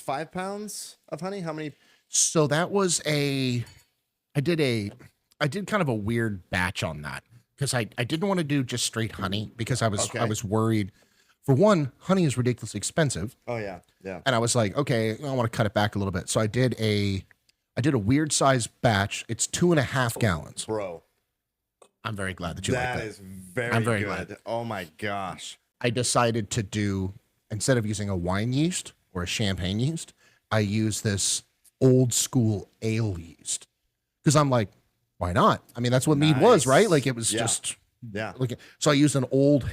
5 pounds of honey? How many? So that was I did kind of a weird batch on that because I didn't want to do just straight honey because I was worried. For one, honey is ridiculously expensive. Oh yeah, yeah. And I was like, okay, I want to cut it back a little bit. So I did a weird size batch. It's 2.5 gallons. Bro, I'm very glad that you like that. That is very good. Glad. Oh my gosh. I decided to do, instead of using a wine yeast or a champagne yeast, I use this old school ale yeast. Because I'm like, why not? I mean, that's what mead was, right? Like it was just, like, so I used an old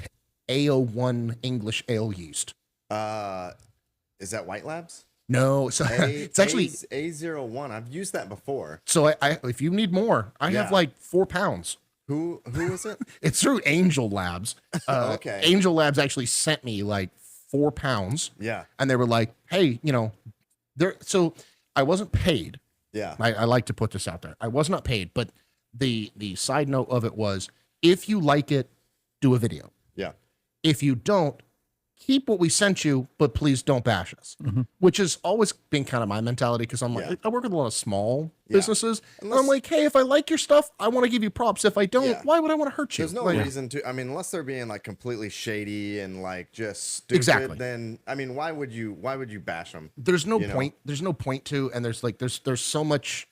A01 English ale yeast. Is that White Labs? No, so it's actually A01. I've used that before. So I if you need more, I have like 4 pounds. Who is it? It's through Angel Labs. Okay. Angel Labs actually sent me like 4 pounds. Yeah. And they were like, hey, so I wasn't paid. Yeah. I like to put this out there. I was not paid, but the side note of it was, if you like it, do a video. Yeah. If you don't, keep what we sent you, but please don't bash us, which has always been kind of my mentality because I'm like, I work with a lot of small businesses. And I'm like, hey, if I like your stuff, I want to give you props. If I don't, why would I want to hurt you? There's no reason to. I mean, unless they're being like completely shady and like just stupid, then I mean, why would you bash them? There's no point. There's no point to, and there's so much,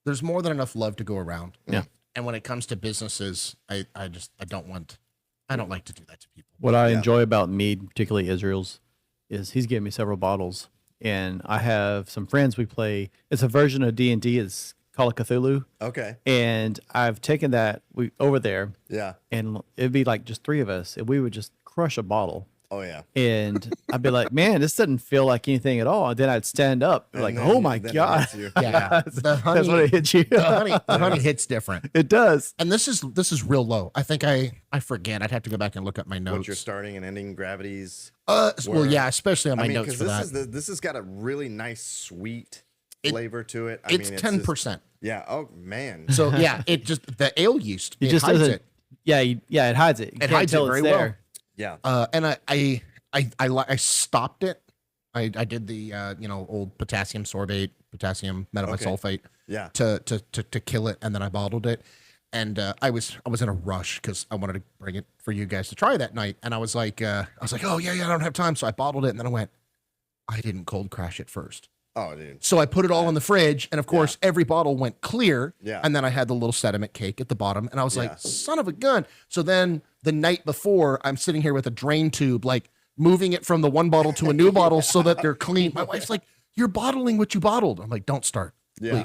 there's more than enough love to go around. Yeah. And when it comes to businesses, I don't like to do that to people. What I enjoy about mead, particularly Israel's, is he's given me several bottles, and I have some friends we play. It's a version of D&D. It's Call of Cthulhu. Okay. And I've taken that over there. Yeah. And it'd be like just 3 of us, and we would just crush a bottle. Oh yeah. And I'd be like, man, this doesn't feel like anything at all. And then I'd stand up, like, oh my god, yeah, the honey, that's when it hits you. The honey hits different. It does. And this is real low. I think I forget. I'd have to go back and look up my notes. What your starting and ending gravities? Well, yeah, especially on my notes for that. This has got a really nice sweet flavor to it. It's 10%. Yeah. Oh man. So yeah, it just the ale yeast. It just hides doesn't. it. Yeah, it hides it. It hides it very well. Yeah. And I stopped it. I did the old potassium sorbate, potassium metabisulfate. Yeah. To kill it, and then I bottled it. And I was in a rush because I wanted to bring it for you guys to try that night. And I was like, oh yeah, I don't have time. So I bottled it, and then I went, I didn't cold crash it first. Oh, dude. So I put it all in the fridge, and of course, every bottle went clear. Yeah. And then I had the little sediment cake at the bottom, and I was like, son of a gun. So then the night before, I'm sitting here with a drain tube, like moving it from the one bottle to a new bottle so that they're clean. My wife's like, you're bottling what you bottled. I'm like, don't start. Yeah.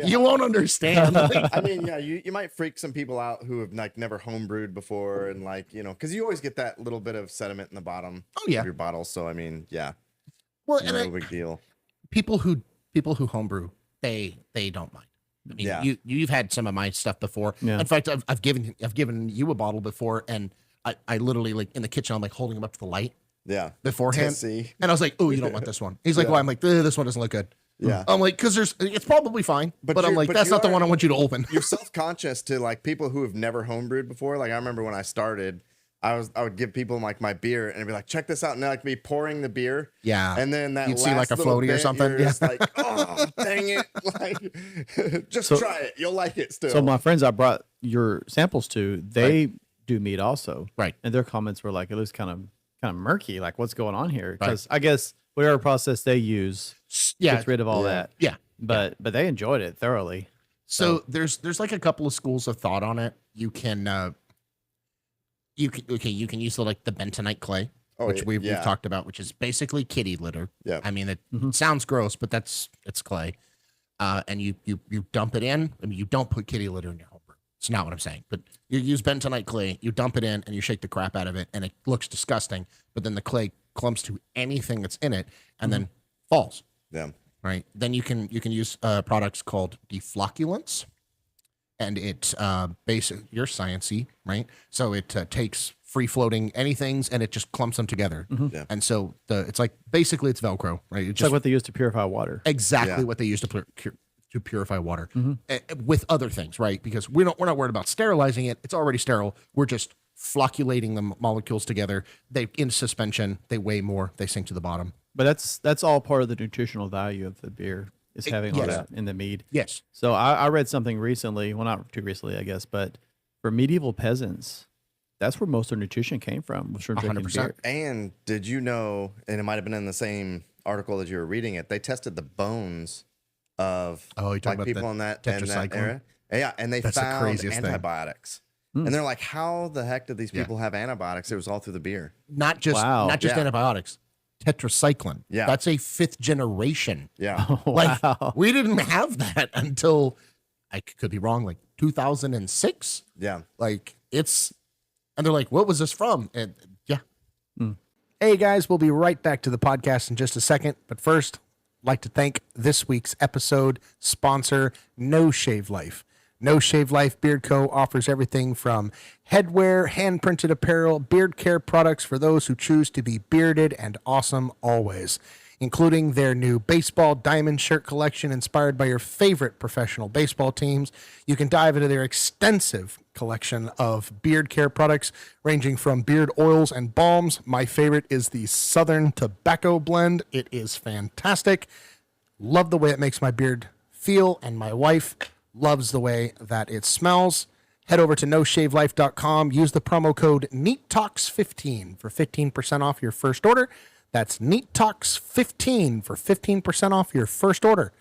You won't understand. I mean, yeah, you might freak some people out who have like never homebrewed before, and like, because you always get that little bit of sediment in the bottom of your bottle. So I mean, yeah. Well, no big deal. People who homebrew, they don't mind. I mean, you've had some of my stuff before. Yeah. In fact, I've given you a bottle before, and I literally, like, in the kitchen, I'm like holding them up to the light. Yeah. Beforehand. And I was like, oh, you don't want this one. He's like, well, I'm like, this one doesn't look good. Yeah. I'm like, because it's probably fine, but I'm like, that's not the one I want you to open. You're self-conscious to like people who have never homebrewed before. Like I remember when I started, I would give people like my beer and I'd be like, check this out. And they'd like be pouring the beer. Yeah. And then that you'd see like a floaty or something. Yeah. It's like, oh, dang it. Like, just try it. You'll like it still. So my friends I brought your samples to, they do meat also. Right. And their comments were like, it looks kind of murky. Like what's going on here? Because I guess whatever process they use gets rid of all that. Yeah. But they enjoyed it thoroughly. So there's like a couple of schools of thought on it. You can you can use the bentonite clay, which we've talked about, which is basically kitty litter. Yeah. I mean, it sounds gross, but it's clay. And you dump it in. I mean, you don't put kitty litter in your homebrew. It's not what I'm saying. But you use bentonite clay, you dump it in, and you shake the crap out of it, and it looks disgusting. But then the clay clumps to anything that's in it, and then falls. Yeah. Right. Then you can use products called deflocculants. And it's basic, you're sciencey, right? So it takes free floating anythings and it just clumps them together. Yeah. And so it's like basically it's Velcro, right? It's like what they use to purify water. Exactly what they use to purify water with other things, right? Because we're not worried about sterilizing it. It's already sterile. We're just flocculating the molecules together. They in suspension. They weigh more. They sink to the bottom. But that's all part of the nutritional value of the beer is having all that in the mead. Yes. So I read something recently, well, not too recently, I guess, but for medieval peasants, that's where most of their nutrition came from, was from drinking 100%. beer. And did you know, and it might have been in the same article that you were reading it, they tested the bones of you're talking about people in that era. Yeah, and they That's the found craziest thing. antibiotics. And they're like, how the heck did these people have antibiotics? It was all through the beer. Not just antibiotics. Tetracycline. Yeah. That's a 5th generation. Yeah. Like we didn't have that until I could be wrong, like 2006. Yeah. Like and they're like, what was this from? And yeah. Hey guys, we'll be right back to the podcast in just a second. But first, I'd like to thank this week's episode sponsor, No Shave Life. No Shave Life Beard Co. offers everything from headwear, hand-printed apparel, beard care products for those who choose to be bearded and awesome always, including their new baseball diamond shirt collection inspired by your favorite professional baseball teams. You can dive into their extensive collection of beard care products, ranging from beard oils and balms. My favorite is the Southern Tobacco Blend. It is fantastic. Love the way it makes my beard feel, and my wife loves the way that it smells. Head over to noshavelife.com. Use the promo code NEATTALKS15 for 15% off your first order. That's NEATTALKS15 for 15% off your first order.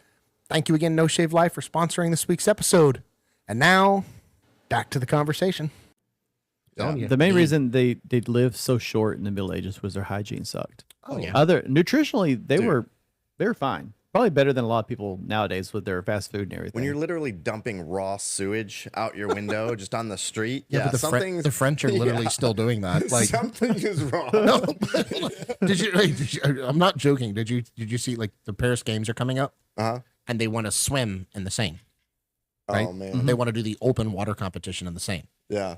Thank you again, No Shave Life, for sponsoring this week's episode. And now, back to the conversation. The main reason they lived so short in the Middle Ages was their hygiene sucked. Oh, yeah. Nutritionally, they were fine. Probably better than a lot of people nowadays with their fast food and everything. When you're literally dumping raw sewage out your window just on the street, But the French are literally still doing that. Like something is wrong. No, did you? I'm not joking. Did you see like the Paris Games are coming up? And they want to swim in the Seine. Right? Oh man, They want to do the open water competition in the Seine. yeah.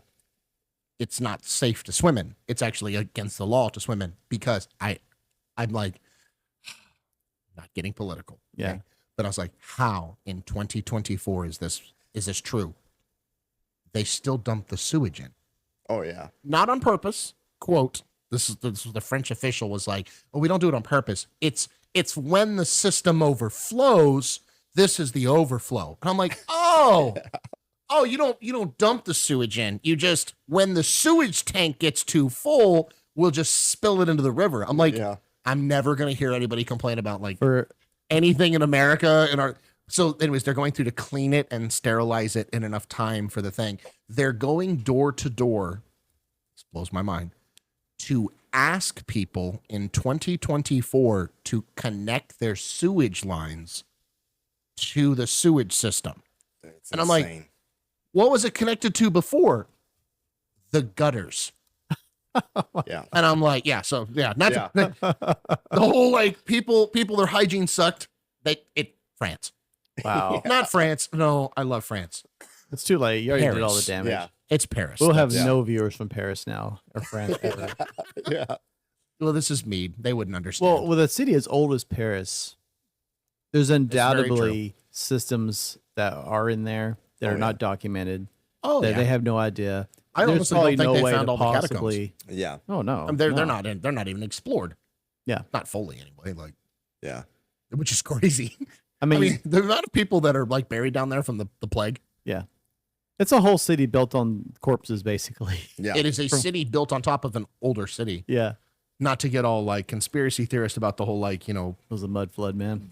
It's not safe to swim in. It's actually against the law to swim in because I'm like. Not getting political. Yeah. Okay? But I was like, how in 2024 is this true? They still dump the sewage in. Oh yeah. Not on purpose. Quote, this is the French official was like, oh, we don't do it on purpose. It's when the system overflows, this is the overflow. And I'm like, oh, you don't dump the sewage in. You just, when the sewage tank gets too full, we'll just spill it into the river. I'm like, Yeah. I'm never going to hear anybody complain about like For anything in America. So anyways, they're going through to clean it and sterilize it in enough time for the thing. They're going door to door. This blows my mind. To ask people in 2024 to connect their sewage lines to the sewage system. It's And I'm insane. like, what was it connected to before? The gutters. Yeah. And I'm like, the whole like people their hygiene sucked. France. wow, Not France. No, I love France. it's too late. You already did all the Paris. damage. Yeah. It's Paris. We'll have Yeah. no viewers from Paris now or France ever. Yeah. Well, this is mead. They wouldn't understand. Well, with a city as old as Paris, there's undoubtedly systems that are in there that are not documented. oh, That yeah. they have no idea. I There's honestly probably don't think no they way found to all the catacombs. possibly. Yeah. Oh no, They're no. not even explored. Yeah. Not fully anyway. Like, Yeah. which is crazy. I I mean, mean, the amount of people that are like buried down there from the plague. yeah, it's a whole city built on corpses, basically. Yeah. It is a city built on top of an older city. Yeah, Not to get all like conspiracy theorist about the whole like, it was a mud flood, man.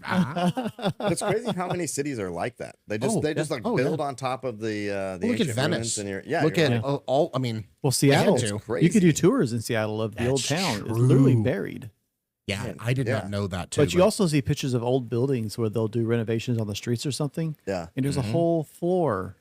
It's crazy how many cities are like that. They just Oh, build on top of the look at ancient Venice. ruins and Look you're at like, all. I mean, Well, Seattle, to. you Crazy. could do tours in Seattle of the old That's town. It's literally true. buried. yeah, I did not know that too. But you also see pictures of old buildings where they'll do renovations on the streets or something. Yeah. And there's a whole floor,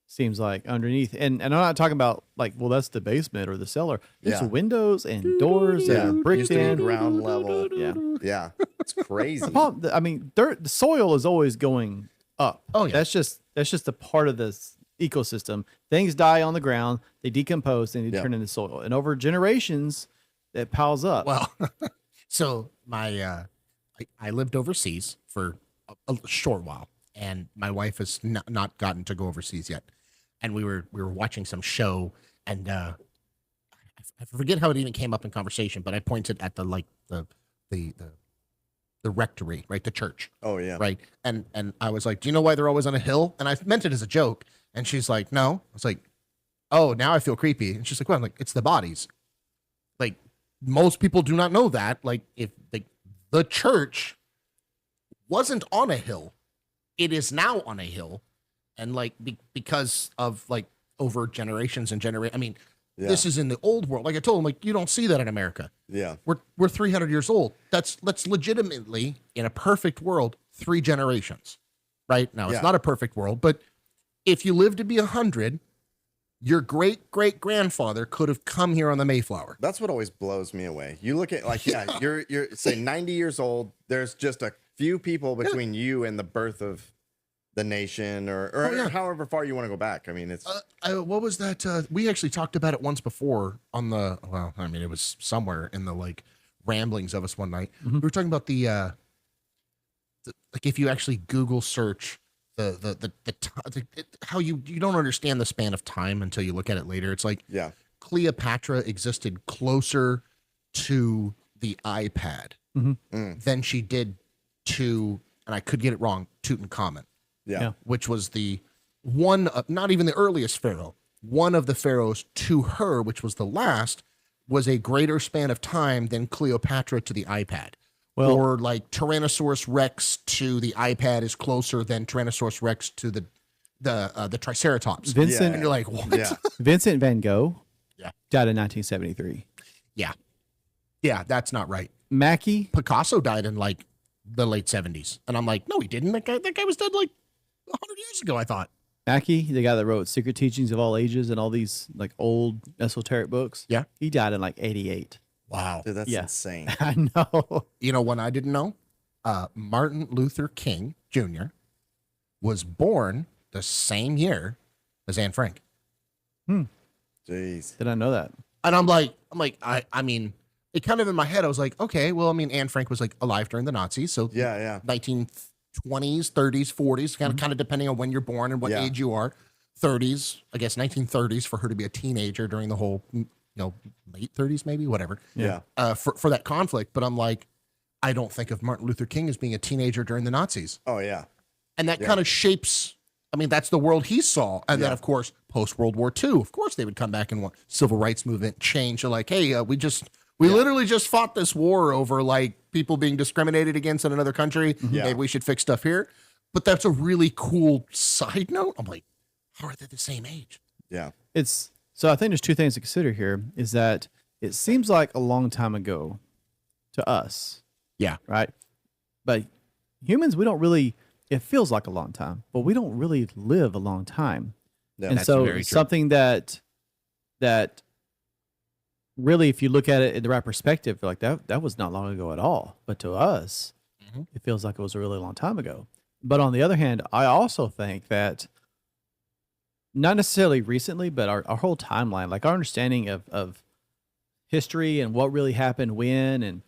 seems like, underneath. And I'm not talking about like, well, that's the basement or the cellar. There's Yeah. windows and doors that Yeah. are bricked Used to be in. ground level. Yeah. Yeah. It's crazy. I mean, the soil is always going up. Oh, yeah. That's just a part of this ecosystem. Things die on the ground, they decompose, and they Yeah. turn into soil. And over generations, it piles up. Well, so my I lived overseas for a short while, and my wife has not gotten to go overseas yet. And we were watching some show, and I forget how it even came up in conversation, but I pointed at the the rectory, right? The church. Oh yeah. Right. And I was like, do you know why they're always on a hill? And I meant it as a joke. And she's like, no. I was like, oh, now I feel creepy. And she's like, well, I'm like, it's the bodies. Like, most people do not know that. Like, if the church wasn't on a hill, it is now on a hill. And like, because of like over generations and I mean, this is in the old world. Like I told him, like, you don't see that in America. Yeah. We're 300 years old. That's legitimately, in a perfect world, 3 generations, right? Now, it's not a perfect world, but if you live to be 100, your great-great-grandfather could have come here on the Mayflower. That's what always blows me away. You look at like, you're say 90 years old. There's just a few people between you and the birth of the nation or however far you want to go back. I mean, it's what was that? We actually talked about it once before on the, well, I mean, it was somewhere in the like ramblings of us one night. We were talking about the like if you actually Google search how you don't understand the span of time until you look at it later. It's like Cleopatra existed closer to the iPad than she did to, and I could get it wrong, Tutankhamun. Yeah. Which was the one of, not even the earliest pharaoh, one of the pharaohs to her, which was the last, was a greater span of time than Cleopatra to the iPad. Well, or like Tyrannosaurus Rex to the iPad is closer than Tyrannosaurus Rex to the Triceratops. Vincent, and you're like, what? Yeah. Vincent van Gogh died in 1973. Yeah, that's not right. Mackie Picasso died in like the late 70s. And I'm like, no, he didn't. That guy was dead like 100 years ago, I thought. Mackie, the guy that wrote Secret Teachings of All Ages and all these like old esoteric books. Yeah. He died in like 88. Wow. Dude, that's insane. I know. You know what I didn't know? Martin Luther King Jr. was born the same year as Anne Frank. Jeez. Did I know that? And I'm like, I mean, it kind of in my head, I was like, okay, well, I mean, Anne Frank was like alive during the Nazis. So 1920s, 30s, 40s, kind of depending on when you're born and what age you are. 30s, I guess 1930s for her to be a teenager during the whole, late 30s, maybe, whatever. Yeah. For that conflict. But I'm like, I don't think of Martin Luther King as being a teenager during the Nazis. Oh, yeah. And that kind of shapes, I mean, that's the world he saw. And then, of course, post-World War II, of course, they would come back and want civil rights movement change. They're like, hey, we literally just fought this war over like people being discriminated against in another country. Maybe we should fix stuff here. But that's a really cool side note. I'm like, how are they the same age? Yeah. So I think there's 2 things to consider here is that it seems like a long time ago to us. Yeah. Right. But humans, we don't really, it feels like a long time, but we don't really live a long time. No, and that's so very true. something that really, if you look at it in the right perspective, like that was not long ago at all. But to us, it feels like it was a really long time ago. But on the other hand, I also think that not necessarily recently, but our whole timeline, like our understanding of history and what really happened when, and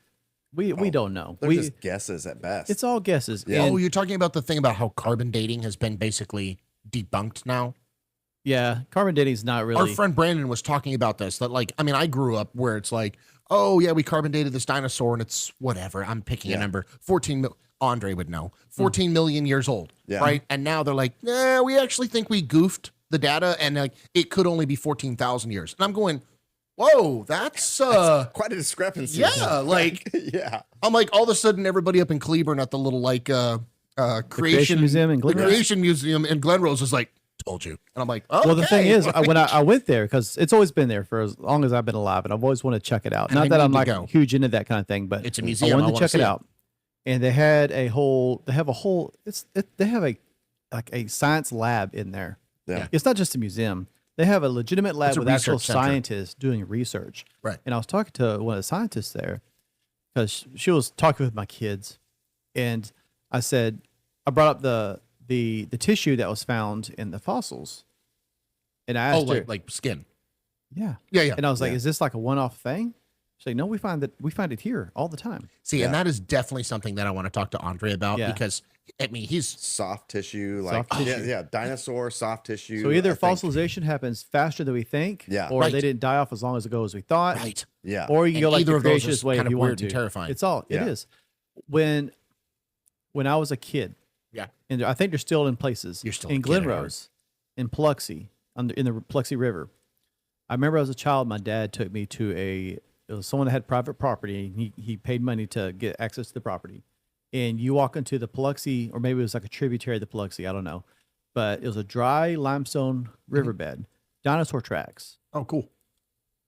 we don't know. They're just guesses at best. It's all guesses. Yeah. And, You're talking about the thing about how carbon dating has been basically debunked now? yeah, carbon dating is not really. Our friend Brandon was talking about this, that like, I mean, I grew up where it's like, oh yeah, we carbon dated this dinosaur and it's whatever. I'm picking a number, 14 million. Andre would know, 14 million years old, right? And now they're like, nah, we actually think we goofed the data and like it could only be 14,000 years. And I'm going, whoa, that's quite a discrepancy. Yeah, like I'm like, all of a sudden everybody up in Cleburne at the little like creation museum in the Glen Rose. creation museum in Glen Rose is like, told you. And I'm like, okay. Well, the thing is, when I went there, because it's always been there for as long as I've been alive, and I've always wanted to check it out. And I Not that I'm need like to go. huge into that kind of thing, but It's a museum. I wanted I to wanna check see it it. out. And they have a whole a science lab in there. Yeah. It's not just a museum. They have a legitimate lab It's a with actual research center. scientists doing research. Right. And I was talking to one of the scientists there because she was talking with my kids, and I brought up the tissue that was found in the fossils, and I asked her, like skin. yeah. Yeah. And I was like, is this like a one-off thing? She's like, no, we find it here all the time. See, and that is definitely something that I want to talk to Andre about because I mean, he's soft tissue, like Soft tissue. yeah, dinosaur soft tissue. So either I think. fossilization happens faster than we think, or Right. they didn't die off as long ago as we thought, right. Yeah. or you can And go like either the of those creationist is way kind if of you weird want and to. terrifying. It is. When when I was a kid, Yeah. and I think they're still in places. You're still in a kid at heart. Glenrose, in Biloxi, in the Biloxi River. I remember as a child, my dad took me to it was someone that had private property. And he paid money to get access to the property. And you walk into the Biloxi, or maybe it was like a tributary of the Biloxi, I don't know. But it was a dry limestone riverbed, dinosaur tracks, Oh, cool.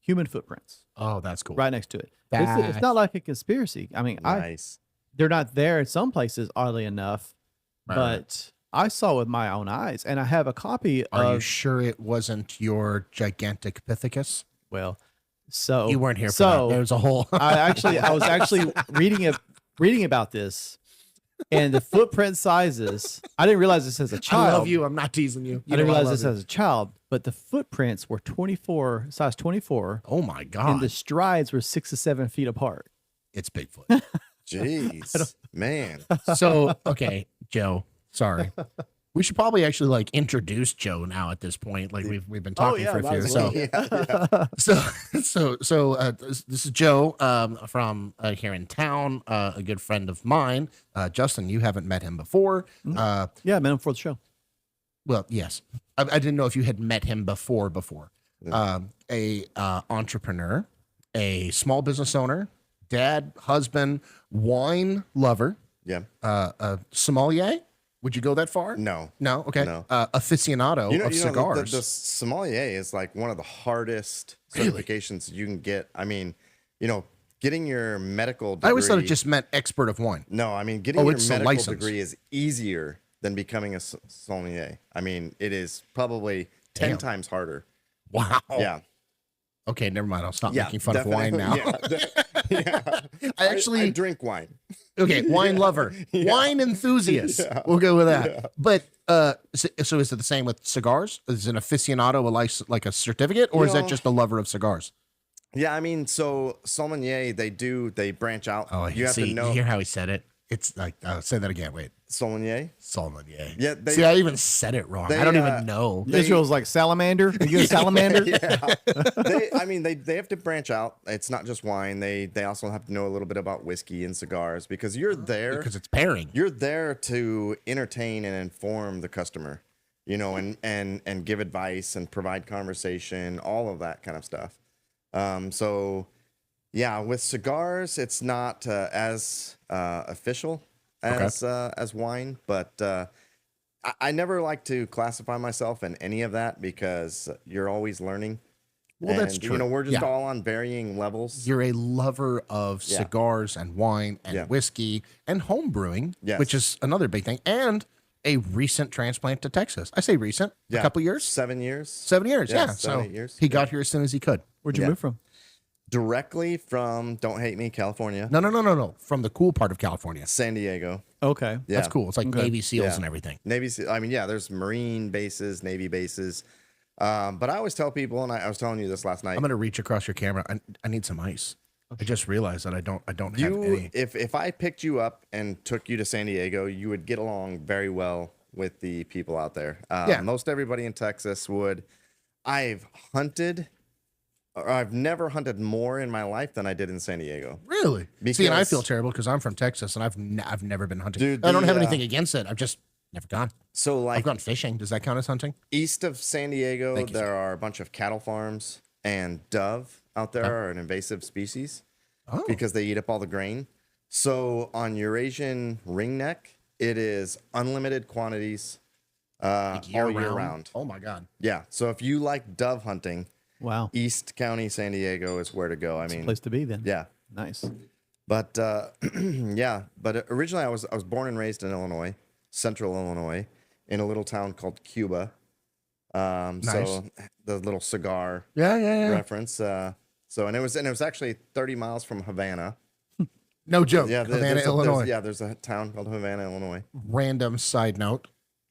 human footprints Oh, that's cool. right next to it. It's not like a conspiracy. I mean, Nice. they're not there in some places, oddly enough, Right, but I saw with my own eyes, and I have a copy Are you of. sure it wasn't your gigantic Pithecus? Well, so You weren't here for so that. There was a whole. I was actually reading about this, and the footprint sizes. I didn't realize this as a I child. love you. I'm not teasing you. I didn't realize this as a child, but the footprints were 24, size 24, Oh my and god, the strides were 6 to 7 feet apart. it's Bigfoot. Jeez, man. So okay, Joe. Sorry. We should probably actually like introduce Joe now at this point. Like we've been talking for a might few. as So well. this is Joe from here in town, a good friend of mine. Justin, you haven't met him before. Yeah, I met him for the show. Well, yes, I didn't know if you had met him before. A entrepreneur, a small business owner, dad, husband, wine lover, Yeah. a sommelier. Would you go that far? No. No. Okay. No. Aficionado of cigars. The sommelier is like one of the hardest Really? certifications you can get. I mean, getting your medical degree. I always thought it just meant expert of wine. No, I mean, getting Oh, your it's a medical license. degree is easier than becoming a sommelier. I mean, it is probably 10 Damn. times harder. Wow. Yeah. Okay, never mind. I'll stop Yeah. making fun of wine now. Yeah. I actually I drink wine. okay, wine lover, wine enthusiast. We'll go with that. But so is it the same with cigars? Is an aficionado like a certificate, or is that just a lover of cigars? Yeah, I mean, so sommelier, they branch out. Oh, you have to know You hear how he said it? It's like say that again. Wait, sommelier. sommelier. Yeah, see, I even said it wrong. I don't even know. Israel's like salamander. Are you a salamander? Yeah. They have to branch out. It's not just wine. They also have to know a little bit about whiskey and cigars because you're there. Because it's pairing. You're there to entertain and inform the customer, and give advice and provide conversation, all of that kind of stuff. So yeah, with cigars, it's not as official as wine, but I never like to classify myself in any of that because you're always learning. Well, that's true. We're just Yeah. all on varying levels. You're a lover of Yeah. cigars and wine and Yeah. whiskey and home brewing, Yes. which is another big thing, and a recent transplant to Texas. I say recent, a couple years, 7 years. 7 years. Yeah, Yeah, 7, so 8 years. he got here as soon as he could. Where'd you Yeah. move from? Directly from Don't Hate Me, California. No. From the cool part of California. San Diego. Okay. Yeah. That's cool. It's like Okay. Navy SEALs Yeah. and everything. Navy. I mean, yeah, there's Marine bases, Navy bases. But I always tell people, and I was telling you this last night. I'm gonna reach across your camera. I need some ice. I just realized that I don't have any. If I picked you up and took you to San Diego, you would get along very well with the people out there. Yeah. Most everybody in Texas would. I've never hunted more in my life than I did in San Diego. Really? See, and I Because- feel terrible because I'm from Texas and I've never been hunting. Dude, I don't have the, anything against it. I've just never gone. So I've like gone fishing. Does that count as hunting? east of San Diego, Thank you, there are a bunch of cattle farms, and dove out there are an invasive species Oh, because they eat up all the grain. So on Eurasian ringneck, it is unlimited quantities all year round. Oh my god. Yeah. So if you like dove hunting, Wow. East County, San Diego is where to go. I mean, Place to be then. yeah. Nice. But yeah. But originally, I was born and raised in Illinois, Central Illinois, in a little town called Cuba. So the little cigar Yeah. reference. And it was actually 30 miles from Havana. No joke. Yeah, Havana, Illinois. There's a town called Havana, Illinois. Random side note.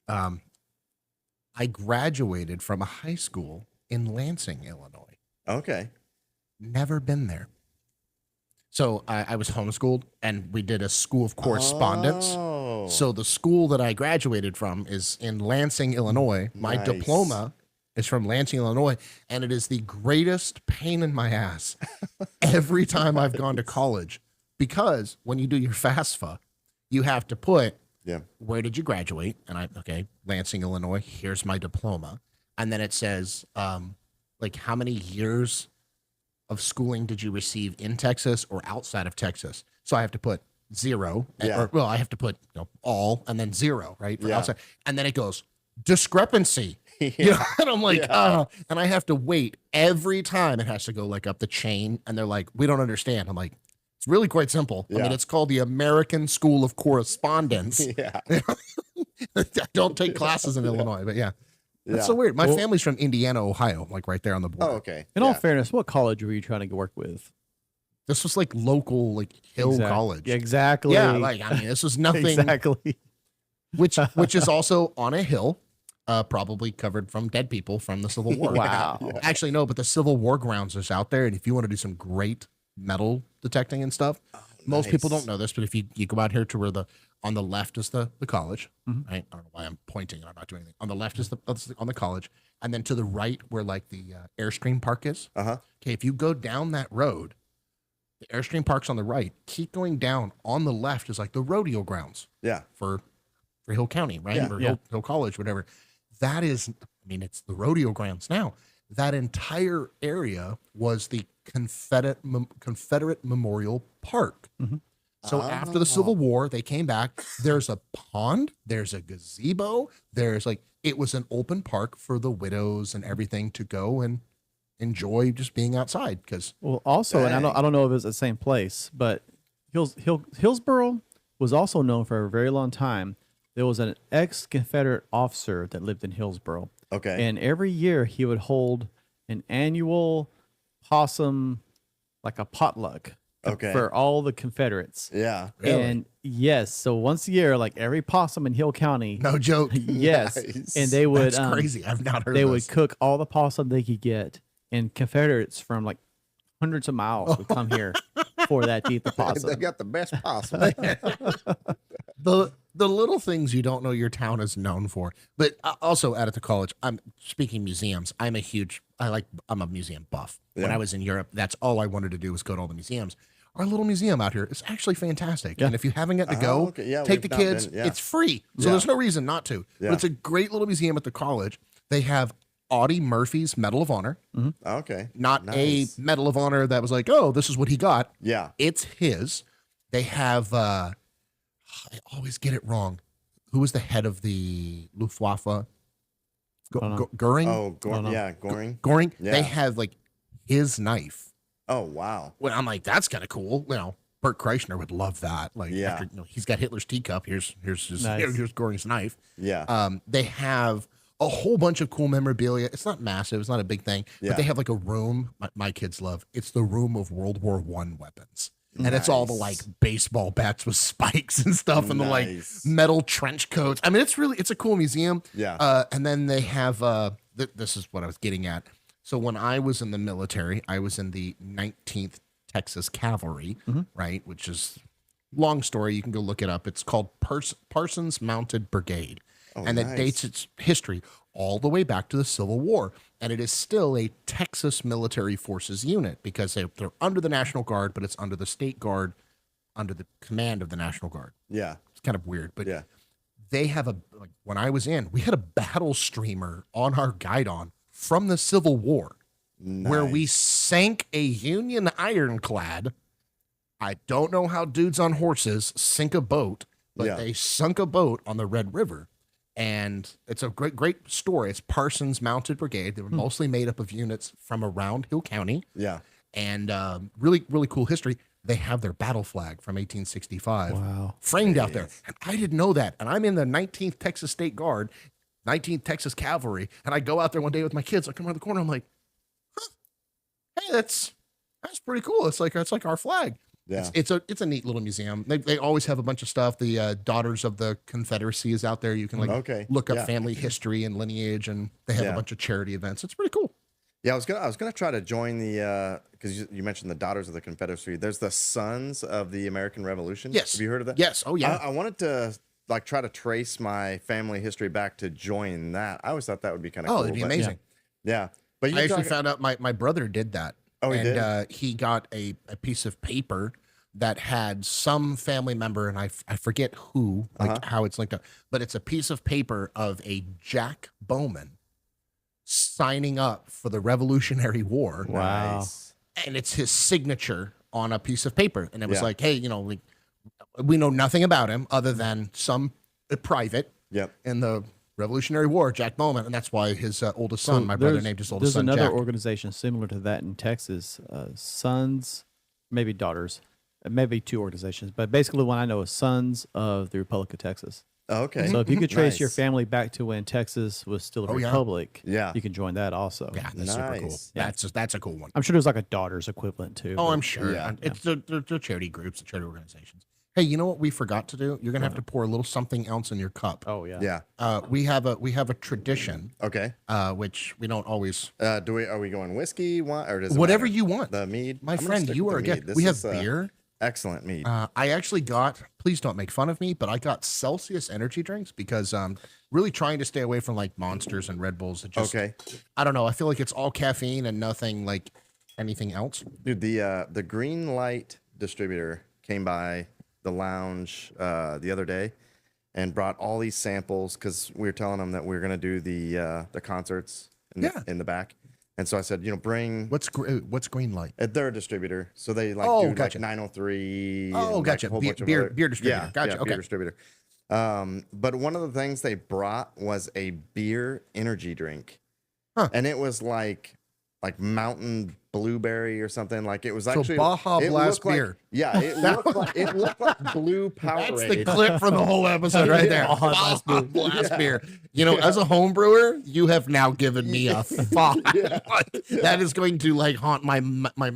I graduated from a high school in Lansing, Illinois. Okay. Never been there. So I was homeschooled and we did a school of correspondence. Oh. So the school that I graduated from is in Lansing, Illinois. My Nice. diploma is from Lansing, Illinois, and it is the greatest pain in my ass every time I've gone to college because when you do your FAFSA, you have to put Yeah. Where did you graduate? And okay, Lansing, Illinois. Here's my diploma. And then it says, like, how many years of schooling did you receive in Texas or outside of Texas? So I have to put 0. Yeah. Or, well, I have to put all and then 0, right? For Yeah. outside. And then it goes, discrepancy. Yeah. You know, and I'm like, and I have to wait every time. It has to go like up the chain. And they're like, we don't understand. I'm like, it's really quite simple. I Yeah. mean, it's called the American School of Correspondence. Yeah. I don't take classes in Illinois, but yeah. That's Yeah. so weird. My family's from Indiana, Ohio, like right there on the border. Oh, okay. In all fairness, what college were you trying to work with? This was like local, like Hill College. Yeah, exactly. Yeah, like I mean, this was nothing. Exactly. which is also on a hill, probably covered from dead people from the Civil War. Wow. Actually, no, but the Civil War grounds is out there, and if you want to do some great metal detecting and stuff, most people don't know this, but if you go out here to where on the left is the college, right? I don't know why I'm pointing and I'm not doing anything. On the left is on the college, and then to the right where like the Airstream Park is. Okay, if you go down that road, the Airstream Park's on the right. Keep going down. On the left is like the rodeo grounds. Yeah. For Hill County, right? Yeah. Or Hill College, whatever. That is, I mean, it's the rodeo grounds now. That entire area was the Confederate Memorial Park. So after the Civil War, they came back. There's a pond. There's a gazebo. There's like, it was an open park for the widows and everything to go and enjoy just being outside. Because Well, also, and I don't know if it's the same place, but Hillsboro was also known for a very long time. There was an ex-Confederate officer that lived in Hillsboro. Okay. And every year he would hold an annual possum, like a potluck, Okay. for all the Confederates. Yeah. Really? And yes, so once a year, like every possum in Hill County, no joke. yes, Nice. and they would That's crazy. I've not heard they of would this. cook all the possum they could get, and Confederates from like hundreds of miles would come here for that to eat the They possum. got the best possible. The little things you don't know your town is known for. But also out at the college, I'm speaking museums. I'm a museum buff. When Yeah. I was in Europe, that's all I wanted to do was go to all the museums. Our little museum out here is actually fantastic. Yeah. And if you haven't got to go, okay. Yeah, take the we've not kids. been, yeah. It's free. So Yeah. there's no reason not to. Yeah. But it's a great little museum at the college. They have Audie Murphy's Medal of Honor, Okay. not Nice. a Medal of Honor that was like, oh, this is what he got. Yeah. It's his. They have, I always get it wrong. Who was the head of the Luftwaffe? Goering? Oh, No, no. yeah, Goring. Goring? Yeah. They have like his knife. Oh, wow. Well, I'm like, that's kind of cool. You know, Bert Kreischer would love that. Like, Yeah. after, he's got Hitler's teacup. Here's Nice. here's Goring's knife. Yeah. They have a whole bunch of cool memorabilia. It's not massive. It's not a big thing. Yeah. But they have like a room my kids love. It's the room of World War I weapons. And it's all the like Nice. baseball bats with spikes and stuff and the like Nice. metal trench coats. I mean, it's a cool museum. Yeah. And then they have, this is what I was getting at. So when I was in the military, I was in the 19th Texas Cavalry, right? Which is long story. You can go look it up. It's called Parsons Mounted Brigade. And it nice. dates its history all the way back to the Civil War. And it is still a Texas Military Forces unit because they're under the National Guard, but it's under the State Guard, under the command of the National Guard. Yeah. It's kind of weird, but Yeah. they have like when I was in, we had a battle streamer on our guidon from the Civil War where we Nice. sank a Union ironclad. I don't know how dudes on horses sink a boat, but Yeah. they sunk a boat on the Red River. And it's a great story. It's Parsons Mounted Brigade. They were mostly made up of units from around Hill County. Yeah. And really, really cool history. They have their battle flag from 1865 Wow. framed out there. And I didn't know that. And I'm in the 19th Texas State Guard, 19th Texas Cavalry. And I go out there one day with my kids. I come around the corner. I'm like, huh, hey, that's pretty cool. It's like our flag. Yeah. It's a neat little museum. They always have a bunch of stuff. The Daughters of the Confederacy is out there. You can look up Yeah. family history and lineage, and they have a Yeah. bunch of charity events. It's pretty cool. Yeah, I was gonna try to join the because you mentioned the Daughters of the Confederacy. There's the Sons of the American Revolution. Yes. Have you heard of that? Yes. Oh yeah. I wanted to like try to trace my family history back to join that. I always thought that would be kind of cool. it'd be but- amazing. Yeah, but you I actually talking- found out my brother did that. Oh, he and did? He got a piece of paper that had some family member, and I forget who, like how it's linked up, but it's a piece of paper of a Jack Bowman signing up for the Revolutionary War. Wow. Nice. And it's his signature on a piece of paper. And it was Yeah. like, hey, you know, like, we know nothing about him other than some private Yep. in the Revolutionary War, Jack Bowman. And that's why his oldest son, my brother named his oldest son There's another Jack. organization similar to that in Texas, Sons, maybe Daughters, maybe two organizations, but basically one I know is Sons of the Republic of Texas. Okay. So if you could trace your Nice. family back to when Texas was still a Oh, yeah. republic, Yeah. you can join that also. Yeah, that's super cool. Nice. Yeah. That's a cool one. I'm sure there's like a Daughters equivalent too. Oh, but- I'm sure. Yeah. It's they're charity groups, charity organizations. Hey, you know what we forgot to do? You're gonna have to pour a little something else in your cup. Oh yeah. Yeah. We have a tradition, Okay. which we don't always. Are we going whiskey, wine, or does it Whatever matter? you want, The mead. my I'm gonna friend. stick You with are a the guest. mead. This We have is, beer. Excellent mead. I actually got. Please don't make fun of me, but I got Celsius energy drinks because really trying to stay away from like Monsters and Red Bulls. That just, Okay. I don't know. I feel like it's all caffeine and nothing like anything else. Dude, the Green Light distributor came by the lounge the other day and brought all these samples because we were telling them that we were going to do the concerts in the back. And so I said, bring. What's green light? They're a distributor, so they like Oh, do gotcha. like 903. Oh, and, like, gotcha. a whole Beer- bunch of beer- other- beer distributor. Yeah, Gotcha, yeah, okay. beer distributor. But one of the things they brought was a beer energy drink, Huh. and it was like mountain blueberry or something. Like it was So actually Baja it Blast looked like- beer. Yeah, it looked like blue That's the Powerade. clip for the whole episode right there. Baja Blast Baja Blast beer. You know, as a home brewer, you have now given me a thought. Like, that is going to like haunt my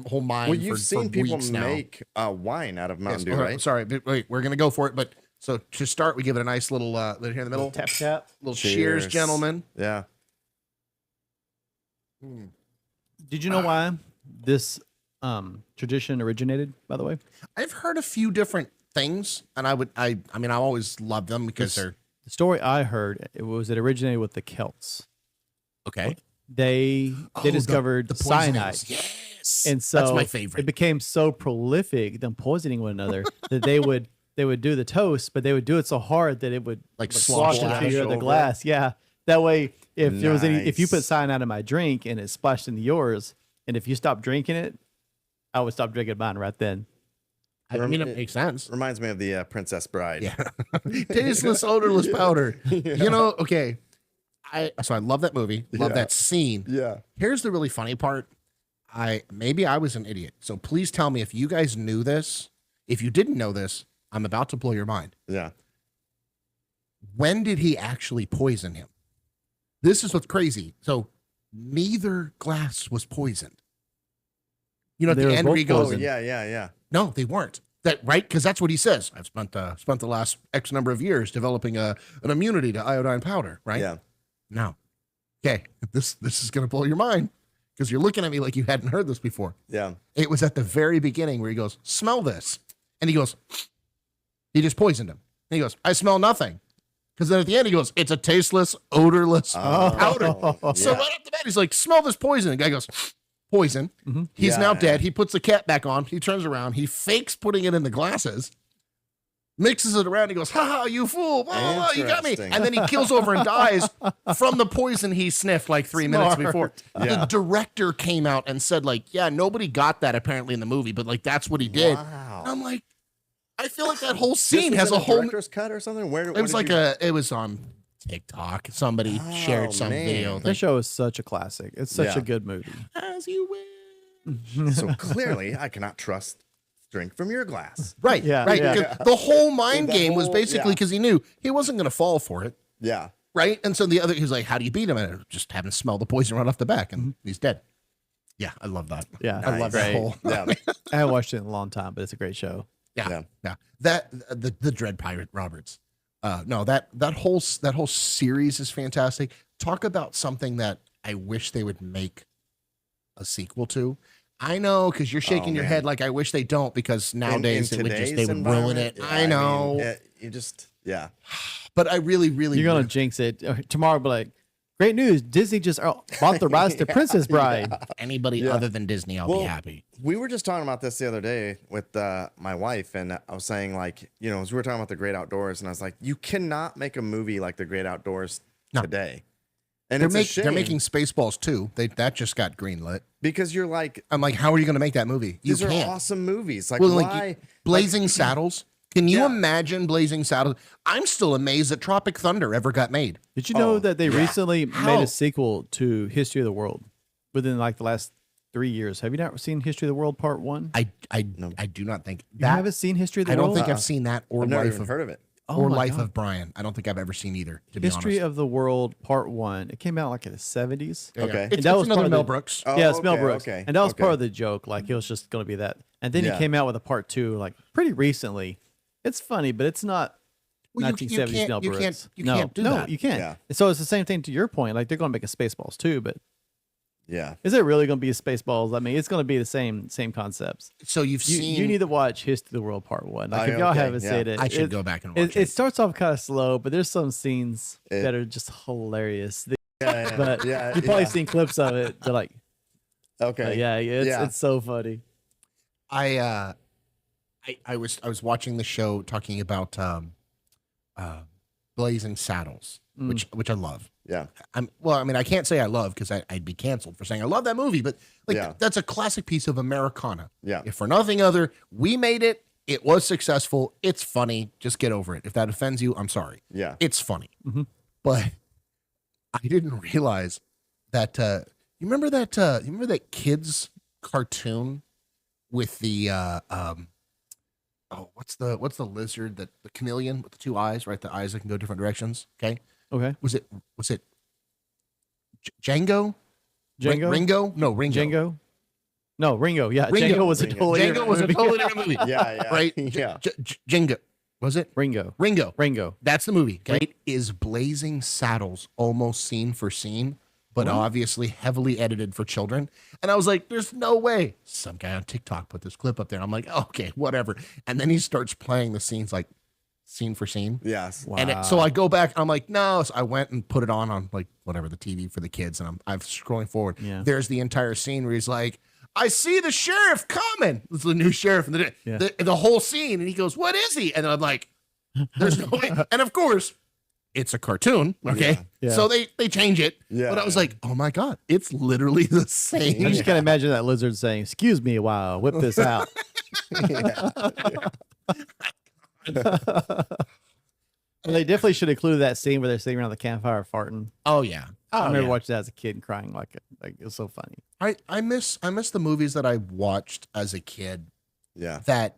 whole mind. Well, you've for seen people weeks now. make wine out of Mountain Dew, Yes, right? Sorry, but wait, we're gonna go for it. But so to start, we give it a nice little here in the middle. Tap tap. Little cheers, gentlemen. Yeah. Did you know why this tradition originated? By the way, I've heard a few different things, and I mean, I always love them because they're the story I heard it originated with the Celts. okay. They discovered the cyanide. poisonings. Yes, And so that's my it favorite. became so prolific, them poisoning one another, that they would do the toast, but they would do it so hard that it would Like slosh splash into over the it. glass. Yeah. That way, if there was if you put Nice. cyanide in my drink and it splashed into yours, and if you stopped drinking it, I would stop drinking mine right then. I mean, it makes sense. Reminds me of the Princess Bride. Yeah. Tasteless, odorless powder. You know, okay. I love that movie. Love Yeah. that scene. Yeah. Here's the really funny part. Maybe I was an idiot. So please tell me if you guys knew this. If you didn't know this, I'm about to blow your mind. Yeah. When did he actually poison him? This is what's crazy. So neither glass was poisoned. You know, at They the were end where both he goes, Oh, poisoned. yeah. no, they weren't. That right? Because that's what he says. I've spent the last X number of years developing an immunity to iodine powder. Right? Yeah. No. Okay. This is gonna blow your mind because you're looking at me like you hadn't heard this before. Yeah. It was at the very beginning where he goes, "Smell this," and he goes, he just poisoned him. And he goes, "I smell nothing." Because then at the end he goes, "It's a tasteless, odorless powder." So yeah. right off the bat he's like, "Smell this poison." The guy goes, "Poison." Mm-hmm. He's now Yeah. dead. He puts the cap back on. He turns around. He fakes putting it in the glasses. Mixes it around. He goes, "Ha ha, you fool. Blah, blah, blah, you got me." Interesting. And then he kills over and dies from the poison he sniffed like 3 minutes Smart. before. Yeah. The director came out and said, like, yeah, nobody got that apparently in the movie, but like that's what he did. Wow. I'm like, I feel like that whole This scene was has in a whole. director's cut or something. Where It was like it was on TikTok. Somebody shared some man. video. That show is such a classic. It's such Yeah. a good movie. As you will. So clearly, I cannot trust drink from your glass. Right, Yeah, right. yeah. 'Cause the whole mind That game was whole- basically yeah. because he knew he wasn't going to fall for it, Yeah. right? And so the other, he was like, "How do you beat him?" And just have him smell the poison right off the back, and he's dead. Yeah, I love that. Yeah, I love that great. whole. Yeah. I haven't watched it in a long time, but it's a great show. Yeah, Yeah. That the Dread Pirate Roberts. No, that whole series is fantastic. Talk about something that I wish they would make a sequel to. I know because you're shaking your man. head like I wish they don't because nowadays in it would just today's they would ruin it. environment, yeah, I know, you just but I really, really, You're gonna really- jinx it tomorrow. Be like, Great news. Disney just bought the rights to Princess Bride. Anybody other than Disney, I'll be happy. We were just talking about this the other day with my wife, and I was saying, like, you know, as we were talking about the Great Outdoors, and I was like, you cannot make a movie like the Great Outdoors today. And they're making Spaceballs too. That just got greenlit. Because you're like, I'm like, how are you going to make that movie? You these can't. are awesome movies. Like, Well, why? Blazing Saddles. Can you imagine Blazing Saddles? I'm still amazed that Tropic Thunder ever got made. Did you know that they recently made a sequel to History of the World within like the last 3 years? Have you not seen History of the World Part 1? I do not think You haven't seen History of the I World? don't think I've seen that or I've never Life even of heard of it. or my Life God. of Brian. I don't think I've ever seen either. To be History honest. of the World Part 1. It came out like in the 70s. Okay. It's, that it's was another part of Mel the- Brooks. Oh, Yeah, it's Mel okay, Brooks. okay, And that was okay. part of the joke. Like, it was just going to be that. And then he Yeah. came out with a Part 2, like, pretty recently. It's funny, but it's not Well, 1970s Mel Brooks. You can't do that. You can't. Yeah. So it's the same thing to your point. Like, they're going to make a Spaceballs too, but Yeah. is it really going to be a Spaceballs? I mean, it's going to be the same concepts. So you've seen. You need to watch History of the World Part 1. Like, if y'all Okay, haven't yeah. seen it, I should go back and watch It starts off kind of slow, but there's some scenes It- that are just hilarious. Yeah, But yeah, you've probably yeah. seen clips of it. They're like, Okay. it's so funny. I was watching the show talking about Blazing Saddles, which I love. Yeah. I can't say I love because I'd be canceled for saying I love that movie, but like Yeah. that's a classic piece of Americana. Yeah. If for nothing other, we made it. It was successful. It's funny. Just get over it. If that offends you, I'm sorry. Yeah. It's funny. Mhm. But I didn't realize that you remember that kids cartoon with the what's the lizard, that the chameleon with the two eyes, right? The eyes that can go different directions. Okay. Okay. Was it Django? Django? Ringo? No, Ringo. Django? No, Ringo. Yeah, Ringo. Django was a totally Django different was a movie. totally different movie. Yeah. Right? Yeah. Django. Was it? Ringo. Ringo. That's the movie. Okay. Is Blazing Saddles almost scene for scene, but obviously heavily edited for children? And I was like, there's no way. Some guy on TikTok put this clip up there. I'm like, okay, whatever. And then he starts playing the scenes like scene for scene. Yes. Wow. And so I go back. I'm like, no. So I went and put it on like whatever, the TV for the kids, and I'm scrolling forward. Yeah. There's the entire scene where he's like, I see the sheriff coming. It's the new sheriff, and the whole scene. And he goes, what is he? And I'm like, there's no way. And of course, it's a cartoon. Okay. Yeah. So they change it. Yeah. But I was like, oh my God, it's literally the I same. just can't imagine that lizard saying, "Excuse me while I whip this out." And they definitely should include that scene where they're sitting around the campfire farting. Oh yeah. I Oh, remember yeah. watching that as a kid and crying like it was so funny. I miss the movies that I watched as a kid, Yeah. that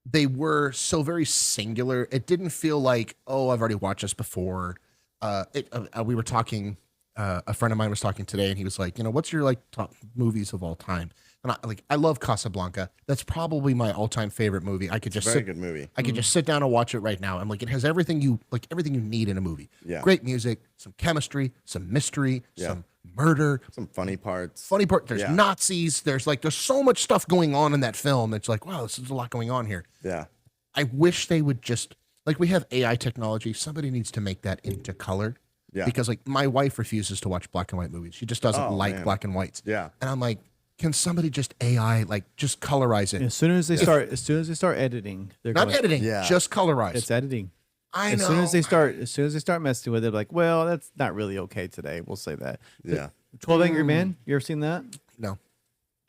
they were so very singular. It didn't feel like, oh, I've already watched this before. We were talking. A friend of mine was talking today, and he was like, what's your like top movies of all time? And I love Casablanca. That's probably my all-time favorite movie. I could just Very sit, good movie. I could just sit down and watch it right now. I'm like, it has everything you need in a movie. Yeah. Great music, some chemistry, some mystery, Yeah. some murder. Some funny parts. Funny part, there's Yeah. Nazis. There's so much stuff going on in that film. It's like, wow, this is a lot going on here. Yeah. I wish they would just, like, we have AI technology. Somebody needs to make that into color. Yeah. Because like my wife refuses to watch black and white movies. She just doesn't Oh, like man. black and whites. Yeah. And I'm like, can somebody just AI, like, just colorize it? As soon as they start editing, they're Not going, editing, Yeah. just colorize. It's editing. I As know. soon as they start messing with it, like, well, that's not really okay today. We'll say that. Yeah. 12 Angry Men. You ever seen that? No.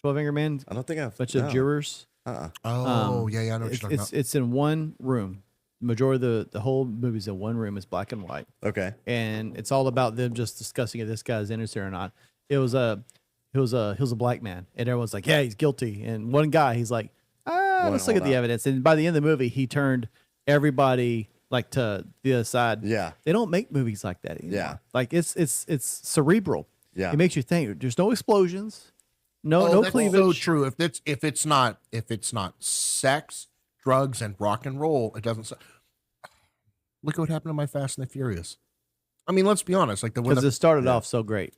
12 Angry Men. I don't think I've. Bunch of jurors. Oh, yeah, I know what you're talking about. It's in one room. Majority of the whole movie's in one room. It's black and white, Okay. and it's all about them just discussing if this guy's innocent or not. He was a black man, and everyone's like, yeah, he's guilty. And one guy, he's like, let's look at the evidence. And by the end of the movie, he turned everybody like to the other side. Yeah. They don't make movies like that anymore. Yeah. Like it's cerebral. Yeah. It makes you think. There's no explosions, no That's cleavage. so true. If it's not sex, drugs, and rock and roll, it doesn't. Look at what happened to my Fast and the Furious. I mean, let's be honest. Like Because it started off so great.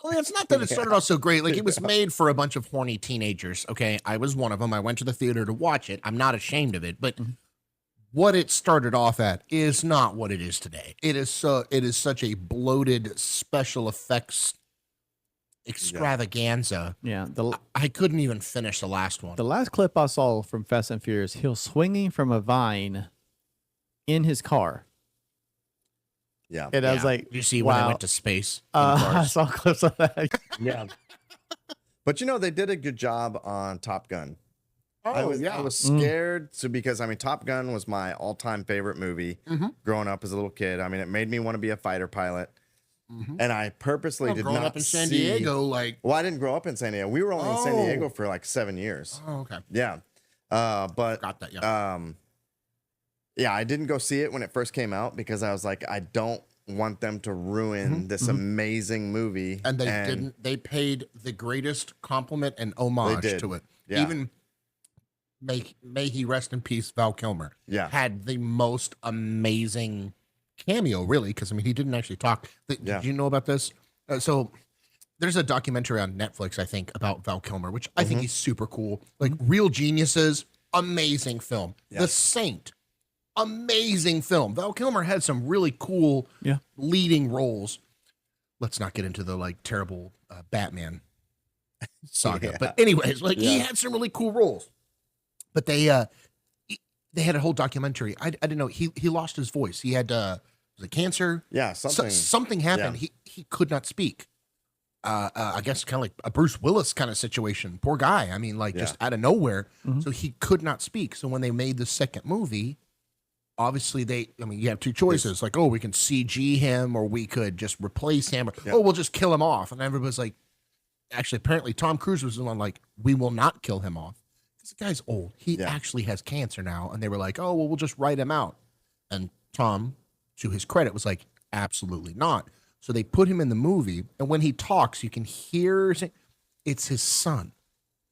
Well, it's not that it started off so great. Like, it was made for a bunch of horny teenagers. Okay, I was one of them. I went to the theater to watch it. I'm not ashamed of it, but what it started off at is not what it is today. It is such a bloated special effects extravaganza. Yeah. I couldn't even finish the last one. The last clip I saw from Fast and Furious, he was swinging from a vine in his car. Yeah. And I was like, Did you see when they wow. went to space? I saw clips of that. Yeah. But they did a good job on Top Gun. I was scared because Top Gun was my all-time favorite movie growing up as a little kid. It made me want to be a fighter pilot. And I purposely did growing not up in San Diego, Well, I didn't grow up in San Diego. We were only in San Diego for like 7 years. Oh, okay. Yeah. But Got that, yeah. yeah, I didn't go see it when it first came out because I was like, I don't want them to ruin this amazing movie. And they didn't. They paid the greatest compliment and homage to it. Yeah. Even may he rest in peace, Val Kilmer. Yeah. Had the most amazing cameo, really, because he didn't actually talk. Did you know about this? So there's a documentary on Netflix, I think, about Val Kilmer, which I think he's super cool. Like Real Geniuses, amazing film. Yeah. The Saint, amazing film. Val Kilmer had some really cool leading roles. Let's not get into the terrible Batman saga. Yeah. But anyways, he had some really cool roles. But they had a whole documentary. I didn't know he lost his voice. He had was it cancer? Yeah, Something happened. Yeah. He could not speak. I guess kind of like a Bruce Willis kind of situation. Poor guy. Just out of nowhere. So he could not speak. So when they made the second movie, obviously you have two choices. Like, we can CG him, or we could just replace him, or we'll just kill him off. And everybody's like, actually, apparently Tom Cruise was the one like, we will not kill him off. Because the guy's old. He actually has cancer now. And they were like, we'll just write him out. And Tom, to his credit, was like, absolutely not. So they put him in the movie, and when he talks, you can hear it's his son.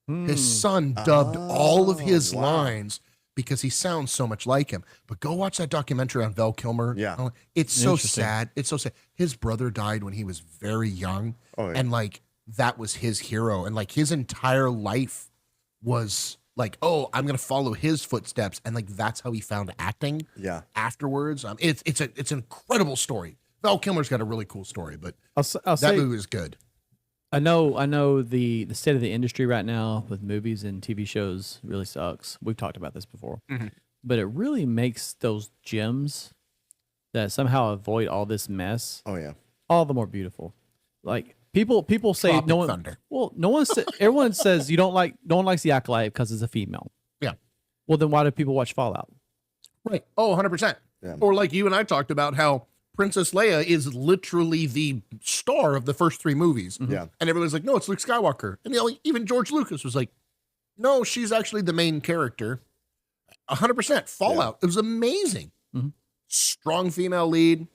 His son dubbed all of his lines because he sounds so much like him. But go watch that documentary on Val Kilmer. Yeah. It's so sad. It's so sad. His brother died when he was very young. Oh, yeah. And that was his hero. And his entire life was I'm going to follow his footsteps. And that's how he found acting. Yeah. Afterwards. It's an incredible story. Val Kilmer's got a really cool story, but I'll that say, movie is good. I know the state of the industry right now with movies and TV shows really sucks. We've talked about this before. But it really makes those gems that somehow avoid all this mess all the more beautiful. Like people say Tropic no one Thunder. Well, no one everyone says no one likes the Acolyte because it's a female. Yeah. Well, then why do people watch Fallout? Right. Oh, 100%. Yeah. Or like you and I talked about how Princess Leia is literally the star of the first three movies. Yeah. And everybody's like, no, it's Luke Skywalker. And even George Lucas was like, no, she's actually the main character. 100%. Fallout. It was amazing. Strong female lead.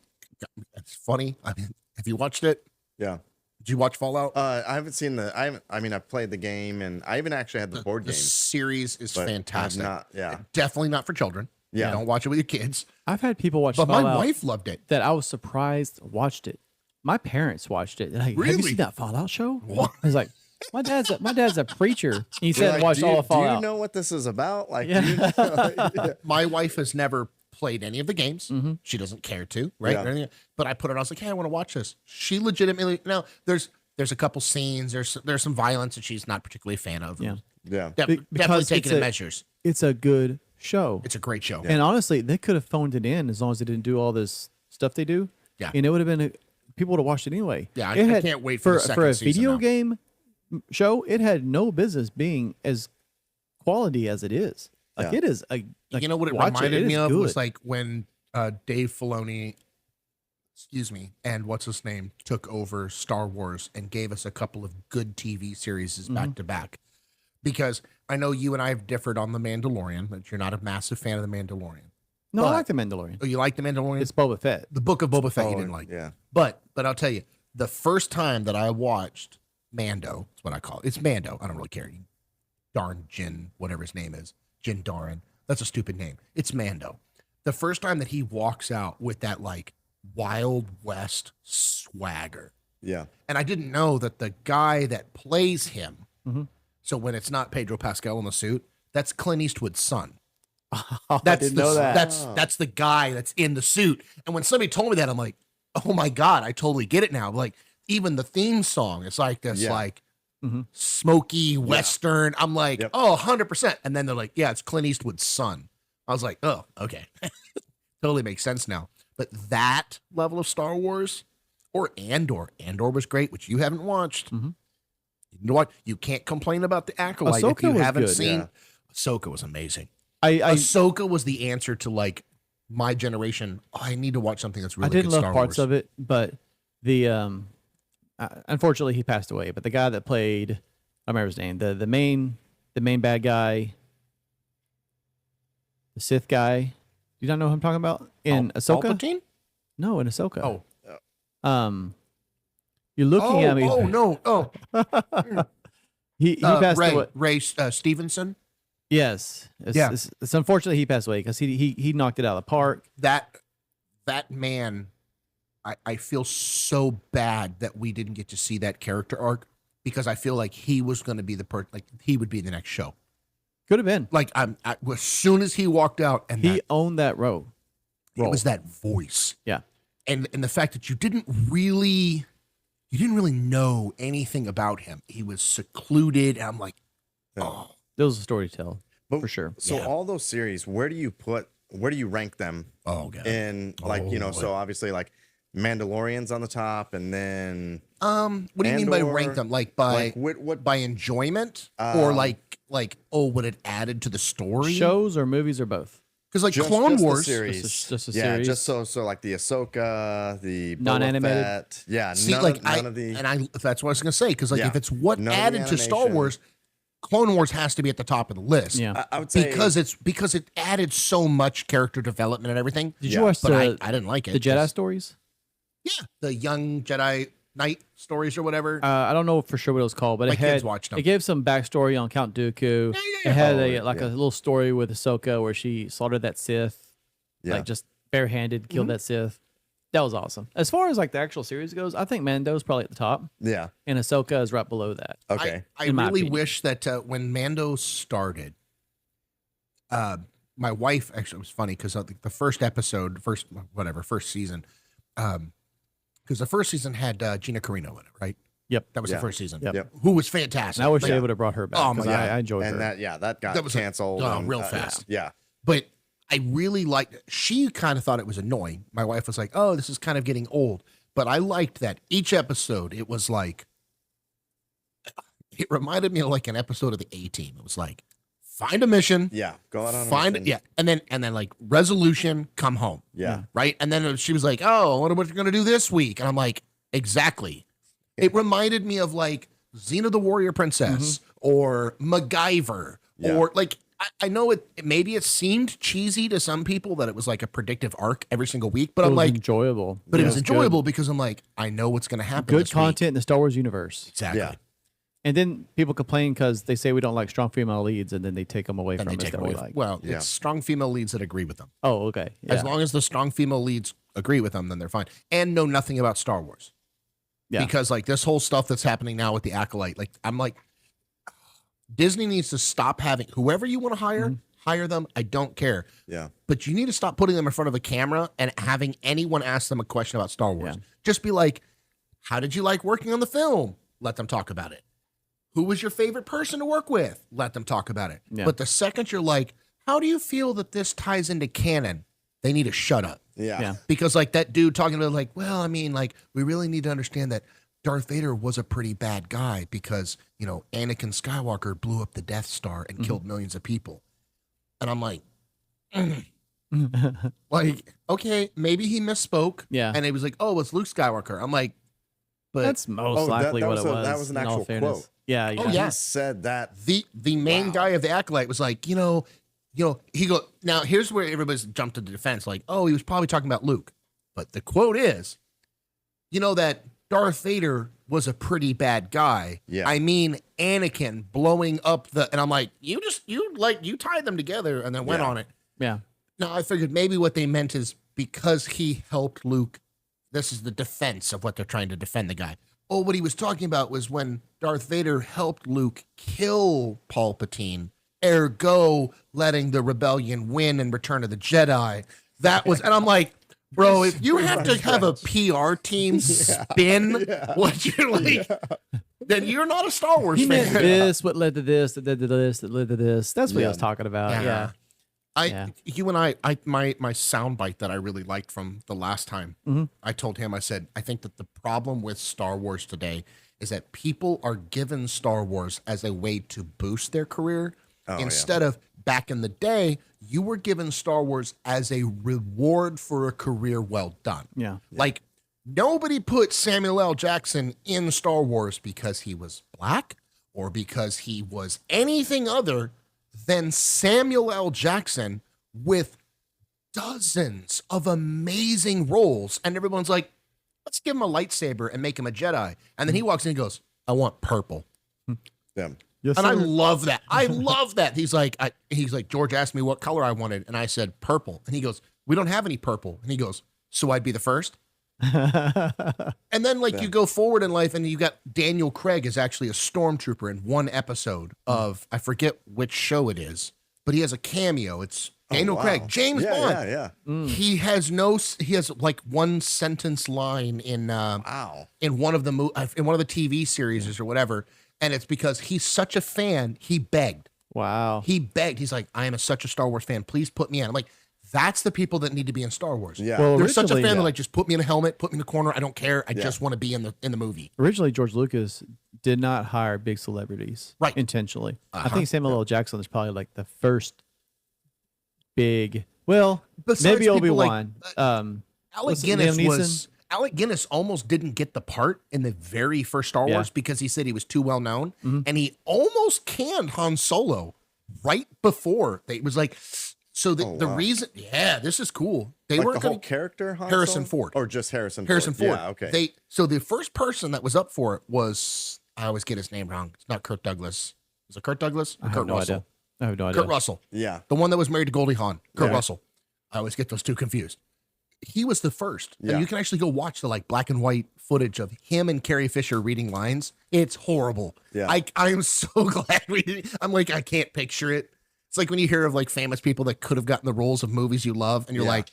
It's funny. Have you watched it? Yeah. Did you watch Fallout? I haven't seen I've played the game, and I even actually had the board The game. series is fantastic. Yeah. Definitely not for children. Yeah. Don't watch it with your kids. I've had people watch But Fallout my wife loved it. that I was surprised watched it. My parents watched it. They're like, have Really? you seen that Fallout show? What? I was like, my dad's a preacher. He You're said like, watch do all you, of Fallout. Do you know what this is about? Like, Yeah. do you know? My wife has never played any of the games. She doesn't care to, right? Yeah. Or anything. But I put it on. I was like, hey, I want to watch this. She legitimately now there's a couple scenes. There's some violence that she's not particularly a fan of. Yeah. Yeah. Definitely Because taking the measures. It's a good show. It's a great show. And honestly, they could have phoned it in as long as they didn't do all this stuff they do. Yeah. And it would have been people would have watched it anyway. Yeah, I It can't wait for the second for a season video now. game show. It had no business being as quality as it is. Like Yeah. it is a. Like, You know what it watch reminded It me is of good. was like when Dave Filoni, and what's his name took over Star Wars and gave us a couple of good TV series back to back. Because I know you and I have differed on The Mandalorian, that you're not a massive fan of The Mandalorian. No, I but- like the Mandalorian. Oh, you like The Mandalorian? It's Boba Fett. The Book of Boba Fett you Oh, didn't like. Yeah. But I'll tell you, the first time that I watched Mando, that's what I call it. It's Mando. I don't really care. Darn Jin, whatever his name is. Jin Darn. That's a stupid name. It's Mando. The first time that he walks out with that Wild West swagger. Yeah. And I didn't know that the guy that plays him, Mhm. so when it's not Pedro Pascal in the suit, that's Clint Eastwood's son. I didn't know that. That's the guy that's in the suit. And when somebody told me that, I'm like, oh my God, I totally get it now. Like even the theme song, it's like this like smoky Western. I'm like, oh, 100%. And then they're like, yeah, it's Clint Eastwood's son. I was like, oh, okay. Totally makes sense now. But that level of Star Wars or Andor was great, which you haven't watched. You know what? You can't complain about the Acolyte if you haven't seen. Yeah. Ahsoka was amazing. Ahsoka was the answer to like my generation. Oh, I need to watch something that's really good. I didn't love parts of it, but the unfortunately he passed away. But the guy that played, I remember his name, the main bad guy, the Sith guy. Do you not know who I'm talking about in Ahsoka? Palpatine? No, in Ahsoka. Oh, you're looking at me. Oh no! Oh, he passed away. Ray Stevenson. Yes. It's unfortunately he passed away because he knocked it out of the park. That man, I feel so bad that we didn't get to see that character arc because I feel like he was going to be like he would be the next show. Could have been. Like as soon as he walked out and he owned that role. It was that voice. Yeah. And the fact that you didn't really know anything about him. He was secluded. And I'm like, oh. There was a story to tell, for sure. So all those series, where do you rank them? Oh, God. In like, so obviously like Mandalorian's on the top, and then what do you mean by rank them? Like by what by enjoyment or like what it added to the story? Shows or movies or both? Because like Clone Wars, series, just a yeah, series. just so like the Ahsoka, the non-animated, Fett, yeah. See, none of the, and that's what I was gonna say. Because like if it's what none added to Star Wars, Clone Wars has to be at the top of the list. Yeah, I would say because it added so much character development and everything. Did you watch I didn't like it. The Jedi stories? Yeah, the young Jedi Knight stories or whatever. I don't know for sure what it was called, but kids watched them. It gave some backstory on Count Dooku. Yeah. It had a little story with Ahsoka where she slaughtered that Sith, like just barehanded, killed that Sith. That was awesome. As far as like the actual series goes, I think Mando's probably at the top. Yeah, and Ahsoka is right below that. Okay, I really wish that when Mando started, my wife actually, it was funny because the first season. Because the first season had Gina Carano in it, right? Yep. That was the first season. Yep. Who was fantastic. And I wish they would have brought her back. Oh my God. I enjoyed her. That got canceled real fast. Yeah. But I really liked it. She kind of thought it was annoying. My wife was like, oh, this is kind of getting old. But I liked that each episode, it was like, it reminded me of like an episode of the A-Team. It was like, find a mission. Yeah. Go out on a mission. Yeah. And then like resolution, come home. Yeah. Right. And then she was like, oh, I wonder what you're going to do this week. And I'm like, exactly. It reminded me of like Xena the Warrior Princess or MacGyver or like, I know maybe it seemed cheesy to some people that it was like a predictive arc every single week, but I'm like enjoyable. But it was enjoyable because I'm like, I know what's going to happen. Good content in the Star Wars universe. Exactly. Yeah. And then people complain because they say we don't like strong female leads, and then they take them away from us that we like. Well, it's strong female leads that agree with them. Oh, okay. Yeah. As long as the strong female leads agree with them, then they're fine. And know nothing about Star Wars. Yeah. Because like this whole stuff that's happening now with the Acolyte, like I'm like, Disney needs to stop having whoever you want to hire, hire them. I don't care. Yeah. But you need to stop putting them in front of a camera and having anyone ask them a question about Star Wars. Yeah. Just be like, how did you like working on the film? Let them talk about it. Who was your favorite person to work with? Let them talk about it. Yeah. But the second you're like, how do you feel that this ties into canon? They need to shut up. Yeah. Because like that dude talking about like, well, I mean, like we really need to understand that Darth Vader was a pretty bad guy because, you know, Anakin Skywalker blew up the Death Star and killed millions of people. And I'm like, like, okay, maybe he misspoke. Yeah. And he was like, oh, it's Luke Skywalker. I'm like, but that's most likely what it was. That was an actual quote. Yeah. Oh, yeah. He said that. The main guy of the Acolyte was like, you know, he go, now here's where everybody's jumped to the defense. Like, oh, he was probably talking about Luke. But the quote is, you know, that Darth Vader was a pretty bad guy. Yeah. I mean, Anakin blowing up and I'm like, you tied them together and then went on it. Yeah. Now I figured maybe what they meant is because he helped Luke, this is the defense of what they're trying to defend the guy. Oh, what he was talking about was when Darth Vader helped Luke kill Palpatine ergo letting the rebellion win in Return of the Jedi. That was, and I'm like, bro, if you have to have a PR team spin what you're like, then you're not a Star Wars He fan. meant this, what led to this, that led to this, that led to this. That's what I was talking about. Yeah. You and I my soundbite that I really liked from the last time, I told him, I said, I think that the problem with Star Wars today is that people are given Star Wars as a way to boost their career instead of back in the day, you were given Star Wars as a reward for a career well done. Yeah. Like nobody put Samuel L. Jackson in Star Wars because he was black or because he was anything other than Samuel L. Jackson with dozens of amazing roles. And everyone's like, let's give him a lightsaber and make him a Jedi. And then he walks in and goes, I want purple. Them. Yes, And sir. I love that. I love that. He's like, George asked me what color I wanted. And I said, purple. And he goes, we don't have any purple. And he goes, so I'd be the first? And then you go forward in life and you got Daniel Craig is actually a stormtrooper in one episode of, I forget which show it is, but he has a cameo. It's Daniel Craig, James Bond. Yeah. He has like one sentence line in one of the in one of the TV series or whatever. And it's because he's such a fan, he begged. Wow. He begged. He's like, I am such a Star Wars fan. Please put me in. I'm like, that's the people that need to be in Star Wars. Yeah. Well, They're such a originally- fan. They're like, just put me in a helmet, put me in the corner. I don't care. I just want to be in the movie. Originally, George Lucas did not hire big celebrities intentionally. I think Samuel L. Jackson is probably like the first big, Besides maybe people Obi-Wan. Alec Guinness almost didn't get the part in the very first Star Wars because he said he was too well known, and he almost canned Han Solo right before they was like. So the reason, this is cool. They Like weren't the whole going to character, Han Harrison Solo? Ford. Or just Harrison Harrison Ford. Yeah, okay. So the first person that was up for it was, I always get his name wrong. It's not Kirk Douglas. Is it Kurt Douglas? Or I have Kurt no Russell? idea. I have no idea. Kurt Russell. Yeah. The one that was married to Goldie Hawn. Kurt Yeah. Russell. I always get those two confused. He was the first. Yeah. And you can actually go watch the black and white footage of him and Carrie Fisher reading lines. It's horrible. Yeah. I am so glad we didn't. I'm like, I can't picture it. It's like when you hear of famous people that could have gotten the roles of movies you love, and you're like,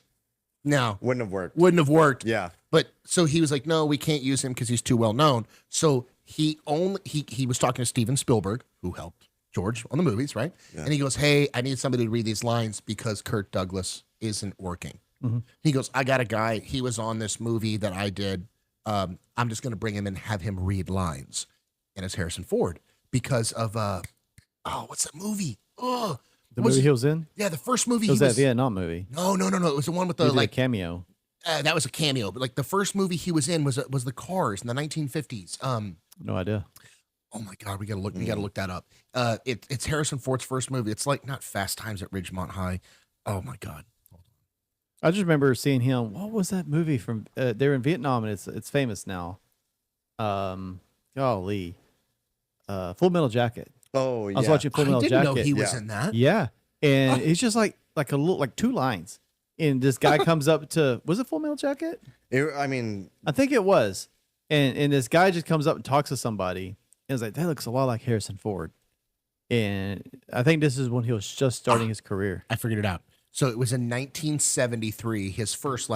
no, Wouldn't have worked. wouldn't have worked. Yeah. But so he was like, no, we can't use him because he's too well known. So he was talking to Steven Spielberg, who helped George on the movies, right? Yeah. And he goes, hey, I need somebody to read these lines because Kirk Douglas isn't working. He goes, I got a guy. He was on this movie that I did. I'm just going to bring him and have him read lines. And it's Harrison Ford because of, what's that movie? Oh, The movie he was in? yeah, the first movie It was that Vietnam movie. No. It was the one with He the did a cameo. that was a cameo, but the first movie he was in was the Cars in the 1950s. No idea. Oh my God, we gotta look that up. It's Harrison Ford's first movie. It's not Fast Times at Ridgemont High. Oh my God. I just remember seeing him. What was that movie from? They're in Vietnam, and it's famous now. Golly, Full Metal Jacket. Oh, yeah. I was watching Full Metal I didn't Jacket. know he was in that. Yeah, and it's just like a little two lines, and this guy comes up to. Was it Full Metal Jacket? I mean, I think it was, and this guy just comes up and talks to somebody, and is like, that looks a lot like Harrison Ford, and I think this is when he was just starting his career. I figured it out. So it was in 1973. His first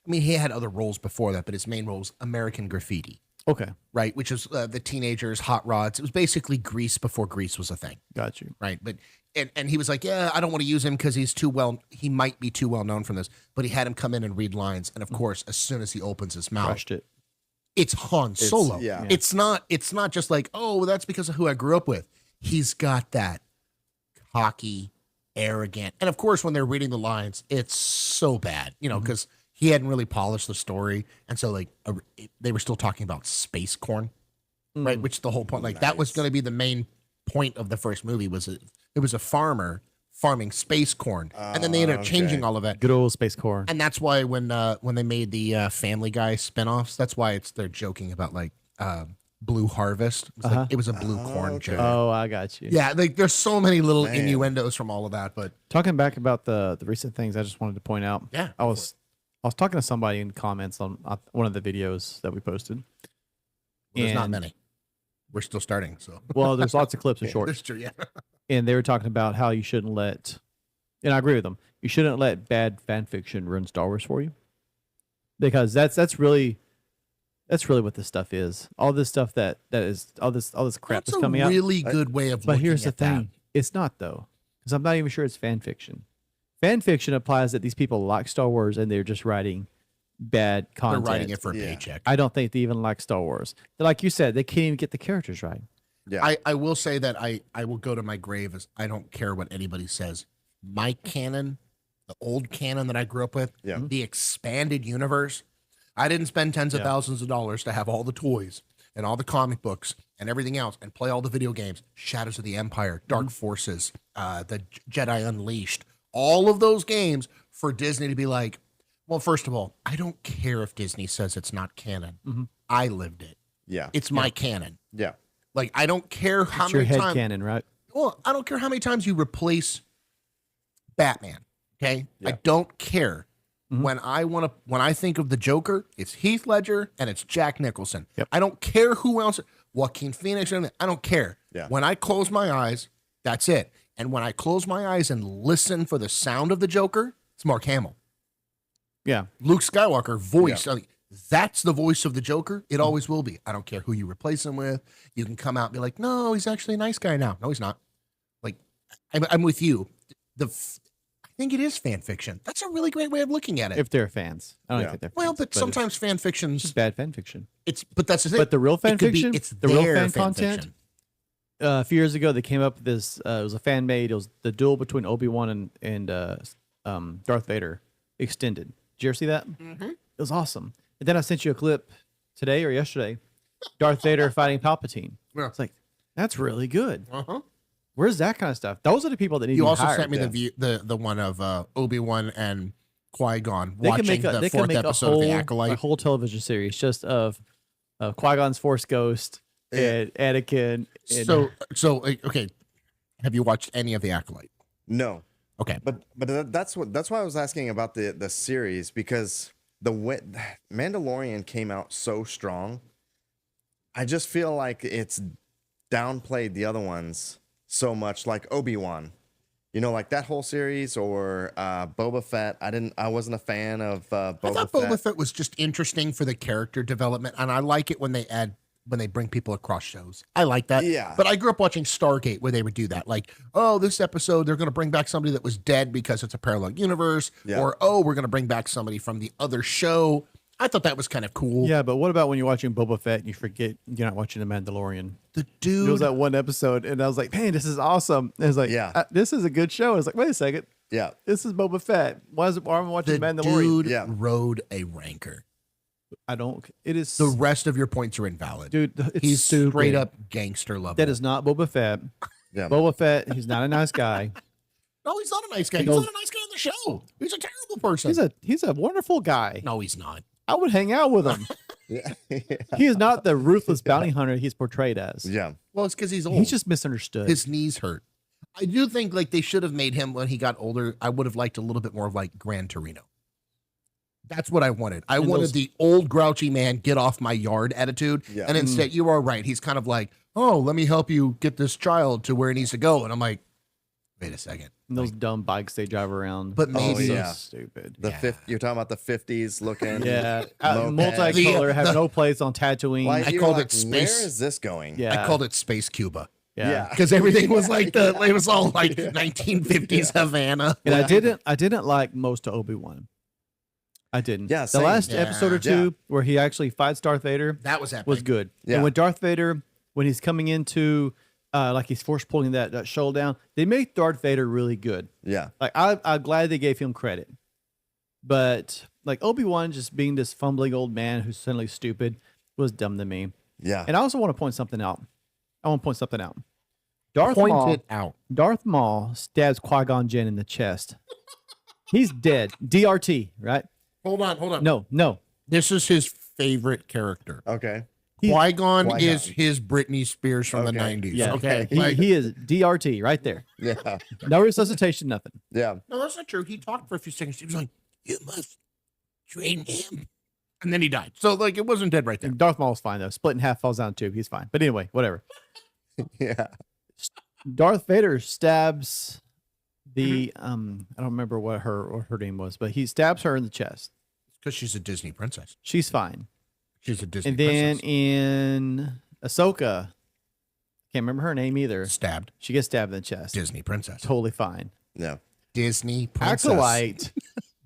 he had other roles before that, but his main role was American Graffiti. Okay, Right, which is the teenagers, hot rods. It was basically Grease before Grease was a thing. got you. Right, but and he was like, yeah, I don't want to use him because he might be too well known from this. But he had him come in and read lines, and of course, as soon as he opens his mouth, Crushed it. it's Han Solo. yeah. It's not just like, oh, that's because of who I grew up with. He's got that cocky, arrogant, and of course, when they're reading the lines, it's so bad, because he hadn't really polished the story, and so they were still talking about space corn, right? Which the whole point, that was going to be the main point of the first movie was it was a farmer farming space corn, and then they ended up changing all of that. Good old space core. And that's why when they made the Family Guy spinoffs, that's why they're joking about Blue Harvest. It was a blue corn joke. Oh, I got you. Yeah, there's so many little innuendos from all of that. But Talking back about the recent things, I just wanted to point out. Yeah, I was talking to somebody in comments on one of the videos that we posted. there's not And- many. We're still starting, so Well, there's lots of clips and shorts. that's true. Yeah, and they were talking about how you shouldn't let, and I agree with them. You shouldn't let bad fan fiction ruin Star Wars for you, because that's really what this stuff is. All this stuff that is all this crap That's is coming a out. really good way of. But looking here's the at that. thing: it's not though, because I'm not even sure it's fan fiction. Fan fiction applies that these people like Star Wars and they're just writing bad They're content. writing it for a Yeah. paycheck. I don't think they even like Star Wars. Like you said, they can't even get the characters right. Yeah. I will say that I will go to my grave as I don't care what anybody says. My canon, the old canon that I grew up with, Yeah. the expanded universe, I didn't spend tens of Yeah. thousands of dollars to have all the toys and all the comic books and everything else and play all the video games, Shadows of the Empire, Dark Forces, the Jedi Unleashed, all of those games for Disney to be like, well, first of all, I don't care if Disney says it's not canon. I lived it. Yeah. It's my canon. Yeah. Like, I don't care how It's your many head times. canon, right? Well, I don't care how many times you replace Batman. Okay, Yeah. I don't care. When I think of the Joker, it's Heath Ledger and it's Jack Nicholson. Yep. I don't care who else. Joaquin Phoenix. I don't care. Yeah. When I close my eyes, that's it. And when I close my eyes and listen for the sound of the Joker, it's Mark Hamill. Yeah. Luke Skywalker voice. I mean, that's the voice of the Joker. It always will be. I don't care who you replace him with. You can come out and be like, no, he's actually a nice guy now. No, he's not. Like, I'm with you. I think it is fan fiction. That's a really great way of looking at it. If they're fans, I don't Yeah. think they're fans. Well, but it's sometimes fan fiction's just bad fan fiction. but that's the thing. But the real fan It could be- fiction, it's the real their fan content. fiction. A few years ago, they came up with this. It was a fan made. It was the duel between Obi-Wan and Darth Vader extended. Did you ever see that? Mm-hmm. It was awesome. And then I sent you a clip today or yesterday. Darth Vader fighting Palpatine. Yeah. It's like that's really good. Uh-huh. Where's that kind of stuff? Those are the people that need to You be also hired. sent me the one of Obi-Wan and Qui-Gon They can watching make the they can fourth make a episode whole, of The Acolyte. a whole television series just of Qui-Gon's Force Ghost and Anakin. And, Okay. Have you watched any of The Acolyte? No. Okay. But that's why I was asking about the series, because Mandalorian came out so strong. I just feel like it's downplayed the other ones so much, like Obi-Wan. You know, like that whole series, or Boba Fett. I wasn't a fan of Boba I thought Fett. Boba Fett was just interesting for the character development, and I like it when they bring people across shows. I like that. Yeah. But I grew up watching Stargate where they would do that. Like, oh, this episode they're going to bring back somebody that was dead because it's a parallel universe, Yeah. or oh, we're going to bring back somebody from the other show. I thought that was kind of cool. yeah, but what about when you're watching Boba Fett and you forget you're not watching The Mandalorian? The There was dude. that one episode, and I was like, man, this is awesome. And it's like, Yeah. this is a good show. I was like, wait a second. Yeah. This is Boba Fett. Why am I watching The Mandalorian? dude Yeah. rode a rancor. I don't. It is. The rest of your points are invalid. dude, it's He's stupid. straight up gangster level. That is not Boba Fett. Yeah. Boba Fett, he's not a nice guy. No, he's not a nice guy. He's goes- not a nice guy on the show. He's a terrible person. He's a wonderful guy. No, he's not. I would hang out with him. Yeah. He is not the ruthless bounty hunter he's portrayed as. Yeah. Well, it's because he's old. He's just misunderstood. His knees hurt. I do think like they should have made him when he got older. I would have liked a little bit more of like Gran Torino. That's what I wanted. I And wanted those- the old grouchy man, get off my yard attitude. Yeah. And instead, you are right. He's kind of like, oh, let me help you get this child to where he needs to go. And I'm like, wait a second. And those dumb bikes they drive around. But maybe yeah. So stupid. The Yeah. You're talking about the 50s looking. Yeah, Moped. multicolor, have no place on Tatooine. Why, I you were called like, it space- Where is this going? Yeah, I called it Space Cuba. yeah. Because everything was like it was all like 1950s Havana. And I didn't like most of Obi-Wan. I didn't. Yeah, the same. last Yeah. episode or two where he actually fights Darth Vader That was epic. was good. Yeah. And when Darth Vader, when he's coming into, like he's force pulling that shoulder down, they make Darth Vader really good. Yeah. Like I'm glad they gave him credit. But like Obi-Wan just being this fumbling old man who's suddenly stupid was dumb to me. Yeah. And I also want to point something out. Darth Point Maul, it out. Darth Maul stabs Qui-Gon Jinn in the chest. He's dead. DRT, right? Hold on. No. This is his favorite character. Okay. Qui-Gon Qui-Gon. is his Britney Spears from the Okay. 90s. Yeah. Okay. He is DRT right there. Yeah. No resuscitation, nothing. Yeah. No, that's not true. He talked for a few seconds. He was like, you must train him. And then he died. So, like, it wasn't dead right there. And Darth Maul's fine though. Split in half, falls down a tube. He's fine. But anyway, whatever. Yeah. Darth Vader stabs the I don't remember what her name was, but he stabs her in the chest. Because she's a Disney princess. She's fine. She's a Disney And then princess. in Ahsoka, can't remember her name either. Stabbed. She gets stabbed in the chest. Disney princess. Totally fine. Yeah. Disney princess. Acolyte,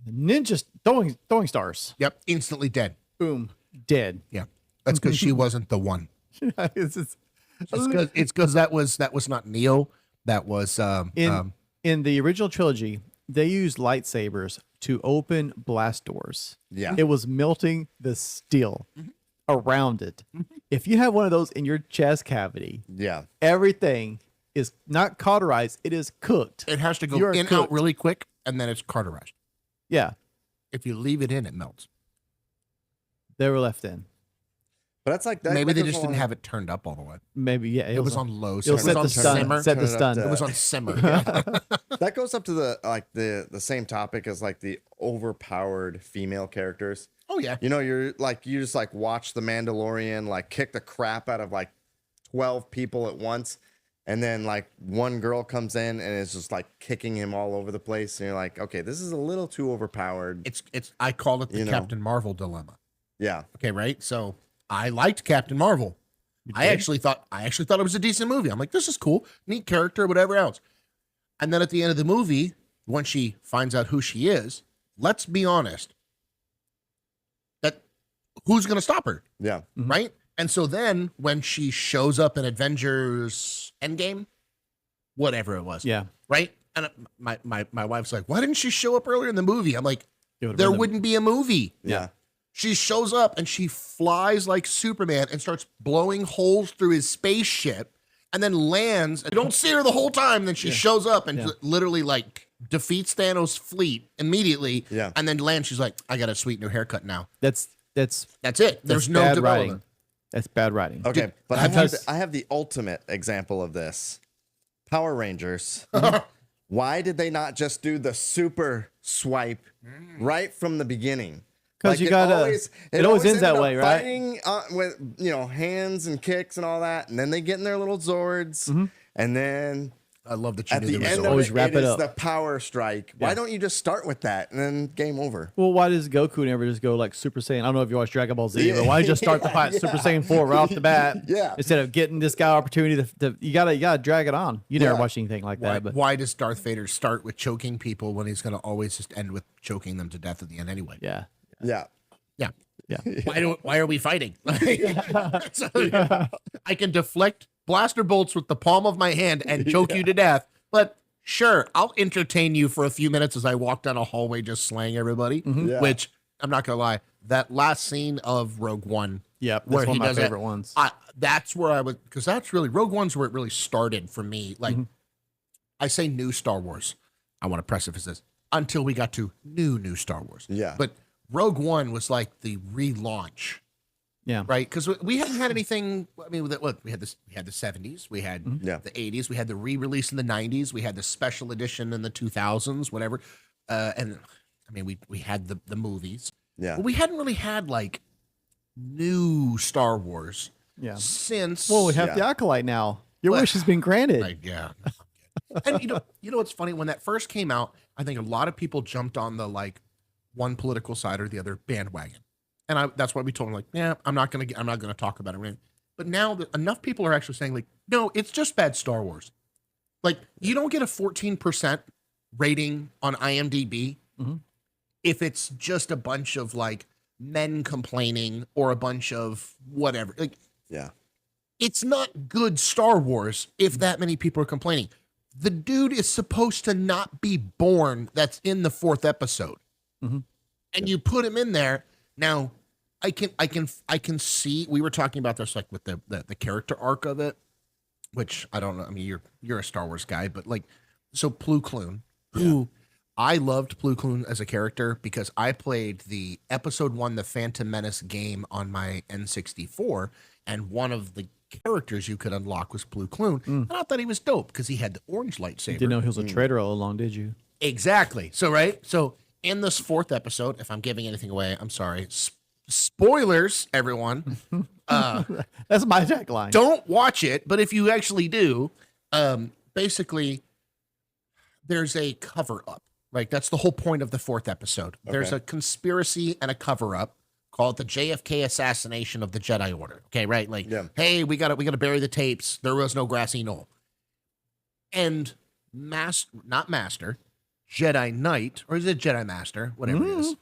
ninja throwing stars. Yep. Instantly dead. Boom, dead. Yeah. That's because she wasn't the one. It's just- It's because that was not Neo. That was in the original trilogy, they used lightsabers to open blast doors. Yeah. It was melting the steel around it. If you have one of those in your chest cavity, Yeah. everything is not cauterized, it is cooked. it has to go You're in out cooked. really quick, and then it's cauterized. Yeah, If you leave it in, it melts. they were left in. But that's like that. Maybe that they goes just didn't along- have it turned up all the way. Maybe, yeah. It was on low. It'll So set it the was on stun. simmer. Set the Turn it up stun. to- It was on simmer. Yeah. That goes up to the same topic as like the overpowered female characters. Oh yeah. You know, you just like watch The Mandalorian like kick the crap out of like 12 people at once, and then like one girl comes in and is just like kicking him all over the place, and you're like, okay, this is a little too overpowered. It's I call it the You know. Captain Marvel dilemma. Yeah. Okay, right? So I liked Captain Marvel. I actually thought it was a decent movie. I'm like, this is cool, neat character, whatever else. And then at the end of the movie, when she finds out who she is, let's be honest, that who's gonna stop her? Yeah. Right? And so then when she shows up in Avengers Endgame, whatever it was, Yeah. right? And my wife's like, why didn't she show up earlier in the movie? I'm like, It would've there been the- wouldn't be a movie. Yeah. She shows up and she flies like Superman and starts blowing holes through his spaceship and then lands. And you don't see her the whole time. Then she shows up and Yeah. literally like defeats Thanos' fleet immediately. Yeah. And then lands. She's like, I got a sweet new haircut now. That's That's it. There's that's no bad development. writing. That's bad writing. Okay, but because- I have the ultimate example of this. Power Rangers. Why did they not just do the super swipe right from the beginning? Because you gotta. It always ends that ended up way, right? Fighting with hands and kicks and all that, and then they get in their little Zords, and then I love that you at knew the there was end a- of Always it, wrap it it is up. the power strike. Why Yeah. don't you just start with that and then game over? Well, why does Goku never just go like Super Saiyan? I don't know if you watch Dragon Ball Z, but why just start the fight Super Saiyan 4 right off the bat? Yeah. Instead of getting this guy opportunity to you gotta drag it on. You never Yeah. watch anything like that, but Why does Darth Vader start with choking people when he's going to always just end with choking them to death at the end anyway? yeah. Yeah. Yeah. Yeah. Why are we fighting? So, I can deflect blaster bolts with the palm of my hand and choke you to death. But sure, I'll entertain you for a few minutes as I walk down a hallway just slaying everybody. Yeah. Which I'm not gonna lie, that last scene of Rogue One, Yep, that's where one he of my does that, favorite ones. that's where I would, because that's really Rogue One's where it really started for me. Like I say, new Star Wars. I want to preface this until we got to new Star Wars. Yeah. But Rogue One was like the relaunch, Yeah. right? Because we hadn't had anything. I mean, look, we had the 70s, we had Yeah. the 80s, we had the re-release in the 90s, we had the special edition in the 2000s, whatever. And I mean, we had the movies. Yeah. But we hadn't really had like new Star Wars Yeah. since. Well, we have Yeah. the Acolyte now. Your Well, wish has been granted. Like, yeah. And you know what's funny? When that first came out, I think a lot of people jumped on the like one political side or the other bandwagon, and that's why we told them like, yeah, I'm not gonna talk about it. But now that enough people are actually saying like, no, it's just bad Star Wars. Like you don't get a 14% rating on IMDb if it's just a bunch of like men complaining or a bunch of whatever. Like Yeah. it's not good Star Wars if that many people are complaining. The dude is supposed to not be born that's in the 4th episode. And you put him in there. Now, I can see, we were talking about this like with the character arc of it, which I don't know. I mean, you're a Star Wars guy, but like, so Plo Koon, who I loved Plo Koon as a character because I played the episode 1, the Phantom Menace game on my N64, and one of the characters you could unlock was Plo Koon. And I thought he was dope because he had the orange lightsaber. Didn't know he was a traitor all along, did you? Exactly. So, right. So in this 4th episode, if I'm giving anything away, I'm sorry. Spoilers, everyone. That's my tagline. Don't watch it. But if you actually do, basically there's a cover up, right? That's the whole point of the 4th episode. There's a conspiracy and a cover up called the JFK assassination of the Jedi Order. Okay, right? Like, hey, we gotta bury the tapes. There was no grassy knoll. And not Master, Jedi Knight, or is it Jedi Master? Whatever it is.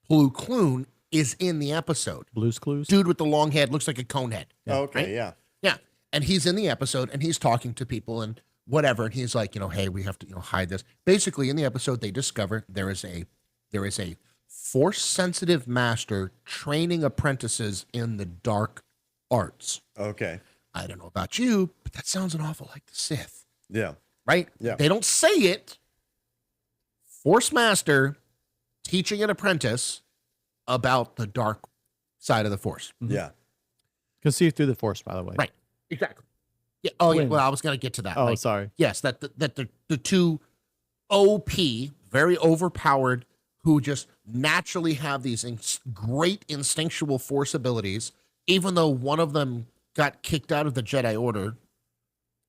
Plu Kloon is in the episode. Blue's Clues? Dude with the long head, looks like a cone head. Okay, right? yeah. Yeah. And he's in the episode and he's talking to people and whatever. And he's like, hey, we have to, hide this. Basically, in the episode, they discover there is a force sensitive master training apprentices in the dark arts. Okay. I don't know about you, but that sounds an awful like the Sith. Yeah. Right? Yeah. They don't say it. Force master teaching an apprentice about the dark side of the force. Yeah. Conceived through the Force, by the way. Right. Exactly. Yeah. Oh, yeah. Twins. Well, I was going to get to that. Oh, sorry. Yes, that the two OP, very overpowered, who just naturally have these great instinctual force abilities, even though one of them got kicked out of the Jedi Order,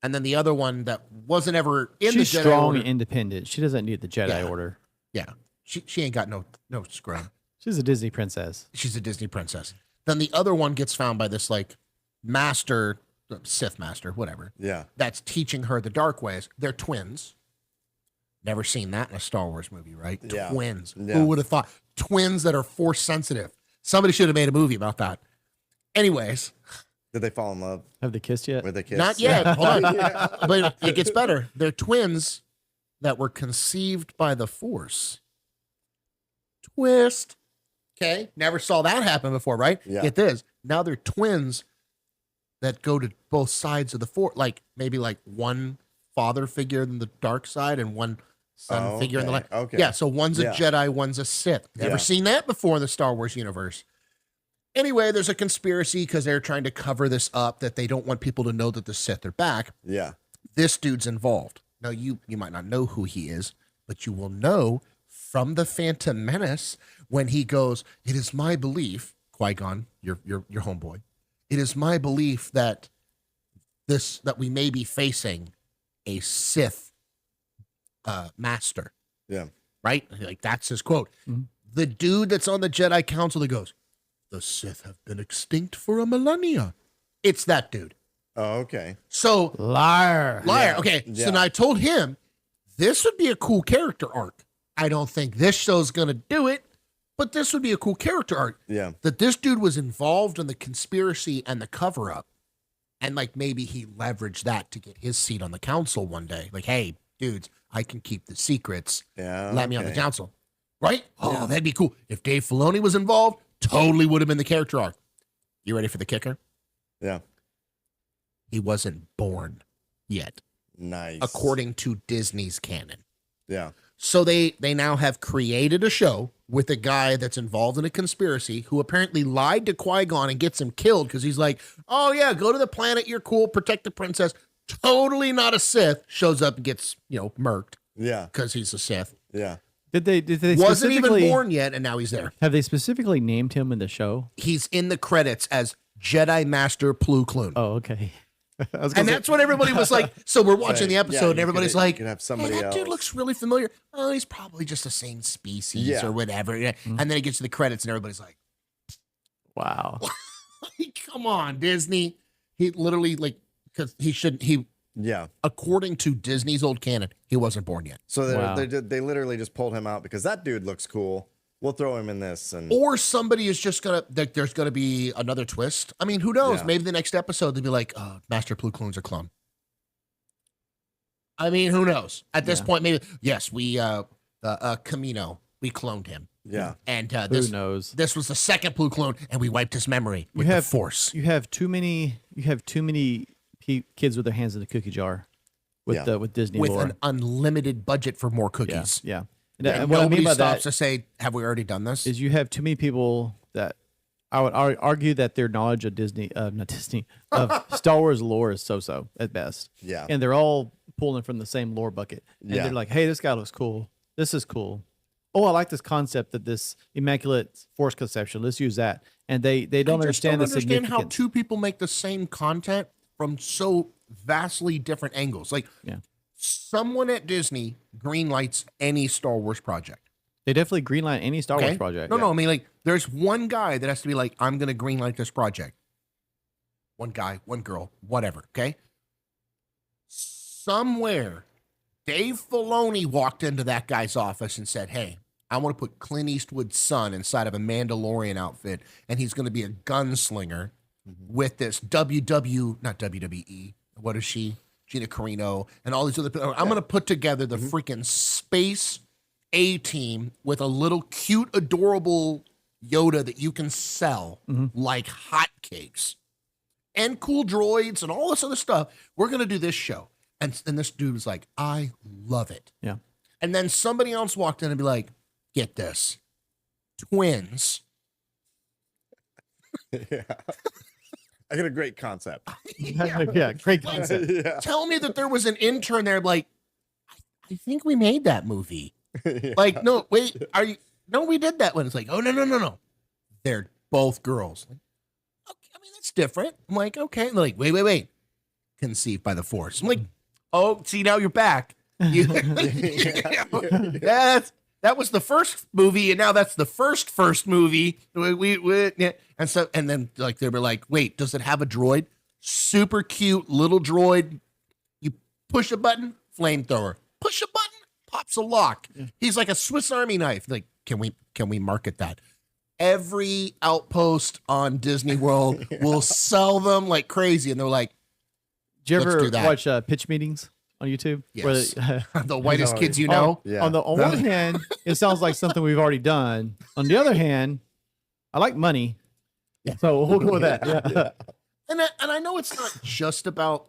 and then the other one that wasn't ever in She's the Jedi strong Order. and independent. She doesn't need the Jedi Order. Yeah. She ain't got no scrum. She's a Disney princess. She's a Disney princess. Then the other one gets found by this like master, Sith master, whatever. Yeah. That's teaching her the dark ways. They're twins. Never seen that in a Star Wars movie, right? Yeah. Twins. Yeah. Who would have thought? Twins that are force sensitive. Somebody should have made a movie about that. Anyways, Did they fall in love? Have they kissed yet? Were they kids? not yet. Hold on. But it gets better. They're twins that were conceived by the force. Twist. Okay. Never saw that happen before, right? Yeah. Get this. Now they're twins that go to both sides of the force. Like maybe like one father figure in the dark side and one son figure in the light. Okay. Yeah. So one's a Yeah. Jedi, one's a Sith. Never Yeah. seen that before in the Star Wars universe. Anyway, there's a conspiracy because they're trying to cover this up, that they don't want people to know that the Sith are back. Yeah. This dude's involved. Now, you might not know who he is, but you will know from the Phantom Menace when he goes, "It is my belief," Qui-Gon, your homeboy, "it is my belief that we may be facing a Sith master." Yeah. Right? Like, that's his quote. Mhm. The dude that's on the Jedi Council that goes, "The Sith have been extinct for a millennia." It's that dude. Oh, okay. So, Liar. liar. Yeah. Okay. Yeah. So now I told him this would be a cool character arc. I don't think this show's going to do it, but this would be a cool character arc. Yeah. That this dude was involved in the conspiracy and the cover up. And like maybe he leveraged that to get his seat on the council one day. Like, hey, dudes, I can keep the secrets. Yeah. Let me on the okay. council. Right? Oh, that'd be cool. If Dave Filoni was involved, totally would have been the character arc. You ready for the kicker? Yeah. He wasn't born yet, Nice. according to Disney's canon. Yeah. So they now have created a show with a guy that's involved in a conspiracy who apparently lied to Qui-Gon and gets him killed because he's like, "Oh yeah, go to the planet, you're cool, protect the princess." Totally not a Sith. Shows up and gets, murked Yeah. because he's a Sith. Yeah. Did they Wasn't even specifically- born yet, and now he's there. Have they specifically named him in the show? He's in the credits as Jedi Master Plu Kloon. Oh, okay. I was gonna And say- that's what everybody was like. So we're watching Right. the episode, Yeah, and you everybody's could- like, you could have "Hey, somebody that dude else." looks really familiar. Oh, he's probably just the same species Yeah. or whatever." Yeah. And then it gets to the credits, and everybody's like, wow. "Come on, Disney." He literally, because Yeah. according to Disney's old canon, he wasn't born yet. So Wow. they literally just pulled him out because that dude looks cool. We'll throw him in this and Or somebody is just there's gonna be another twist. I mean, who knows? Yeah. Maybe the next episode they'll be like, Master Plu Kloon's a clone. I mean, who knows? At this Yeah. point, maybe yes, we Camino, we cloned him. yeah. And Who this knows? this was the second Plu Clone, and we wiped his memory with have- the Force. You have too many. You have too many kids with their hands in the cookie jar, with Yeah. with Disney With lore. an unlimited budget for more Yeah, cookies. yeah. And And what I nobody mean by stops that to say, "Have we already done this?" is you have too many people that I would argue that their knowledge of Disney, not Disney, of Star Wars lore is so at best. Yeah. And they're all pulling from the same lore bucket. And Yeah. they're like, hey, this guy looks cool. This is cool. Oh, I like this concept of this immaculate force conception. Let's use that. And they don't I just understand don't the understand how significance. two people make the same content from so vastly different angles. Like, Yeah. someone at Disney greenlights any Star Wars project. They definitely greenlight any Star Wars project. No, I mean, like, there's one guy that has to be like, I'm going to greenlight this project. One guy, one girl, whatever, okay? Somewhere, Dave Filoni walked into that guy's office and said, hey, I want to put Clint Eastwood's son inside of a Mandalorian outfit, and he's going to be a gunslinger with this not WWE, what is she? Gina Carino, and all these other people. I'm going to put together the freaking space A-team with a little cute, adorable Yoda that you can sell like hotcakes. And cool droids and all this other stuff. We're going to do this show. And this dude was like, I love it. Yeah. And then somebody else walked in and be like, get this. Twins. Yeah. I got a great concept. Yeah, great concept. Yeah. Tell me that there was an intern there like, I think we made that movie. Yeah. Like, no, wait, no, we did that one. It's like, oh, no. They're both girls. Like, okay, I mean, that's different. I'm like, okay. And they're like, wait. Conceived by the Force. I'm like, oh, see, now you're back. That was the first movie, and now that's the first movie. And then like they were like, wait, does it have a droid? Super cute little droid. You push a button, flamethrower. Push a button, pops a lock. Yeah. He's like a Swiss Army knife. Like, can we market that? Every outpost on Disney World will sell them like crazy, and they're like, did you ever watch pitch meetings on YouTube? Yes. Where the whitest kids you know. Yeah. On one hand, it sounds like something we've already done. On the other hand, I like money. Yeah. So we'll go with that. Yeah. And I know it's not just about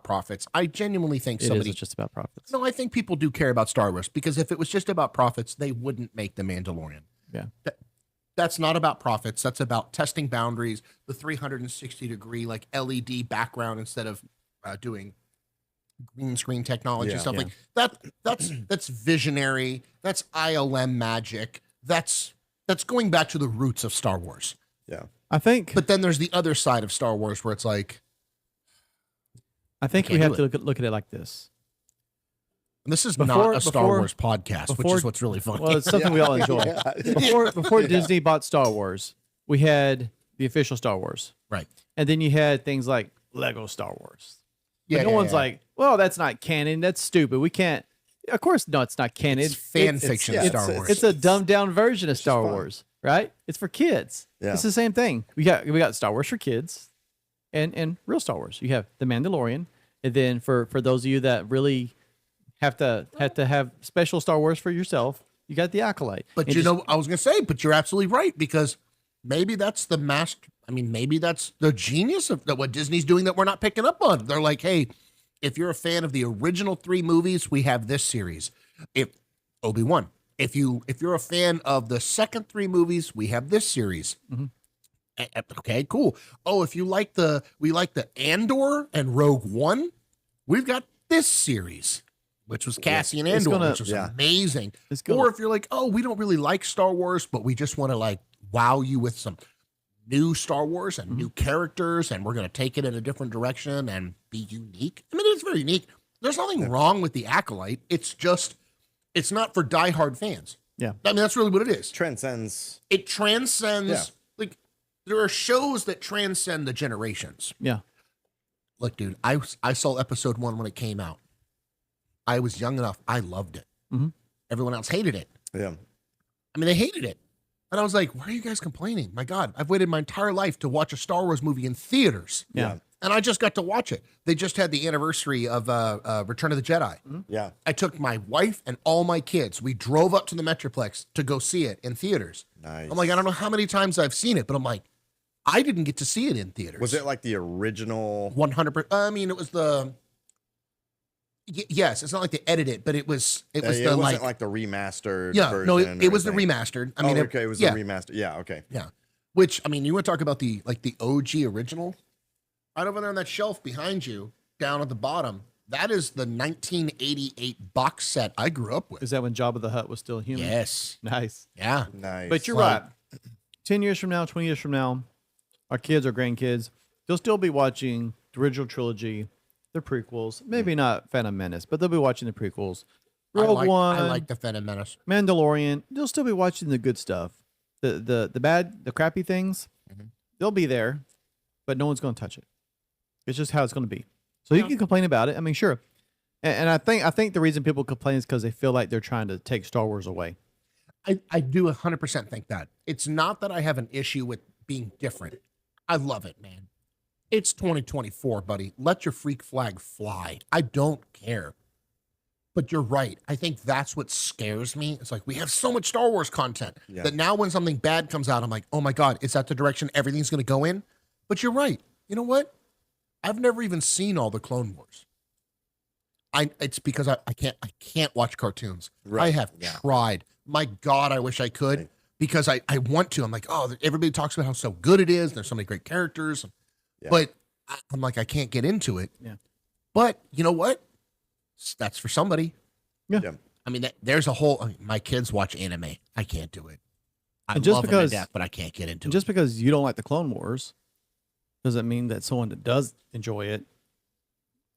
profits. I genuinely think it is just about profits. No, I think people do care about Star Wars, because if it was just about profits, they wouldn't make The Mandalorian. Yeah. That's not about profits. That's about testing boundaries, the 360-degree like LED background instead of doing green screen technology, stuff like that. That's visionary. That's ILM magic. That's going back to the roots of Star Wars. Yeah. But then there's the other side of Star Wars where it's like, I think we have to look at it like this. And this is not a Star Wars podcast, which is what's really funny. Well, it's something we all enjoy. Before Disney bought Star Wars, we had the official Star Wars. Right. And then you had things like Lego Star Wars. Yeah. No one's like, well, that's not canon. That's stupid. We can't. Of course, no, it's not canon. It's fan fiction Star Wars. It's a dumbed down version of Star Wars, right? It's for kids. Yeah. It's the same thing. We got Star Wars for kids and real Star Wars. You have The Mandalorian. And then for those of you that really have to have special Star Wars for yourself, you got the Acolyte. But I was going to say, but you're absolutely right, because maybe that's the master. I mean, maybe that's the genius of what Disney's doing that we're not picking up on. They're like, hey, if you're a fan of the original 3 movies, we have this series. If Obi-Wan, if you're a fan of the second 3 movies, we have this series. Mm-hmm. Okay, cool. Oh, if we like the Andor and Rogue One, we've got this series, which was Cassian Andor, which was amazing. Or if you're like, oh, we don't really like Star Wars, but we just want to like wow you with some new Star Wars and new characters, and we're going to take it in a different direction and be unique. I mean, it's very unique. There's nothing wrong with the Acolyte. It's not for diehard fans. Yeah. I mean, that's really what it is. It transcends. Yeah. Like, there are shows that transcend the generations. Yeah. Look, dude, I saw episode 1 when it came out. I was young enough. I loved it. Mm-hmm. Everyone else hated it. Yeah. I mean, they hated it. And I was like, why are you guys complaining? My God, I've waited my entire life to watch a Star Wars movie in theaters. Yeah. And I just got to watch it. They just had the anniversary of Return of the Jedi. Mm-hmm. Yeah. I took my wife and all my kids. We drove up to the Metroplex to go see it in theaters. Nice. I'm like, I don't know how many times I've seen it, but I'm like, I didn't get to see it in theaters. Was it like the original? 100%. I mean, it was the... Yes, it's not like they edited it, but it was it wasn't like the remastered version. No, it was the remastered. I mean, it was the remastered. Yeah, okay. Yeah. Which, I mean, you want to talk about the OG original? Right over there on that shelf behind you, down at the bottom, that is the 1988 box set I grew up with. Is that when Jabba the Hutt was still human? Yes. Nice. Yeah. Nice. But you're right. 10 years from now, 20 years from now, our kids or grandkids, they'll still be watching the original trilogy, the prequels. Maybe not Phantom Menace, but they'll be watching the prequels. Rogue One. I like the Phantom Menace. Mandalorian. They'll still be watching the good stuff. The bad, the crappy things, they'll be there, but no one's going to touch it. It's just how it's going to be. So you can complain about it. I mean, sure. And I think the reason people complain is because they feel like they're trying to take Star Wars away. I do 100% think that. It's not that I have an issue with being different. I love it, man. It's 2024, buddy. Let your freak flag fly. I don't care. But you're right. I think that's what scares me. It's like we have so much Star Wars content that now when something bad comes out, I'm like, oh my God, is that the direction everything's going to go in? But you're right. You know what? I've never even seen all the Clone Wars. It's because I can't watch cartoons. Right. I have tried. My God, I wish I could because I want to. I'm like, oh, everybody talks about how so good it is. There's so many great characters. But I'm like, I can't get into it. Yeah. But you know what? That's for somebody. Yeah. I mean, there's a whole. My kids watch anime. I can't do it. I love them to death, but I can't get into it. Just because you don't like the Clone Wars doesn't mean that someone that does enjoy it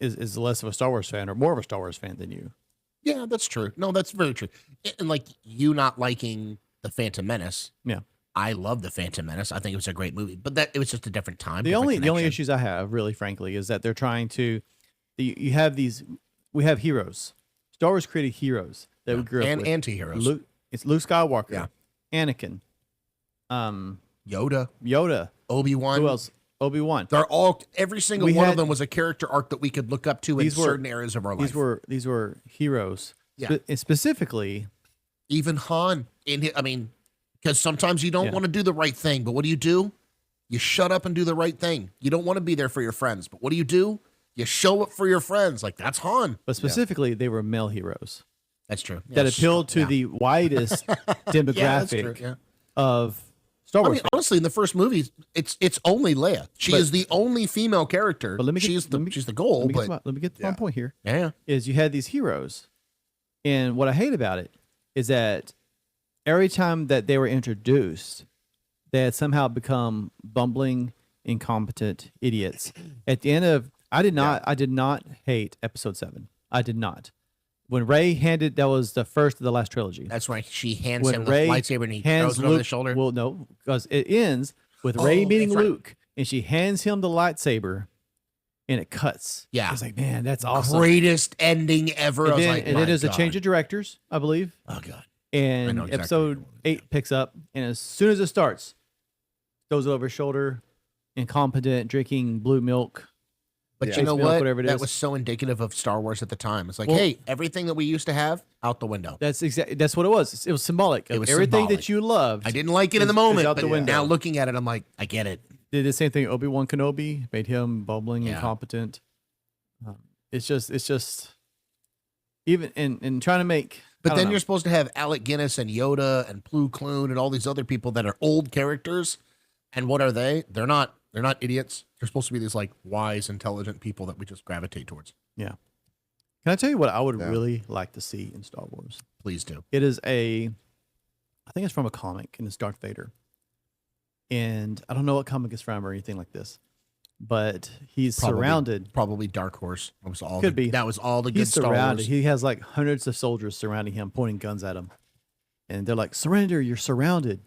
is less of a Star Wars fan or more of a Star Wars fan than you. Yeah, that's true. No, that's very true. And like you not liking the Phantom Menace. Yeah. I love the Phantom Menace. I think it was a great movie, but it was just a different time. The only issues I have, really, frankly, is that they're trying to. We have heroes. Star Wars created heroes that we grew up with. And anti-heroes. It's Luke Skywalker, Anakin, Yoda, Obi-Wan. Who else? Obi-Wan. They're all. Every single one of them was a character arc that we could look up to in certain areas of our life. These were heroes. Yeah. Specifically, even Han. Because sometimes you don't want to do the right thing, but what do? You shut up and do the right thing. You don't want to be there for your friends, but what do? You show up for your friends. Like, that's Han. But specifically, they were male heroes. That's true. That appealed to the widest demographic of Star Wars. I mean, honestly, in the first movie, it's only Leia. She is the only female character. But she's the goal. Let me get to my point here. Yeah. Is you had these heroes. And what I hate about it is that every time that they were introduced, they had somehow become bumbling, incompetent idiots. At the end of I did not hate episode 7. I did not. When Rey that was the first of the last trilogy. That's right. She hands him the lightsaber and he throws it over the shoulder. Well, no, because it ends with Rey meeting Luke and she hands him the lightsaber and it cuts. Yeah. I was like, man, that's awesome. Greatest ending ever. And then there's a change of directors, I believe. Oh, God. And episode 8 picks up, and as soon as it starts, throws it over his shoulder, incompetent, drinking blue milk. But you know what? That was so indicative of Star Wars at the time. It's like, hey, everything that we used to have, out the window. That's what it was. It was symbolic. It was everything symbolic. That you loved. I didn't like it in the moment, but now looking at it, I'm like, I get it. Did the same thing. Obi-Wan Kenobi made him bumbling, incompetent. It's just even in trying to make. But then you're supposed to have Alec Guinness and Yoda and Plo Koon and all these other people that are old characters. And what are they? They're not idiots. They're supposed to be these like wise, intelligent people that we just gravitate towards. Yeah. Can I tell you what I would really like to see in Star Wars? Please do. It is I think it's from a comic, and it's Darth Vader. And I don't know what comic it's from or anything like this. But he's surrounded. Probably Dark Horse. That was all. That was all the good Star Wars. He has like hundreds of soldiers surrounding him, pointing guns at him, and they're like, "Surrender! You're surrounded."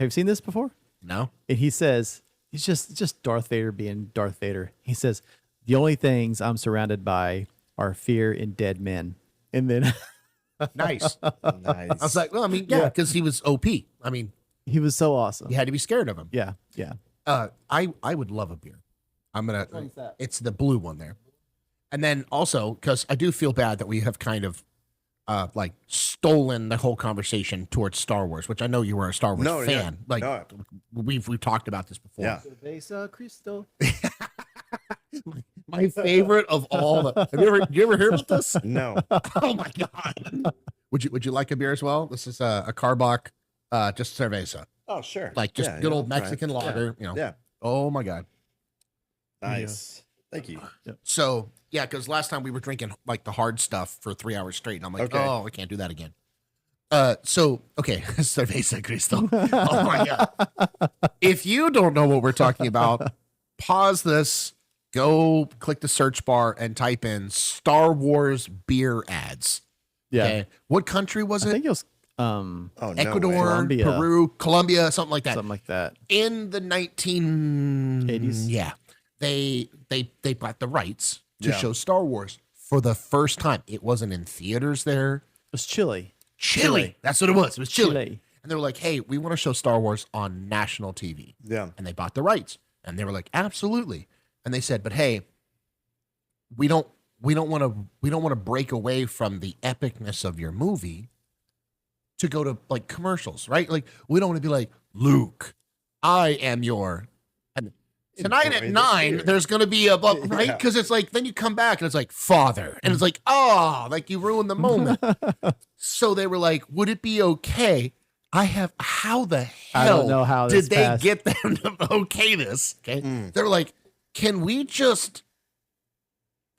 Have you seen this before? No. And he says, "It's just Darth Vader being Darth Vader." He says, "The only things I'm surrounded by are fear and dead men." And then, nice. I was like, well, I mean, because he was OP. I mean, he was so awesome. You had to be scared of him. Yeah. I would love a beer. It's the blue one there. And then also, because I do feel bad that we have kind of like stolen the whole conversation towards Star Wars, which I know you were a Star Wars fan. We've talked about this before. Yeah. Cerveza Cristo. My favorite of all the. Have you ever heard about this? No. Oh my God. Would you like a beer as well? This is a Carbach, just cerveza. Oh sure. Like just good old Mexican lager. You know. Yeah. Oh my God. Nice. Thank you. So because last time we were drinking like the hard stuff for 3 hours straight, and I'm like, oh, I can't do that again. Cerveza Cristo. Oh my God. If you don't know what we're talking about, pause this, go click the search bar and type in Star Wars beer ads. Yeah. Okay. What country was I it? think it was Oh, no Ecuador, way. Colombia. Peru, Colombia, something like that. something like that. In the 1980s, 80s? yeah, they bought the rights to Yeah. show Star Wars for the first time. It wasn't in theaters there. It was Chile. Chile. That's what it was. It was Chile. Chile. And they were like, "Hey, we want to show Star Wars on national TV." Yeah. And they bought the rights. And they were like, "Absolutely." And they said, "But hey, we don't want to break away from the epicness of your movie to go to like commercials, right? Like we don't want to be like, Luke, I am your." And tonight at Enjoy the 9, beer. there's going to be a right Yeah. because it's like then you come back and it's like Father, and it's like like you ruined the moment. So they were like, "Would it be okay?" How the hell I don't know how this did they passed. get them to okay this? Okay, they were like, "Can we just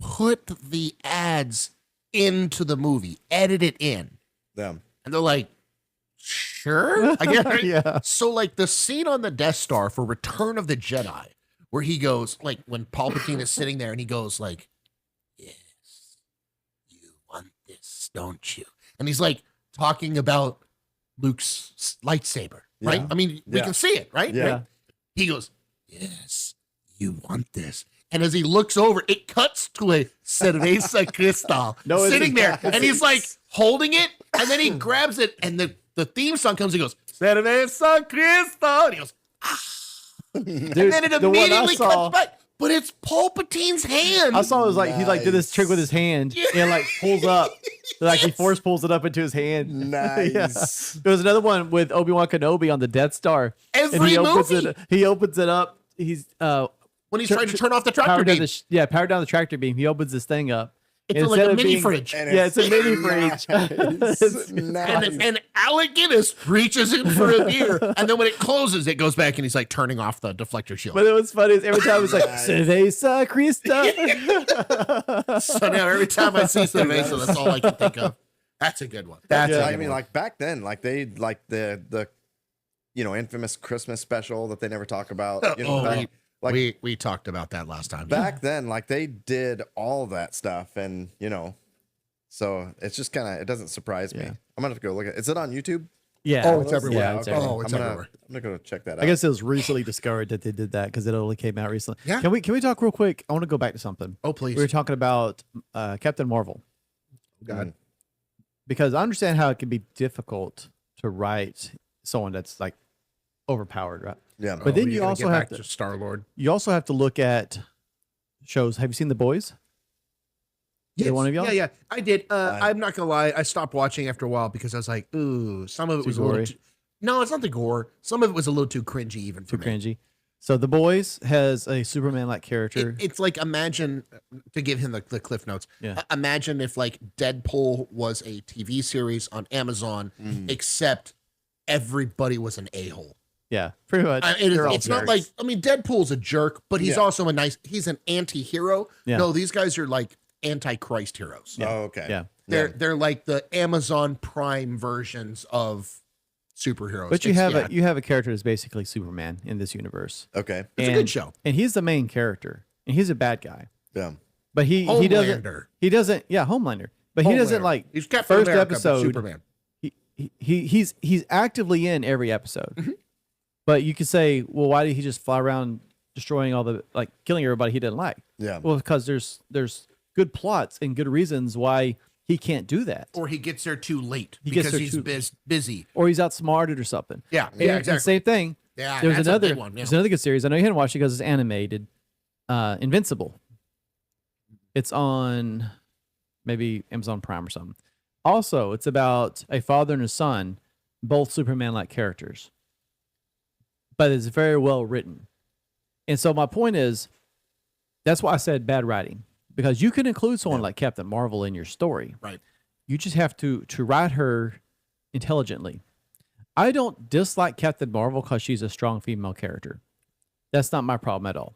put the ads into the movie, edit it in?" Yeah. And they're like, "Sure, I guess." Right? Yeah. So like the scene on the Death Star for Return of the Jedi, where he goes like when Palpatine is sitting there and he goes like, "Yes, you want this, don't you?" And he's like talking about Luke's lightsaber, right? Yeah. I mean, we Yeah. can see it, right? Yeah. Right? He goes, "Yes, you want this." And as he looks over, it cuts to a cerveza cristal No, it sitting there. doesn't. And he's like holding it. And then he grabs it. And the theme song comes. He goes, "Cerveza cristal." And he goes, Dude, and then it the one I immediately saw- cuts back. But it's Palpatine's hand. I saw it was like he like did this trick with his hand and like pulls up, like he force pulls it up into his hand. Nice. There was another one with Obi-Wan Kenobi on the Death Star. Every and he opens movie. it. He opens it up. He's When he's trying to turn off the tractor powered down beam. powered down the tractor beam. He opens this thing up. It's and like instead a of mini being- fridge. And Yeah, it's a mini nice. fridge. It's- Nice. And Alec Guinness reaches in for a beer, and then when it closes, it goes back, and he's like turning off the deflector shield. But it was funny. Is every time it's like Nice. Cerveza Crista. So now every time I see Cerveza, that's all I can think of. That's a good one. That's Yeah. a I good mean, one. like back then, like they like the infamous Christmas special that they never talk about. You know, back, like we talked about that last time. back then, like they did all that stuff, and so it's just kind of it doesn't surprise me. Yeah. I'm gonna have to go look at. Is it on YouTube? Yeah. Oh, it's everywhere. Yeah, it's okay. everywhere. Oh, it's I'm everywhere. gonna go check that out. I guess it was recently discovered that they did that because it only came out recently. Yeah. Can we talk real quick? I want to go back to something. Oh, please. We were talking about Captain Marvel God. because I understand how it can be difficult to write someone that's like overpowered, right? Yeah, But then you're you gonna also get have back to- Star Lord. You also have to look at shows. Have you seen The Boys? Either one of y'all? Yeah, I did. I'm not gonna lie. I stopped watching after a while because I was like, ooh, some of it Too was a little gory? too. No, it's not the gore. Some of it was a little too cringy, even for Too me. cringy. So The Boys has a Superman-like character. It's like imagine to give him the cliff notes. Yeah. Imagine if like Deadpool was a TV series on Amazon, except everybody was an a-hole. Yeah, pretty much. It's They're all not like jerks. Deadpool's a jerk, but he's Yeah. also he's an anti-hero. Yeah. No, these guys are like anti-Christ heroes. Oh, okay. Yeah. They're like the Amazon Prime versions of superheroes. But you It's- have yeah, you have a character that's basically Superman in this universe. Okay. it's a good show. And he's the main character. And he's a bad guy. Yeah. But he Homelander. doesn't Homelander. But he doesn't Homelander. like He's Captain first America, but episode Superman. he's actively in every episode. Mm-hmm. But you could say, well, why did he just fly around destroying all the like killing everybody he didn't like? Yeah. Well, because there's good plots and good reasons why he can't do that. Or he gets there too late He gets because there he's too- busy. Or he's outsmarted or something. Yeah, And- yeah, and exactly. same thing. Yeah, There's that's a another big one. Yeah. there's another good series. I know you hadn't watched it because it's animated. Invincible. It's on maybe Amazon Prime or something. Also, it's about a father and a son, both Superman-like characters. But it's very well written. And so my point is, that's why I said bad writing. Because you can include someone like Captain Marvel in your story. Right. You just have to write her intelligently. I don't dislike Captain Marvel because she's a strong female character. That's not my problem at all.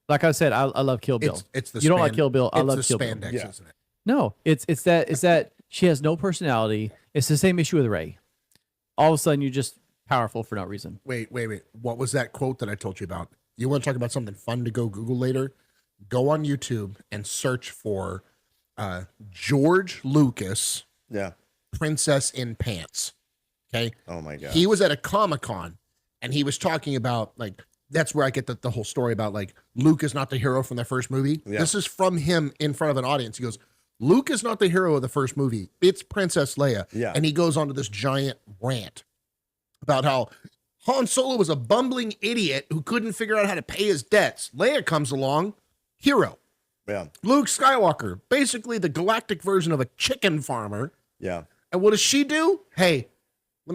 Like I said, I love Kill Bill. It's the you don't like span- Kill Bill. I it's love the Kill Bill. spandex, Yeah. isn't it? No, it's that she has no personality. It's the same issue with Ray. All of a sudden, you're just powerful for no reason. Wait. What was that quote that I told you about? You want to talk about something fun to go Google later? Go on YouTube and search for George Lucas, Yeah. Princess in Pants. Okay. Oh my god. He was at a Comic-Con and he was talking about, like, that's where I get the whole story about, like, Luke is not the hero from the first movie. Yeah. This is from him in front of an audience. He goes, Luke is not the hero of the first movie. It's Princess Leia. Yeah. And he goes on to this giant rant about how Han Solo was a bumbling idiot who couldn't figure out how to pay his debts. Leia comes along, hero. Yeah. Luke Skywalker, basically the galactic version of a chicken farmer. Yeah. And what does she do? Hey, let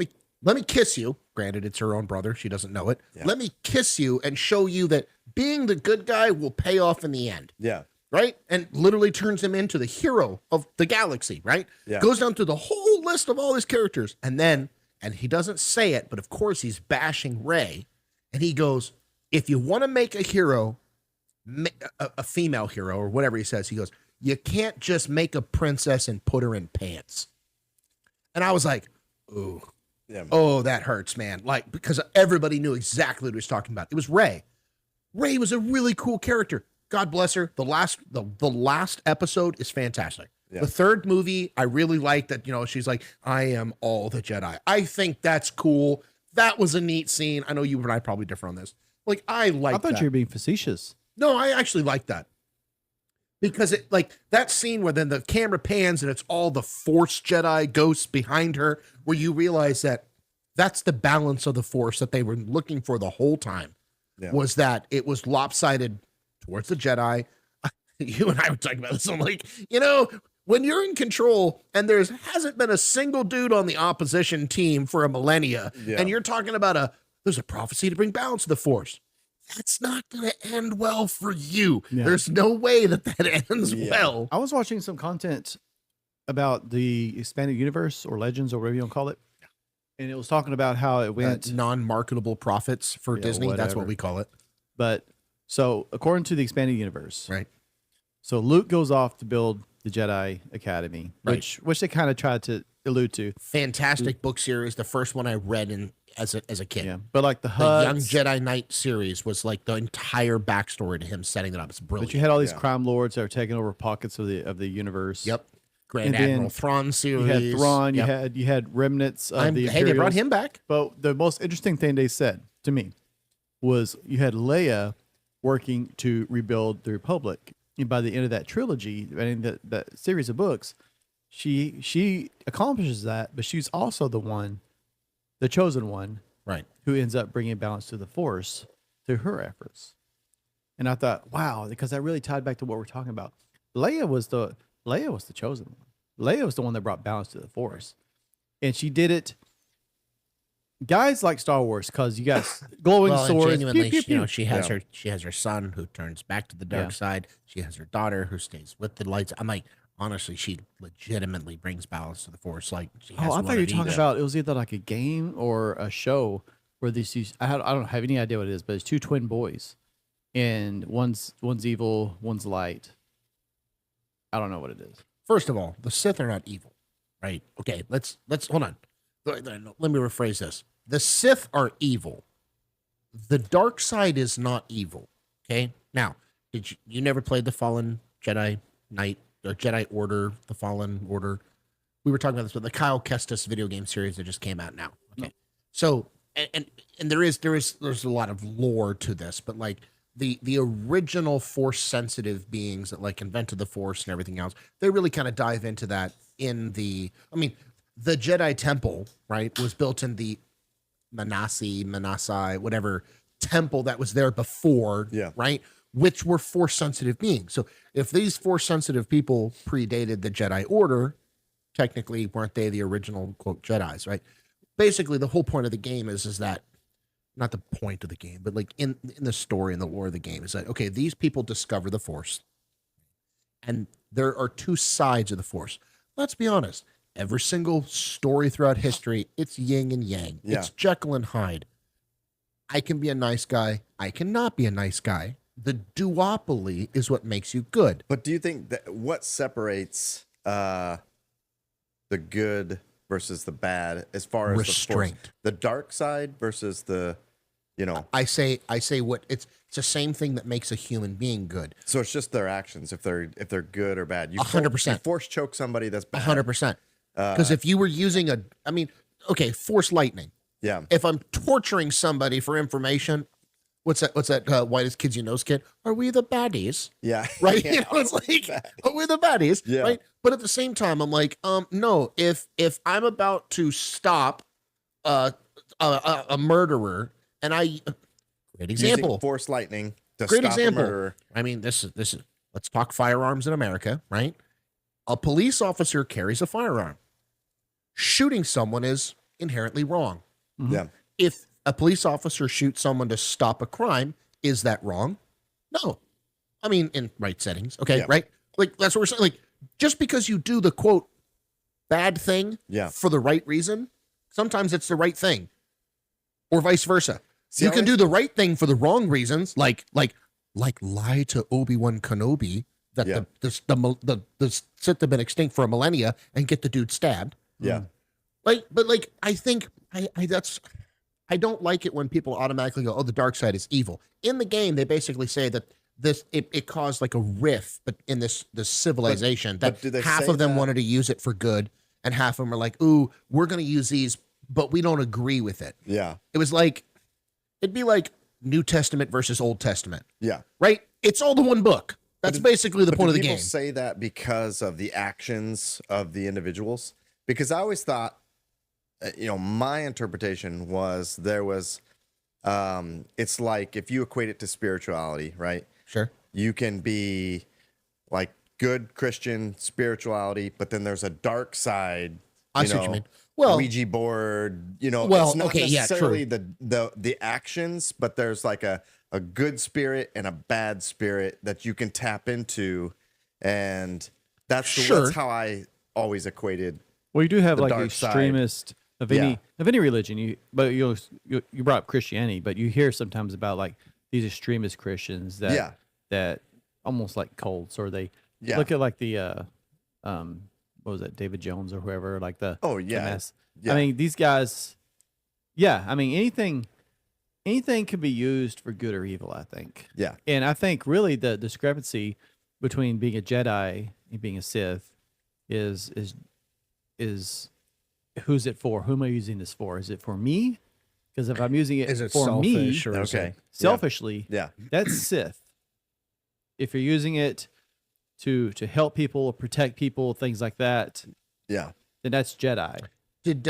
me kiss you. Granted, it's her own brother. She doesn't know it. Yeah. Let me kiss you and show you that being the good guy will pay off in the end. Yeah. Right? And literally turns him into the hero of the galaxy, right? Yeah. Goes down through the whole list of all his characters. And then, and he doesn't say it, but of course he's bashing Rey. And he goes, if you want to make a hero, a female hero or whatever he says, he goes, you can't just make a princess and put her in pants. And I was like, ooh. Yeah. Oh, that hurts, man. Like, because everybody knew exactly what he was talking about. It was Rey. Rey was a really cool character. God bless her. The last episode is fantastic. Yeah. The third movie, I really like that, she's like, I am all the Jedi. I think that's cool. That was a neat scene. I know you and I probably differ on this. Like, I like that. I thought you were being facetious. No, I actually like that. Because it, like, that scene where then the camera pans and it's all the Force Jedi ghosts behind her, where you realize that that's the balance of the Force that they were looking for the whole time. Yeah. Was that it was lopsided towards the Jedi. You and I were talking about this. I'm like, when you're in control and hasn't been a single dude on the opposition team for a millennia, Yeah. and you're talking about there's a prophecy to bring balance to the Force. That's not going to end well for you. Yeah. There's no way that ends Yeah. well. I was watching some content about the expanded universe or legends or whatever you want to call it. And it was talking about how it went. Non-marketable profits for Yeah, Disney. That's whatever. what we call it. But so according to the expanded universe, Right. so Luke goes off to build the Jedi Academy, Right. which they kind of tried to allude to. Fantastic book series. The first one I read as a kid. Yeah. But like the The Young Hutts, Jedi Knight series was like the entire backstory to him setting it up. It's brilliant. but you had all these Yeah. crime lords that are taking over pockets of the universe. Yep. Grand And then Admiral Thrawn You series. had Thrawn, Yep. you had remnants of the Hey, they brought Imperials. him back. But the most interesting thing they said to me was you had Leia working to rebuild the Republic. And by the end of that trilogy, I mean that series of books, she accomplishes that, but she's also the chosen one, Right. who ends up bringing balance to the Force through her efforts. And I thought, wow, because that really tied back to what we're talking about. Leia was the chosen one. Leia was the one that brought balance to the Force, and she did it. Guys like Star Wars because you got glowing Well, and swords. genuinely, pew, pew, pew. she has Yeah. her son who turns back to the dark Yeah. side. She has her daughter who stays with the lights. I'm like, honestly, she legitimately brings balance to the Force. Like, she has Oh, I one thought you were of talking each. about it was either like a game or a show where these. I don't have any idea what it is, but it's two twin boys, and one's evil, one's light. I don't know what it is. First of all, the Sith are not evil, right? Okay, let's hold on. Let me rephrase this. The Sith are evil. The dark side is not evil. Okay. Now, did you never played the Fallen Jedi Knight or Jedi Order, the Fallen Order? We were talking about this, but the Kyle Kestis video game series that just came out now. Okay. So and there's a lot of lore to this, but like the original Force sensitive beings that like invented the Force and everything else, they really kind of dive into that in the Jedi Temple, right, was built in the Manasai, whatever temple that was there before, Yeah. right, which were Force sensitive beings. So if these Force sensitive people predated the Jedi Order, technically weren't they the original quote Jedis, right? Basically, the whole point of the game is that, not the point of the game, but like in the story and the lore of the game is that, okay, these people discover the Force, and there are two sides of the Force. Let's be honest. Every single story throughout history, it's yin and yang. Yeah. It's Jekyll and Hyde. I can be a nice guy. I cannot be a nice guy. The duopoly is what makes you good. But do you think that what separates the good versus the bad as far as Restraint. the dark side versus the You know, I say what it's the same thing that makes a human being good. so it's just their actions if they're good or bad. You 100%. You force choke somebody, that's bad. 100%. Because if you were using okay, force lightning. Yeah. If I'm torturing somebody for information, what's that whitest kids you know skit? Are we the baddies? Yeah. Right? Yeah. You know, it's like, are we the baddies? Yeah. Right? But at the same time, I'm like, no, if I'm about to stop a murderer, and great example. Using force lightning to Great stop example. a murderer. I mean, this is let's talk firearms in America, right? A police officer carries a firearm. Shooting someone is inherently wrong. Yeah. If a police officer shoots someone to stop a crime, is that wrong? No. I mean, in right settings, okay, Yeah. right? Like that's what we're saying. Like, just because you do the quote bad thing Yeah. for the right reason, sometimes it's the right thing. Or vice versa. See, You I can always- do the right thing for the wrong reasons, like lie to Obi-Wan Kenobi that Yeah. the Sith have been extinct for a millennia and get the dude stabbed. Yeah. But I think I don't like it when people automatically go, oh, the dark side is evil. In the game, they basically say that it caused like a rift, but in this civilization but do they that half say of them that- wanted to use it for good, and half of them are like, ooh, we're going to use these, but we don't agree with it. Yeah. It was like, it'd be like New Testament versus Old Testament, Yeah. right? It's all the one book. That's basically the But point do of the people game. say that because of the actions of the individuals? Because I always thought, my interpretation was there was, it's like if you equate it to spirituality, right? Sure. You can be like good Christian spirituality, but then there's a dark side. I see what you mean. Well, Ouija board, Well, it's not okay, yeah, necessarily the actions, but there's like a good spirit and a bad spirit that you can tap into, and that's Sure. that's how I always equated. Well, you do have The like dark side. extremist of Yeah. any religion. You brought up Christianity, but you hear sometimes about like these extremist Christians that almost like cults, or they Yeah. look at like the what was that, David Jones or whoever, like the Oh, the yeah. mess. Yeah. I mean, these guys. Yeah, I mean anything can be used for good or evil, I think. Yeah. And I think really the discrepancy between being a Jedi and being a Sith is who's it for? Who am I using this for? Is it for me? Because if I'm using it, is it for me, selfish or is it- Okay. selfishly, Yeah. that's Sith. If you're using it to help people or protect people, things like that, Yeah. then that's Jedi. Did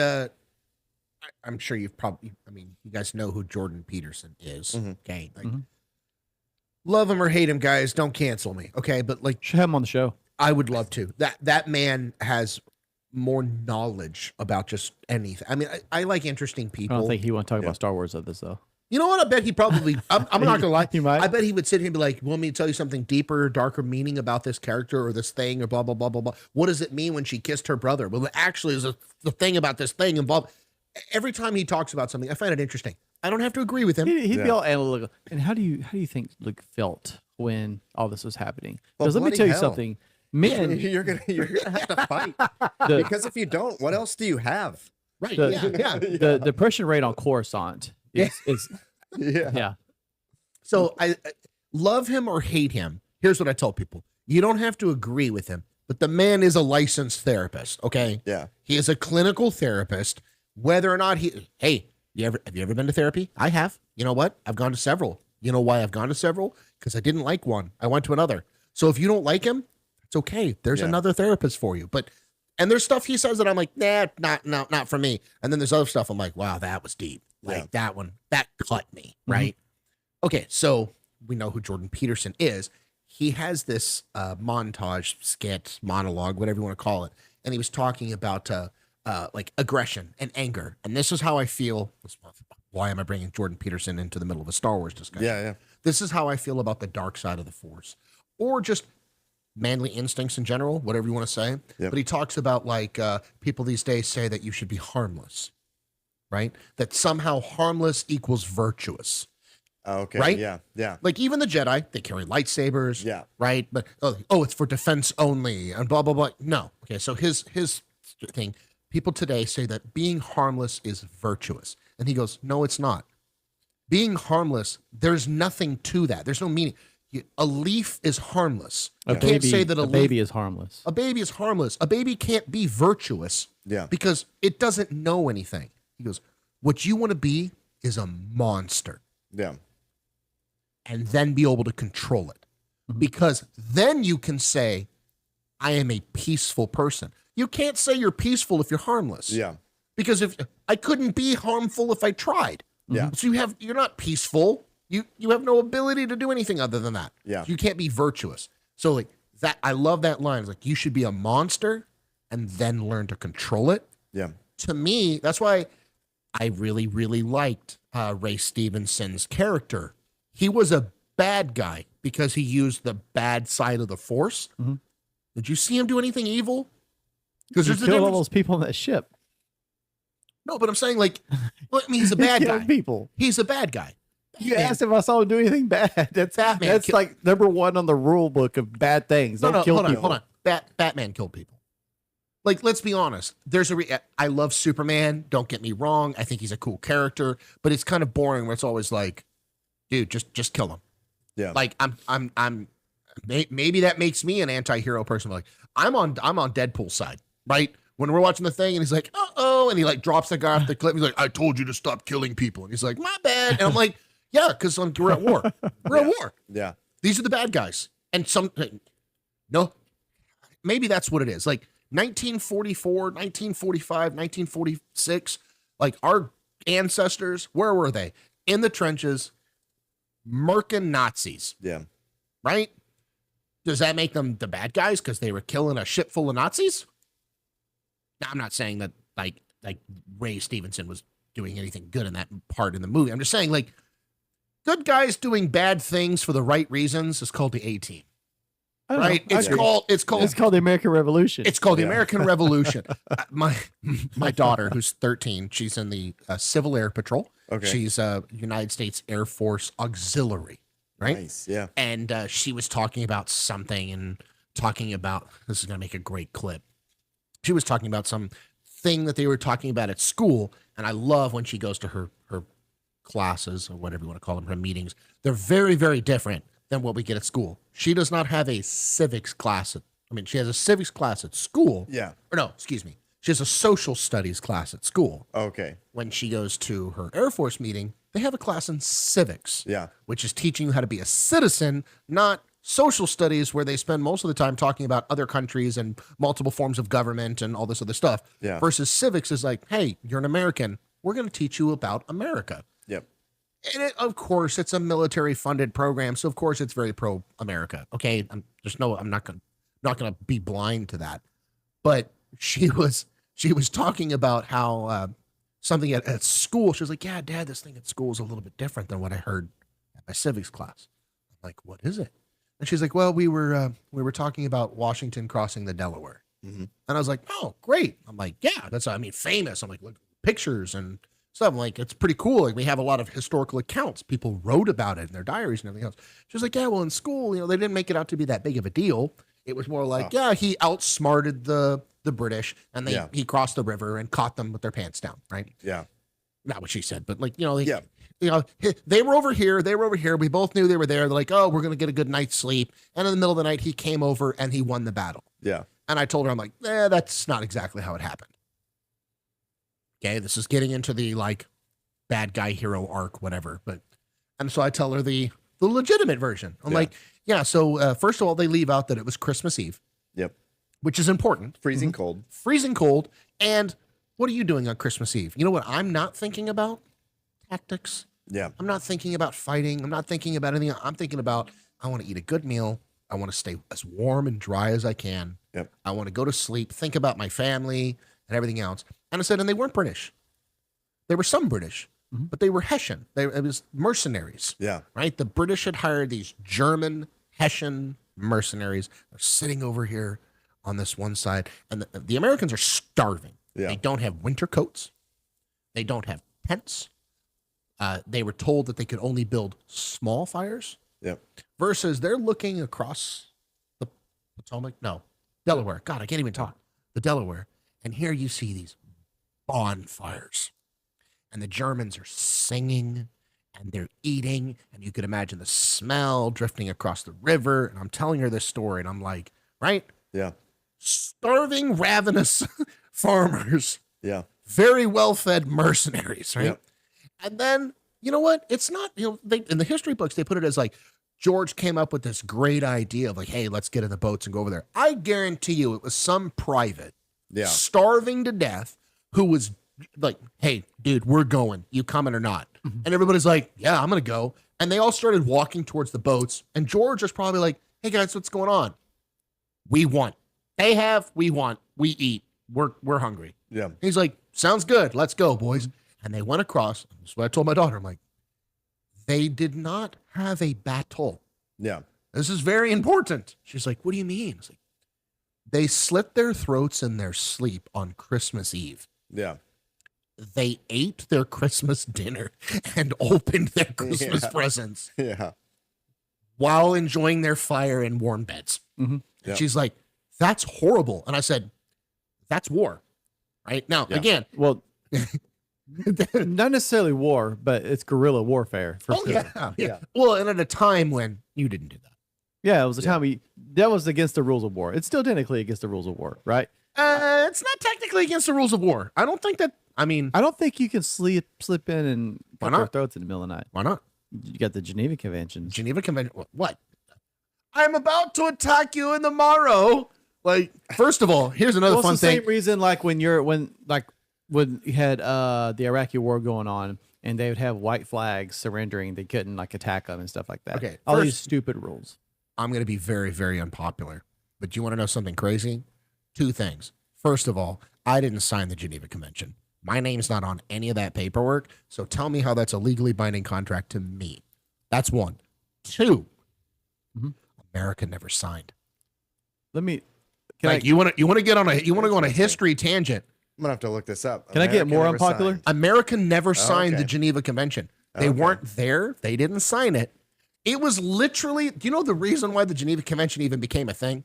I'm sure you've probably, I mean, you guys know who Jordan Peterson is. Mhm. Okay. Like, Mhm. love him or hate him, guys, don't cancel me. Okay. But like, Should have him on the show. I would love to. That man has more knowledge about just anything. I mean, I like interesting I people. don't think he want to talk Yeah. about Star Wars of this though. You know what? I bet he probably, I'm not gonna lie. He might. I bet he would sit here and be like, want me to tell you something deeper, darker meaning about this character or this thing or blah, blah, blah, blah, blah. What does it mean when she kissed her brother? Well, actually is the thing about this thing and blah. Every time he talks about something, I find it interesting. I don't have to agree with him. He'd be Yeah. all analytical. And how do you think Luke felt when all this was happening? Well, Because let me bloody tell you hell. something. Men, you're gonna have to fight the, because if you don't, what else do you have? Right. the, Yeah. the depression rate on Coruscant is Yeah. yeah. So I love him or hate him. Here's what I tell people. You don't have to agree with him, but the man is a licensed therapist. Okay. Yeah. He is a clinical therapist. Whether or not have you ever been to therapy? I have. You know what? I've gone to several. You know why I've gone to several? Because I didn't like one. I went to another. So if you don't like him, it's okay. There's Yeah. another therapist for you. And there's stuff he says that I'm like, nah, not for me. And then there's other stuff I'm like, wow, that was deep. Like Yeah. that one, that cut me, right? Okay, so we know who Jordan Peterson is. He has this montage, skit, monologue, whatever you want to call it. And he was talking about like aggression and anger. And this is how I feel. Why am I bringing Jordan Peterson into the middle of a Star Wars discussion? Yeah. This is how I feel about the dark side of the Force, or just manly instincts in general, whatever you want to say. Yep. But he talks about like people these days say that you should be harmless, right? That somehow harmless equals virtuous. Okay. Right? Yeah. Like even the Jedi, they carry lightsabers, Yeah. right? But oh, it's for defense only and blah blah blah. No, okay. So his thing. People today say that being harmless is virtuous, and he goes, no, it's not. being harmless, there's nothing to that. There's no meaning. A leaf is harmless. You can't say that a baby is harmless. A baby is harmless. A baby can't be virtuous because it doesn't know anything. He goes, what you want to be is a monster. Yeah. And then be able to control it. Because then you can say, I am a peaceful person. You can't say you're peaceful if you're harmless. Yeah. Because if I couldn't be harmful if I tried. Yeah. So you're not peaceful. You have no ability to do anything other than that. Yeah. So you can't be virtuous. So like that, I love that line. It's like you should be a monster and then learn to control it. Yeah. To me, that's why I really, really liked Ray Stevenson's character. He was a bad guy because he used the bad side of the Force. Mm-hmm. Did you see him do anything evil? Because He there's a killed all difference. those people on that ship. No, but I'm saying like, well, I mean, he's a bad He killed guy. people. He's a bad guy. You Batman- asked if I saw him do anything bad. That's Batman kill- like number one on the rule book of bad things. Don't kill people. Hold on. Batman killed people. Like, let's be honest. I love Superman. Don't get me wrong. I think he's a cool character, but it's kind of boring where it's always like, dude, just kill him. Yeah. Like maybe that makes me an anti-hero person. Like I'm on Deadpool's side, right? When we're watching the thing and he's like, uh-oh, and he like drops the guy off the cliff. He's like, I told you to stop killing people. And he's like, my bad. And I'm like, yeah, because we're at war. We're at war. Yeah. These are the bad guys. And no, maybe that's what it is. Like 1944, 1945, 1946, like our ancestors, where were they? In the trenches, murking Nazis, Yeah. right? Does that make them the bad guys because they were killing a ship full of Nazis? Now, I'm not saying that like Ray Stevenson was doing anything good in that part in the movie. I'm just saying like good guys doing bad things for the right reasons is called the A-Team. I don't know. Right? I It's agree. called It's called the American Revolution. It's called the American Revolution. My daughter, who's 13, she's in the Civil Air Patrol. Okay. She's United States Air Force Auxiliary, right? Nice. Yeah. And she was talking about something and talking about, this is going to make a great clip. She was talking about some thing that they were talking about at school. And I love when she goes to her classes or whatever you want to call them, her meetings. They're very, very different than what we get at school. She does not have a civics class. She has a civics class at school. Yeah. Or no, excuse me. She has a social studies class at school. Okay. When she goes to her Air Force meeting, they have a class in civics. Yeah. Which is teaching you how to be a citizen, not social studies where they spend most of the time talking about other countries and multiple forms of government and all this other stuff. Yeah. Versus civics is like, hey, you're an American. We're going to teach you about America. Yep. And of course, it's a military-funded program, so of course it's very pro-America. Okay, I'm not going to be blind to that. But she was talking about how something at school. She was like, "Yeah, Dad, this thing at school is a little bit different than what I heard at my civics class." I'm like, "What is it?" And she's like, "Well, we were talking about Washington crossing the Delaware." Mm-hmm. And I was like, "Oh, great!" I'm like, "Yeah, that's famous." I'm like, "Look, pictures and." So I'm like, it's pretty cool. Like we have a lot of historical accounts. People wrote about it in their diaries and everything else. She was like, yeah, well, in school, they didn't make it out to be that big of a deal. It was more like, yeah, he outsmarted the British and he crossed the river and caught them with their pants down, right? Yeah. Not what she said, but like, they were over here. They were over here. We both knew they were there. They're like, oh, we're going to get a good night's sleep. And in the middle of the night, he came over and he won the battle. Yeah. And I told her, I'm like, that's not exactly how it happened. Okay, this is getting into the like bad guy hero arc, whatever. And so I tell her the legitimate version. I'm like, yeah. So first of all, they leave out that it was Christmas Eve. Yep. Which is important. Freezing cold. Freezing cold. And what are you doing on Christmas Eve? You know what I'm not thinking about? Tactics. Yeah. I'm not thinking about fighting. I'm not thinking about anything. I'm thinking about I want to eat a good meal. I want to stay as warm and dry as I can. Yep. I want to go to sleep, think about my family and everything else. And I said, and they weren't British. They were some British, but they were Hessian. It was mercenaries. Yeah. Right? The British had hired these German Hessian mercenaries. They're sitting over here on this one side. And the Americans are starving. Yeah. They don't have winter coats. They don't have tents. They were told that they could only build small fires. Yep. Versus they're looking across the Potomac. No, Delaware. God, I can't even talk. The Delaware. And here you see these bonfires. And the Germans are singing and they're eating, and you could imagine the smell drifting across the river. And I'm telling her this story, and I'm like, right? Yeah. Starving, ravenous farmers, Yeah. very well-fed mercenaries, right? Yep. And then, you know what? It's not, in the history books, they put it as like, George came up with this great idea of like, hey, let's get in the boats and go over there. I guarantee you it was some private Yeah. starving to death who was like, hey, dude, we're going. You coming or not? And everybody's like, yeah, I'm going to go. And they all started walking towards the boats. And George was probably like, hey, guys, what's going on? We want. They have, we want, we eat. We're hungry. Yeah. He's like, sounds good. Let's go, boys. And they went across. That's what I told my daughter. I'm like, they did not have a battle. Yeah. This is very important. She's like, what do you mean? It's like, they slit their throats in their sleep on Christmas Eve. Yeah. They ate their Christmas dinner and opened their Christmas presents Yeah. while enjoying their fire and warm beds. Mm-hmm. And she's like, that's horrible. And I said, that's war. Right? Now, again, Well, not necessarily war, but it's guerrilla warfare for sure. yeah. Well, and at a time when you didn't do that. Yeah, it was a time that was against the rules of war. It's still technically against the rules of war, right? It's not technically against the rules of war. I don't think that. I mean, I don't think you can slip in and Why cut their not? throats in the middle of the night. why not? You got the Geneva Conventions. Geneva Convention. What? I'm about to attack you in the morrow. Like, first of all, here's another Well, fun it's the thing. same reason, like when you had the Iraqi war going on, and they would have white flags surrendering, they couldn't like attack them and stuff like that. Okay, all first- these stupid rules. I'm going to be very, very unpopular. But you want to know something crazy? Two things. First of all, I didn't sign the Geneva Convention. My name's not on any of that paperwork. So tell me how that's a legally binding contract to me. That's one. Two, America never signed. Let me. You want to get on you want to go on a history tangent. I'm gonna have to look this up. Can I get more never unpopular? signed. America never signed the okay. Geneva Convention. They weren't there. They didn't sign it. It was literally, do you know the reason why the Geneva Convention even became a thing?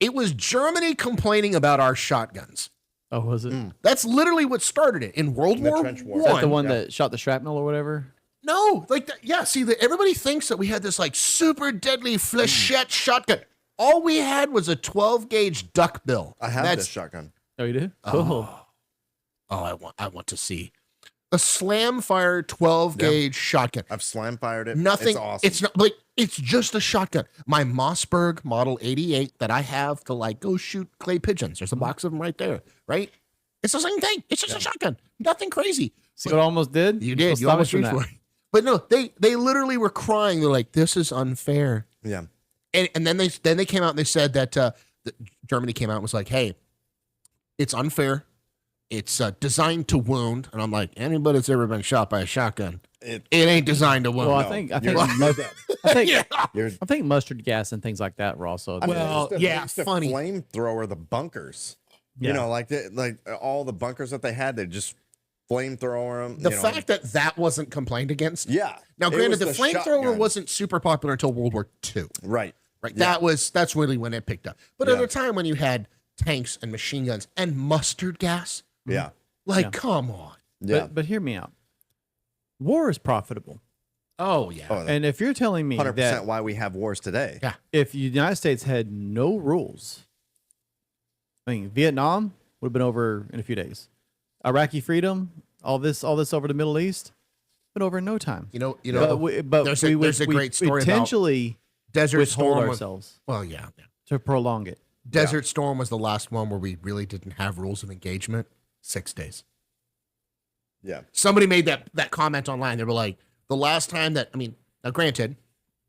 It was Germany complaining about our shotguns. Oh, was it? That's literally what started it in World The War trench war. Is that the One. one that shot the shrapnel or whatever? No, like that. Yeah, see, everybody thinks that we had this like super deadly flechette shotgun. All we had was a 12 gauge duckbill. I have this shotgun. Oh, you do? Cool. Oh, I want to see a slam fire 12 gauge shotgun. I've slam fired it. Nothing. It's awesome. It's not like it's just a shotgun. My Mossberg Model 88 that I have to like go shoot clay pigeons. There's a box of them right there. Right? It's the same thing. It's just a shotgun. Nothing crazy. See what I almost did? You did. What's You almost stopping reached from for it. But no, they literally were crying. They're like, "This is unfair." Yeah. And then they came out and they said that Germany came out and was like, "Hey, it's unfair. It's designed to wound." And I'm like, anybody that's ever been shot by a shotgun, it ain't designed to wound. Well, No, I think you're- I think mustard gas and things like that were also. Well, They yeah, used to funny. flamethrower the bunkers. Yeah. You know, like all the bunkers that they had, they just flamethrower them. The fact that wasn't complained against. Yeah. Now, It granted, was the flamethrower shotgun. wasn't super popular until World War II. Right. Right. Yeah. That's really when it picked up. But at Yeah. a time when you had tanks and machine guns and mustard gas, Yeah. like, come on. Yeah. But hear me out. War is profitable. Oh yeah. Oh, And if you're telling me 100% that why we have wars today. Yeah. if the United States had no rules, I mean, Vietnam would have been over in a few days. Iraqi freedom, all this over the Middle East, been over in no time. You know. But there's we a, would there's a great story about potentially Desert withhold Storm. ourselves Well, yeah. to prolong it. Desert Storm was the last one where we really didn't have rules of engagement. 6 days. Yeah. Somebody made that comment online. They were like, the last time that, I mean, now granted,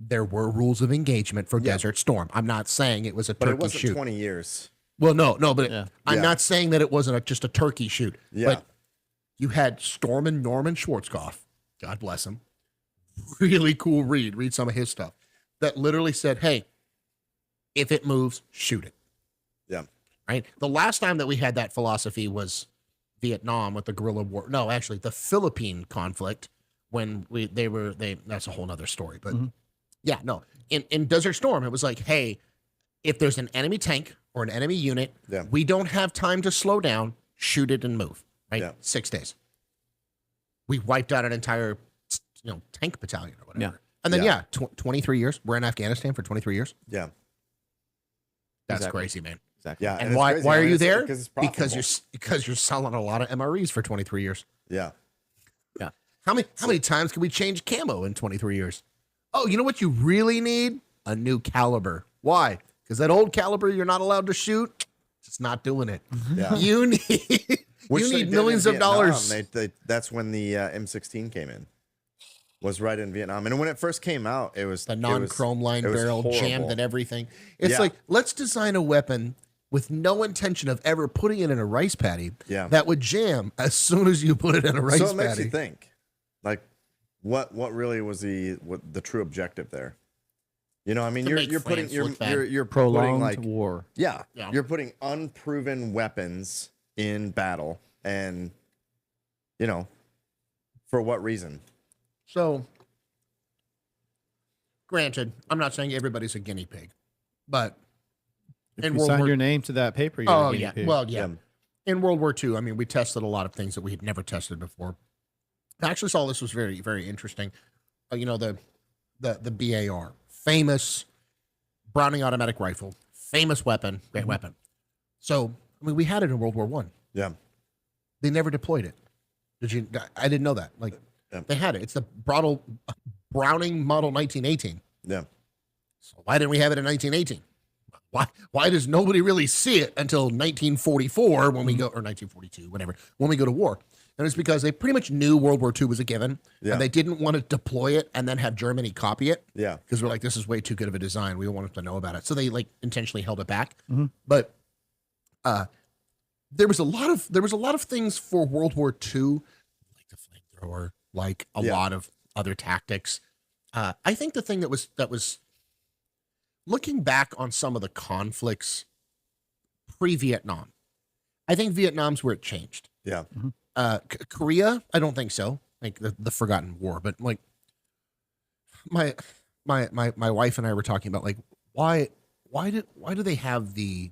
there were rules of engagement for Desert Storm. I'm not saying it was a But it turkey wasn't shoot. 20 years. Well, no, but Yeah. I'm Yeah. not saying that it wasn't just a turkey shoot. Yeah. But you had Stormin' Norman Schwarzkopf, God bless him, really cool read. Read some of his stuff. That literally said, hey, if it moves, shoot it. Yeah. Right? The last time that we had that philosophy was Vietnam with the guerrilla war. No, actually, the Philippine conflict when that's a whole nother story. But yeah, no. In Desert Storm, it was like, hey, if there's an enemy tank or an enemy unit, Yeah. we don't have time to slow down, shoot it and move. Right? Yeah. 6 days. We wiped out an entire tank battalion or whatever. Yeah. And then 23 years. We're in Afghanistan for 23 years. Yeah. That's Exactly. crazy, man. Exactly. Yeah. And it's why crazy. are you It's- there? Because it's Because profitable. you're selling a lot of MREs for 23 years. Yeah. Yeah. How many times can we change camo in 23 years? Oh, you know what you really need? A new caliber. Why? Because that old caliber you're not allowed to shoot, it's not doing it. Yeah. You need Which you they need did millions in of dollars. Vietnam. That's when the M16 came in. Was right in Vietnam, and when it first came out, it was The non-chrome line it was barrel horrible. jammed and everything. It's Yeah. like, let's design a weapon with no intention of ever putting it in a rice paddy that would jam as soon as you put it in a rice So it makes paddy. you think, like, what really was the true objective there? You know, I mean, To make you're putting France look bad. you're Prolonged putting like war. yeah, Yeah. you're putting unproven weapons in battle, and for what reason? So, granted, I'm not saying everybody's a guinea pig, but If in you World sign War your name to that paper, you're Oh a guinea yeah, pig. well yeah. Yeah. In World War II, I mean, we tested a lot of things that we had never tested before. I actually saw this was very, very interesting. The BAR, famous Browning automatic rifle, famous weapon, great weapon. So I mean, we had it in World War One. Yeah, They never deployed it. Did you? I didn't know that. Like they had it. It's the Browning model 1918. yeah. So why didn't we have it in 1918? Why does nobody really see it until 1944 when we go, or 1942, whatever, when we go to war? And it's because they pretty much knew World War II was a given, Yeah. and they didn't want to deploy it and then have Germany copy it. Yeah. Because we're like, this is way too good of a design. We don't want them to know about it. So they like intentionally held it back. Mhm. But there was a lot of things for World War II, like the flamethrower, like a Yeah. lot of other tactics. I think the thing that was looking back on some of the conflicts pre-Vietnam, I think Vietnam's where it changed. Yeah. Korea, I don't think so. Like the forgotten war, but like my wife and I were talking about like why do they have the,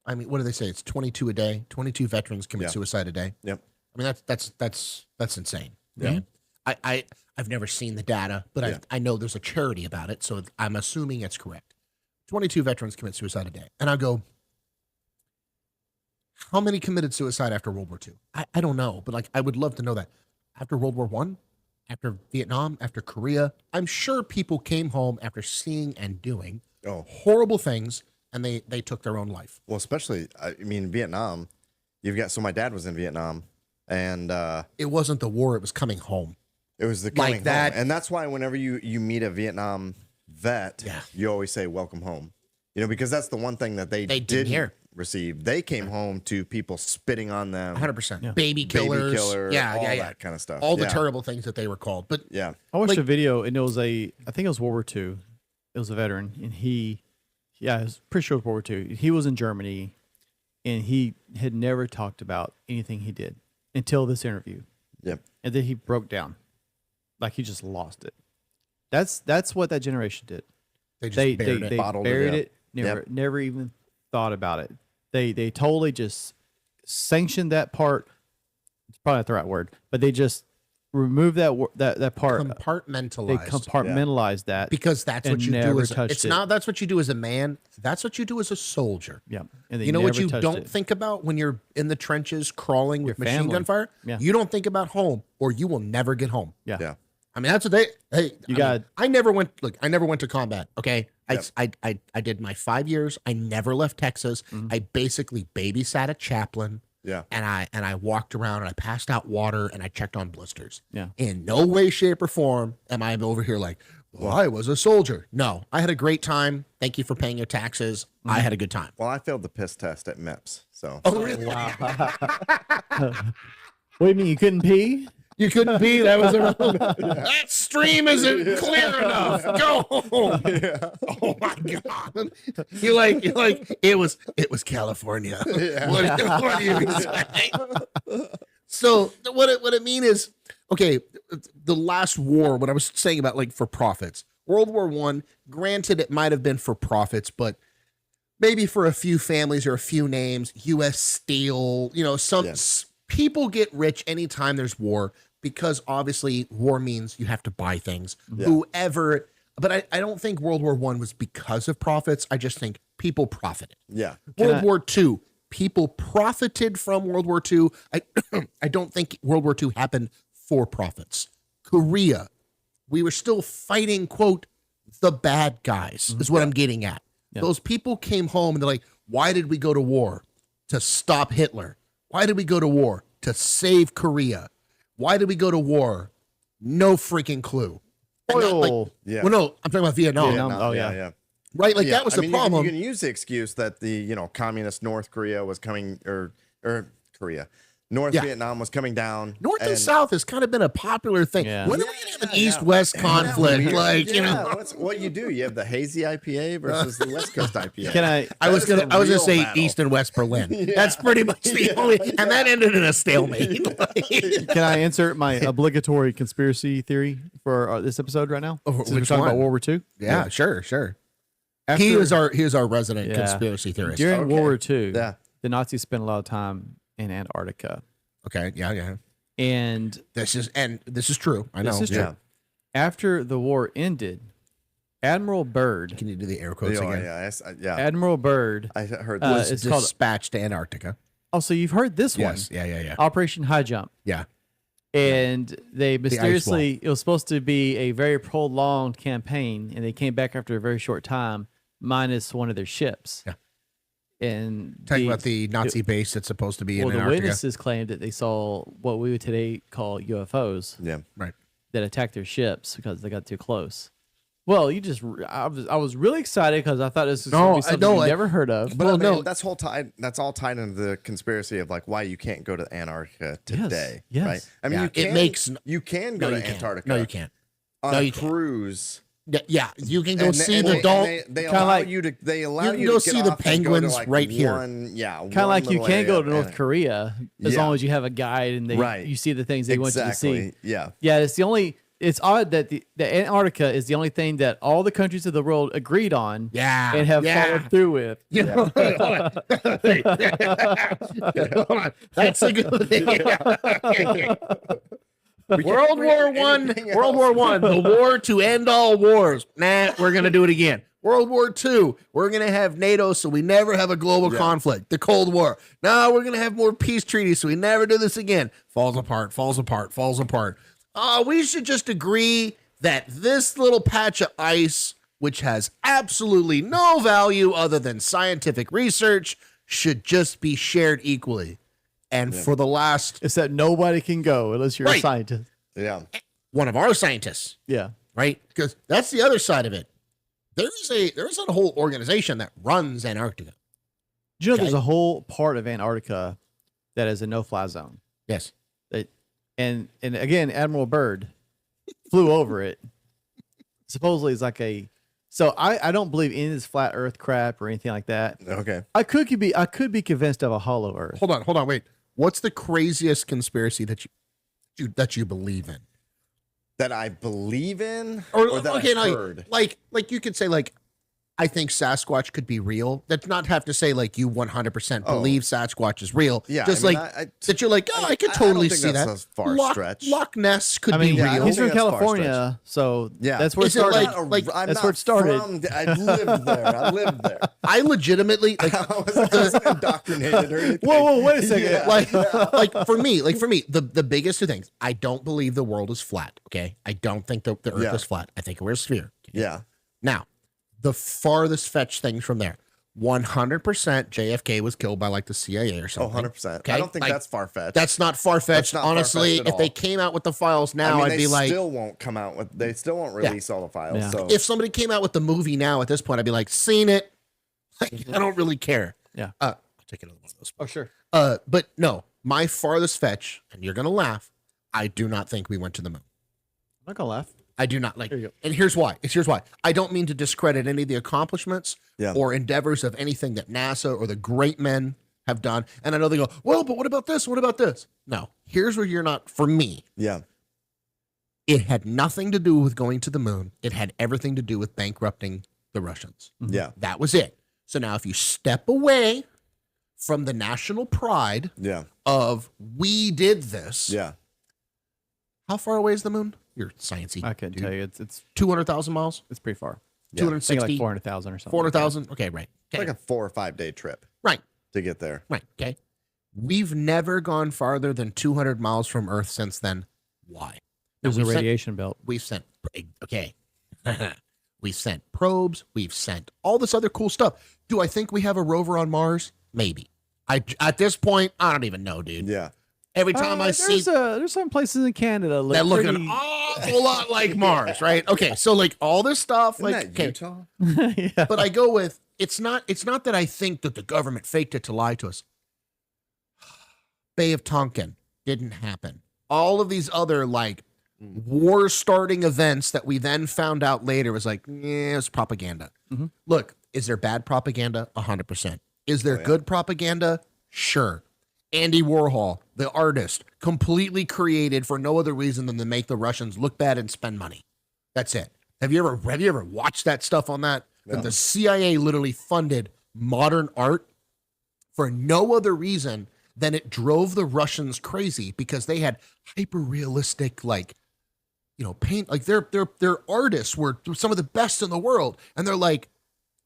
I mean, what do they say? It's 22 a day. 22 veterans commit Yeah. suicide a day. Yep. I mean that's insane. Yeah. I've never seen the data, but Yeah. I know there's a charity about it, so I'm assuming it's correct. 22 veterans commit suicide a day, and I go, how many committed suicide after World War II? I don't know, but like I would love to know that. After World War I, after Vietnam, after Korea, I'm sure people came home after seeing and doing horrible things, and they took their own life. Well, especially, I mean, Vietnam. So my dad was in Vietnam, and It wasn't the war; it was coming home. it was the Like coming that. home. And that's why whenever you meet a Vietnam vet, Yeah. you always say welcome home. Because that's the one thing that they They didn't didn't hear. receive. They came home to people spitting on them, 100%. Yeah. Baby killers, baby killer, yeah, all yeah, yeah. that kind of stuff. All the Yeah. terrible things that they were called. But Yeah, I watched like- a video, and it was I think it was World War II. It was a veteran, and I was pretty sure it was World War II. He was in Germany, and he had never talked about anything he did until this interview. Yep. And then he broke down, like he just lost it. That's what that generation did. they just They buried it. they Bottled it buried up. it. Never even thought about it. They totally just sanctioned that part. It's probably not the right word, but they just removed that part. They Compartmentalized. compartmentalized that. Because that's and what you do never as touched it's it. not that's what you do as a man. That's what you do as a soldier. Yeah. And they You know what never you touched don't it. think about when you're in the trenches crawling with Your machine family. gun fire? Yeah. You don't think about home, or you will never get home. Yeah. yeah, I mean, that's what they. Hey, You I got- mean, I never went. Look, I never went to combat. Okay, I did my 5 years. I never left Texas. Mm-hmm. I basically babysat a chaplain. yeah. And I walked around and I passed out water and I checked on blisters. Yeah. In no way, shape, or form am I over here like, well, I was a soldier. No, I had a great time. Thank you for paying your taxes. I had a good time. Well, I failed the piss test at MEPS, so Oh, really? What do you mean you couldn't pee? You couldn't be. That was that stream isn't clear enough. Go home. Oh my god. You're like it was California. What do you say? So what I mean is, okay, the last war, what I was saying about like for profits, World War I, granted it might have been for profits, but maybe for a few families or a few names, U.S. Steel, some Yes. people get rich anytime there's war because obviously war means you have to buy things. Whoever, but I don't think World War I was because of profits. I just think people profited. Yeah. World War II, people profited from World War II. I don't think World War II happened for profits. Korea, we were still fighting, quote, the bad guys, is what I'm getting at. Yeah. Those people came home and they're like, why did we go to war? To stop Hitler. Why did we go to war? To save Korea. Why did we go to war? No freaking clue. Oil. Well, no, I'm talking about Vietnam. Yeah. Right? Like, that was the problem. You can use the excuse that the, communist North Korea was coming, or Korea. Vietnam was coming down. North and South has kind of been a popular thing. Yeah. When are we going to have an East-West conflict? Like, what you do, you have the hazy IPA versus the West Coast IPA. I was gonna say battle. East and West Berlin. That's pretty much the only, and that ended in a stalemate. Can I insert my obligatory conspiracy theory for this episode right now? Since we're which talking about one? World War II. Yeah, sure. After, He is our resident conspiracy theorist. during World War II. Yeah. The Nazis spent a lot of time in Antarctica, Okay, yeah. and This is true. I know. this is true. Yeah. After the war ended, Admiral Byrd, Can you do the air quotes again? Yeah. Admiral Byrd, I heard Was it's called. dispatched to Antarctica. Oh, so you've heard this Yes. one? Yeah. Operation High Jump. Yeah. And they mysteriously, it was supposed to be a very prolonged campaign, and they came back after a very short time, minus one of their ships. Yeah. And Talking about the Nazi base that's supposed to be in the Antarctica. witnesses claimed that they saw what we would today call UFOs Yeah. Right. that attacked their ships because they got too close. Well, I was really excited because I thought this was going to be something you never heard of. But that's all tied into the conspiracy of like why you can't go to Antarctica today. Yes. Right. I mean, Yeah, you can go No, to you can't. Antarctica. No, you can't. On No, a you can't. cruise. Yeah, you can go And see and the dog. They Kinda allow like- you to. They allow You can you go to get see the off and go to, penguins like, right here. Kind Kind of like you can go to North Korea as Yeah. long as you have a guide and you see the things they want you to see. Yeah. Yeah, it's odd that the Antarctica is the only thing that all the countries of the world agreed on and have followed through with. Hold on. That's a good thing. World War One, the war to end all wars. Nah, we're gonna do it again. World War II, we're gonna have NATO, so we never have a global conflict. The Cold War. No, we're gonna have more peace treaties, so we never do this again. Falls apart. We should just agree that this little patch of ice, which has absolutely no value other than scientific research, should just be shared equally. And for the last It's that nobody can go unless you're a Right. scientist. Yeah. one of our scientists, Yeah. right? Because that's the other side of it. There's a whole organization that runs Antarctica. Do you know Okay. there's a whole part of Antarctica that is a no-fly zone? Yes. And again, Admiral Byrd flew over it. Supposedly, it's like So I don't believe in this flat Earth crap or anything like that. Okay. I could be convinced of a hollow Earth. Hold on, wait. What's the craziest conspiracy that you believe in? That I believe in, Or that okay, I've heard. like you could say like I think Sasquatch could be real. That's not have to say like you 100% believe Sasquatch is real. Yeah, just I mean, like that you're like, I could I don't totally think see that's that. a far stretch. Loch Ness could I mean, be real. he's from think that's far California, so Yeah. that's where it Is it started. like- I'm that's not where it started. I lived there. I legitimately like I wasn't indoctrinated or anything. Whoa, wait a second. Yeah. like for me, the biggest two things. I don't believe the world is flat. Okay, I don't think the Earth Yeah. is flat. I think we're a sphere. Okay? Yeah. Now, the farthest fetched things from there. 100% JFK was killed by like the CIA or Oh, something. 100%. Okay? I don't think Like, that's far fetched. That's not far fetched. not Honestly, far-fetched at if they all. came out with the files now, I mean, I'd they be like, still won't come out with. They still won't release all the files. Yeah. So if somebody came out with the movie now at this point, I'd be like, seen it. Like, I don't really care. Yeah. I'll take another one of those. Oh, sure. But no, my farthest fetch, and you're gonna laugh. I do not think we went to the moon. I'm not gonna laugh. I do not like. There you go. And here's why. Here's why. I don't mean to discredit any of the accomplishments Yeah. or endeavors of anything that NASA or the great men have done. And I know they go, well, but what about this? What about this? No. Here's where you're not. For me, yeah. it had nothing to do with going to the moon. It had everything to do with bankrupting the Russians. Yeah. That was it. So now, if you step away from the national pride Yeah. of we did this, Yeah. How far away is the moon? You're sciencey. I couldn't dude. tell you. It's 200,000 miles? it's pretty far. Yeah. I think 260? like 400,000 or something. 400,000? Okay, right. It's Okay. like a 4 or 5 day trip Right. to get there. Right. Okay. We've never gone farther than 200 miles from Earth since then. Why? There's Now, a we've sent- radiation belt. We've sent, okay. We've sent probes. We've sent all this other cool stuff. Do I think we have a rover on Mars? Maybe. At this point, I don't even know, dude. Yeah. Every time I see There's some places in Canada that look pretty, an awful lot like Mars, right? Okay, so like all this stuff, Isn't like that okay, Utah? yeah. but I go with it's not that I think that the government faked it to lie to us. Bay of Tonkin didn't happen. All of these other like war starting events that we then found out later was like, yeah, it's propaganda. Mhm. Look, is there bad propaganda? 100%. Is there Oh, yeah. good propaganda? Sure. Andy Warhol, the artist, completely created for no other reason than to make the Russians look bad and spend money. That's it. Have you ever watched that stuff on that? No. That the CIA literally funded modern art for no other reason than it drove the Russians crazy because they had hyper realistic, like, paint. Like their artists were some of the best in the world, and they're like,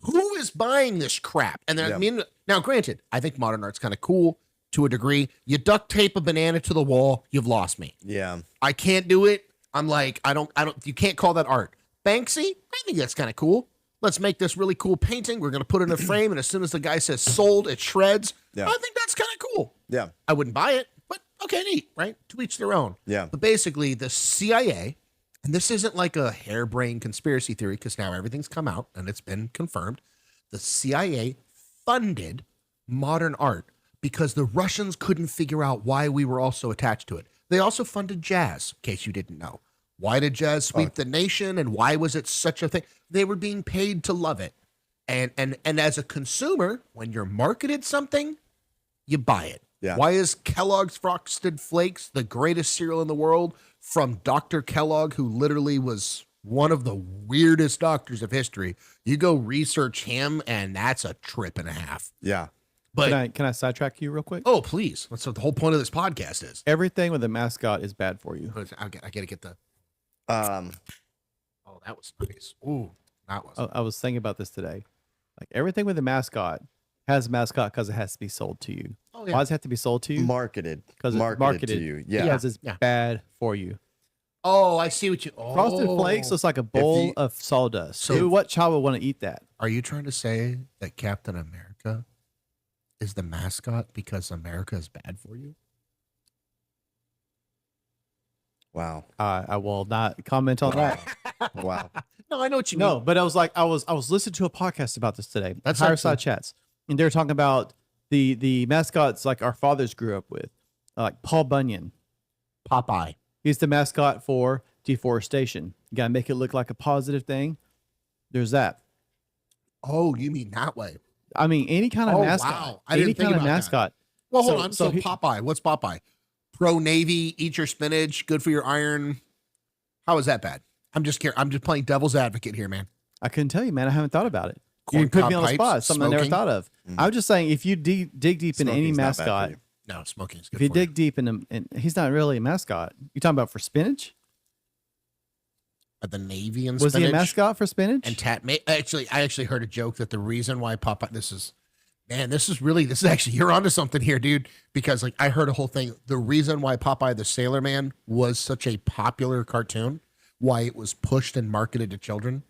who is buying this crap? And then Yeah. I mean, now granted, I think modern art's kind of cool to a degree. You duct tape a banana to the wall, you've lost me. Yeah. I can't do it. I'm like, I don't. You can't call that art. Banksy, I think that's kind of cool. Let's make this really cool painting. We're gonna put it in a frame, and as soon as the guy says sold, it shreds. Yeah. I think that's kind of cool. Yeah. I wouldn't buy it, but okay, neat, right? To each their own. Yeah. But basically, the CIA, and this isn't like a harebrained conspiracy theory because now everything's come out and it's been confirmed. The CIA funded modern art because the Russians couldn't figure out why we were all so attached to it. They also funded jazz, in case you didn't know. Why did jazz sweep the nation, and why was it such a thing? They were being paid to love it. And as a consumer, when you're marketed something, you buy it. Yeah. Why is Kellogg's Frosted Flakes the greatest cereal in the world from Dr. Kellogg, who literally was one of the weirdest doctors of history? You go research him, and that's a trip and a half. Yeah. But Can I sidetrack you real quick? oh, please, that's what the whole point of this podcast is. Everything with a mascot is bad for you. I gotta get the. Um, Oh, that was nice. Ooh, that was. I was thinking about this today. Like everything with a mascot has a mascot because it has to be sold to you. Oh, Why does it have to be sold to you? marketed. Because it's Marketed marketed to you. Yeah. Because it's Yeah. bad for you. Oh, I see what you. Oh. Frosted Flakes looks like a bowl you- of sawdust. So- So what child would want to eat that? Are you trying to say that Captain America is the mascot because America is bad for you? Wow. I will not comment on that. Wow. No, I know what you mean. No, but I was like, I was listening to a podcast about this today. That's Higher actually- Side Chats, and they were talking about the mascots like our fathers grew up with, like Paul Bunyan. Popeye. He's the mascot for deforestation. You gotta make it look like a positive thing. There's that. Oh, you mean that way? I mean, any kind of Oh, mascot. wow. I Any didn't think kind of about that. mascot. Well, hold So- on. so So, he- Popeye. What's Popeye? Pro Navy. Eat your spinach. Good for your iron. How is that bad? I'm just playing devil's advocate here, man. I couldn't tell you, man. I haven't thought about it. Corn You put cob me on the pipes, spot. Something I never smoking. thought of. I'm just saying, if you dig deep in any Smoking's not bad for mascot, you. No, smoking's good. if you for dig deep in him, and he's not really a mascot. You talking about for spinach? the Navy and Was spinach. he a mascot for spinach? And I actually heard a joke that the reason why Popeye, this is actually, you're onto something here, dude. Because like I heard a whole thing. The reason why Popeye the Sailor Man was such a popular cartoon, why it was pushed and marketed to children,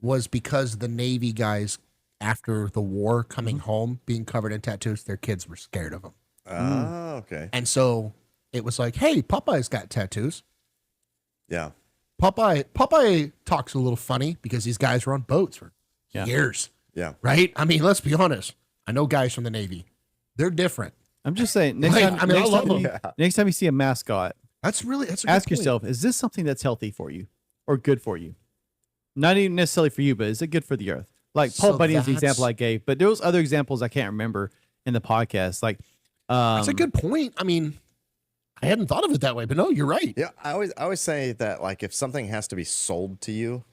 was because the Navy guys, after the war, coming home, being covered in tattoos, their kids were scared of them. Oh, okay. And so it was like, hey, Popeye's got tattoos. Yeah. Popeye talks a little funny because these guys were on boats for Yeah. years, Yeah. right? I mean, let's be honest. I know guys from the Navy. They're different. I'm just saying. Next Like, time, I mean, I next, love time them. next time you see a mascot, That's a good ask point. yourself: is this something that's healthy for you or good for you? Not even necessarily for you, but is it good for the earth? Like Paul So Bunyan is the that's- example I gave, but there was other examples I can't remember in the podcast. Like, That's a good point. I mean, I hadn't thought of it that way, but no, you're right. Yeah. I always say that like if something has to be sold to you,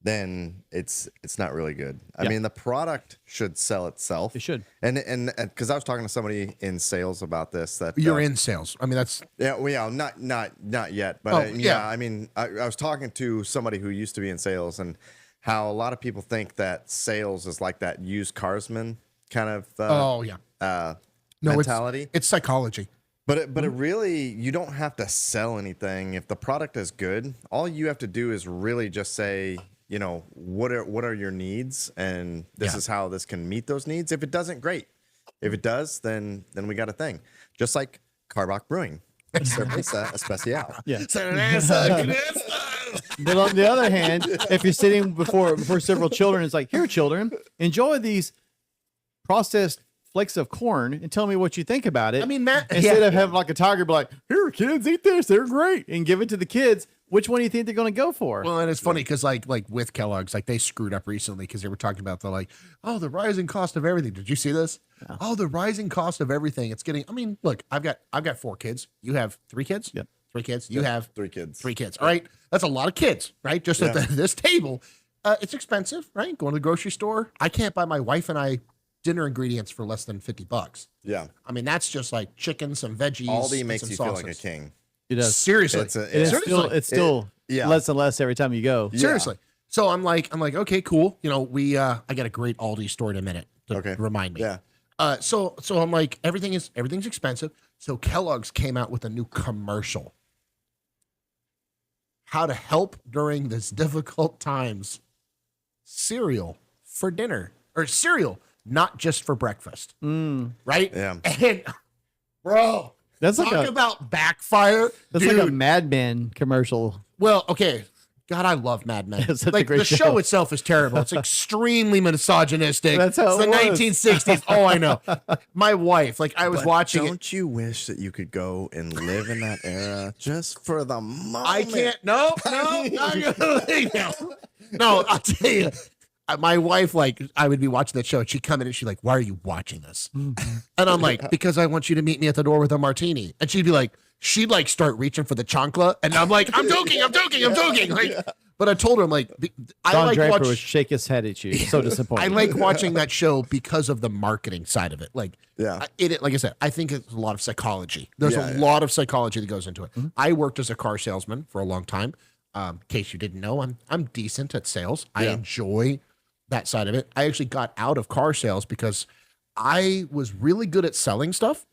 then it's not really good. I Yeah. mean, the product should sell itself. It should. And because I was talking to somebody in sales about this, that You're in sales. I mean, that's not yet, but Oh, yeah. yeah. I mean, I was talking to somebody who used to be in sales, and how a lot of people think that sales is like that used carsman kind of oh yeah. No, mentality. It's psychology. But it really, you don't have to sell anything. If the product is good, all you have to do is really just say, you know, what are your needs, and this Yeah. is how this can meet those needs. If it doesn't, great. If it does, then we got a thing. Just like Carbach Brewing, Cerveza Especial. Yeah. But on the other hand, if you're sitting before several children, it's like, here, children, enjoy these processed flakes of corn and tell me what you think about it. I mean, Matt, instead of having like a tiger be like, here, kids, eat this, they're great, and give it to the kids, which one do you think they're going to go for? Well, and it's funny because like with Kellogg's, like they screwed up recently because they were talking about the rising cost of everything. Did you see this? No. Oh, the rising cost of everything. It's getting. I mean, look, I've got 4 kids. You have 3 kids. Yep. 3 kids. You have 3 kids. 3 kids. All right, that's a lot of kids, right? Just at this table, it's expensive, right? Going to the grocery store, I can't buy my wife and I dinner ingredients for less than $50. Yeah. I mean, that's just like chicken, some veggies. Aldi and makes some you feel like a sauces. king. It does. Seriously, It's still yeah. less and less every time you go. Yeah. seriously. So I'm like, okay, cool. You know, I got a great Aldi store in a minute to remind me. Yeah. So I'm like, everything's expensive. So Kellogg's came out with a new commercial. How to help during this difficult times. Cereal for dinner, or cereal not just for breakfast. Right? Yeah. And bro, That's talk like about backfire. that's dude. like a Mad Men commercial. Well, okay. God, I love Mad Men. It's such a Like great the show show. itself is terrible. It's extremely misogynistic. That's how it's it the was. 1960s. Oh, I know. My wife, like I was watching it. Don't you wish that you could go and live in that era just for the moment? I can't. No, not gonna leave now. No, I'll tell you. My wife, like, I would be watching that show, and she'd come in and she'd like, "Why are you watching this?" And I'm like, "Because I want you to meet me at the door with a martini." And she'd be like, she'd like start reaching for the chancla, and I'm like, "I'm joking. Like, but I told her, I'm like, I Don like Draper would watch. shake his head at you. So disappointed. I like watching that show because of the marketing side of it. Like, Yeah. like I said, I think it's a lot of psychology. There's Yeah, a lot of psychology that goes into it. I worked as a car salesman for a long time. In case you didn't know, I'm decent at sales. I Yeah. enjoy that side of it. I actually got out of car sales because I was really good at selling stuff,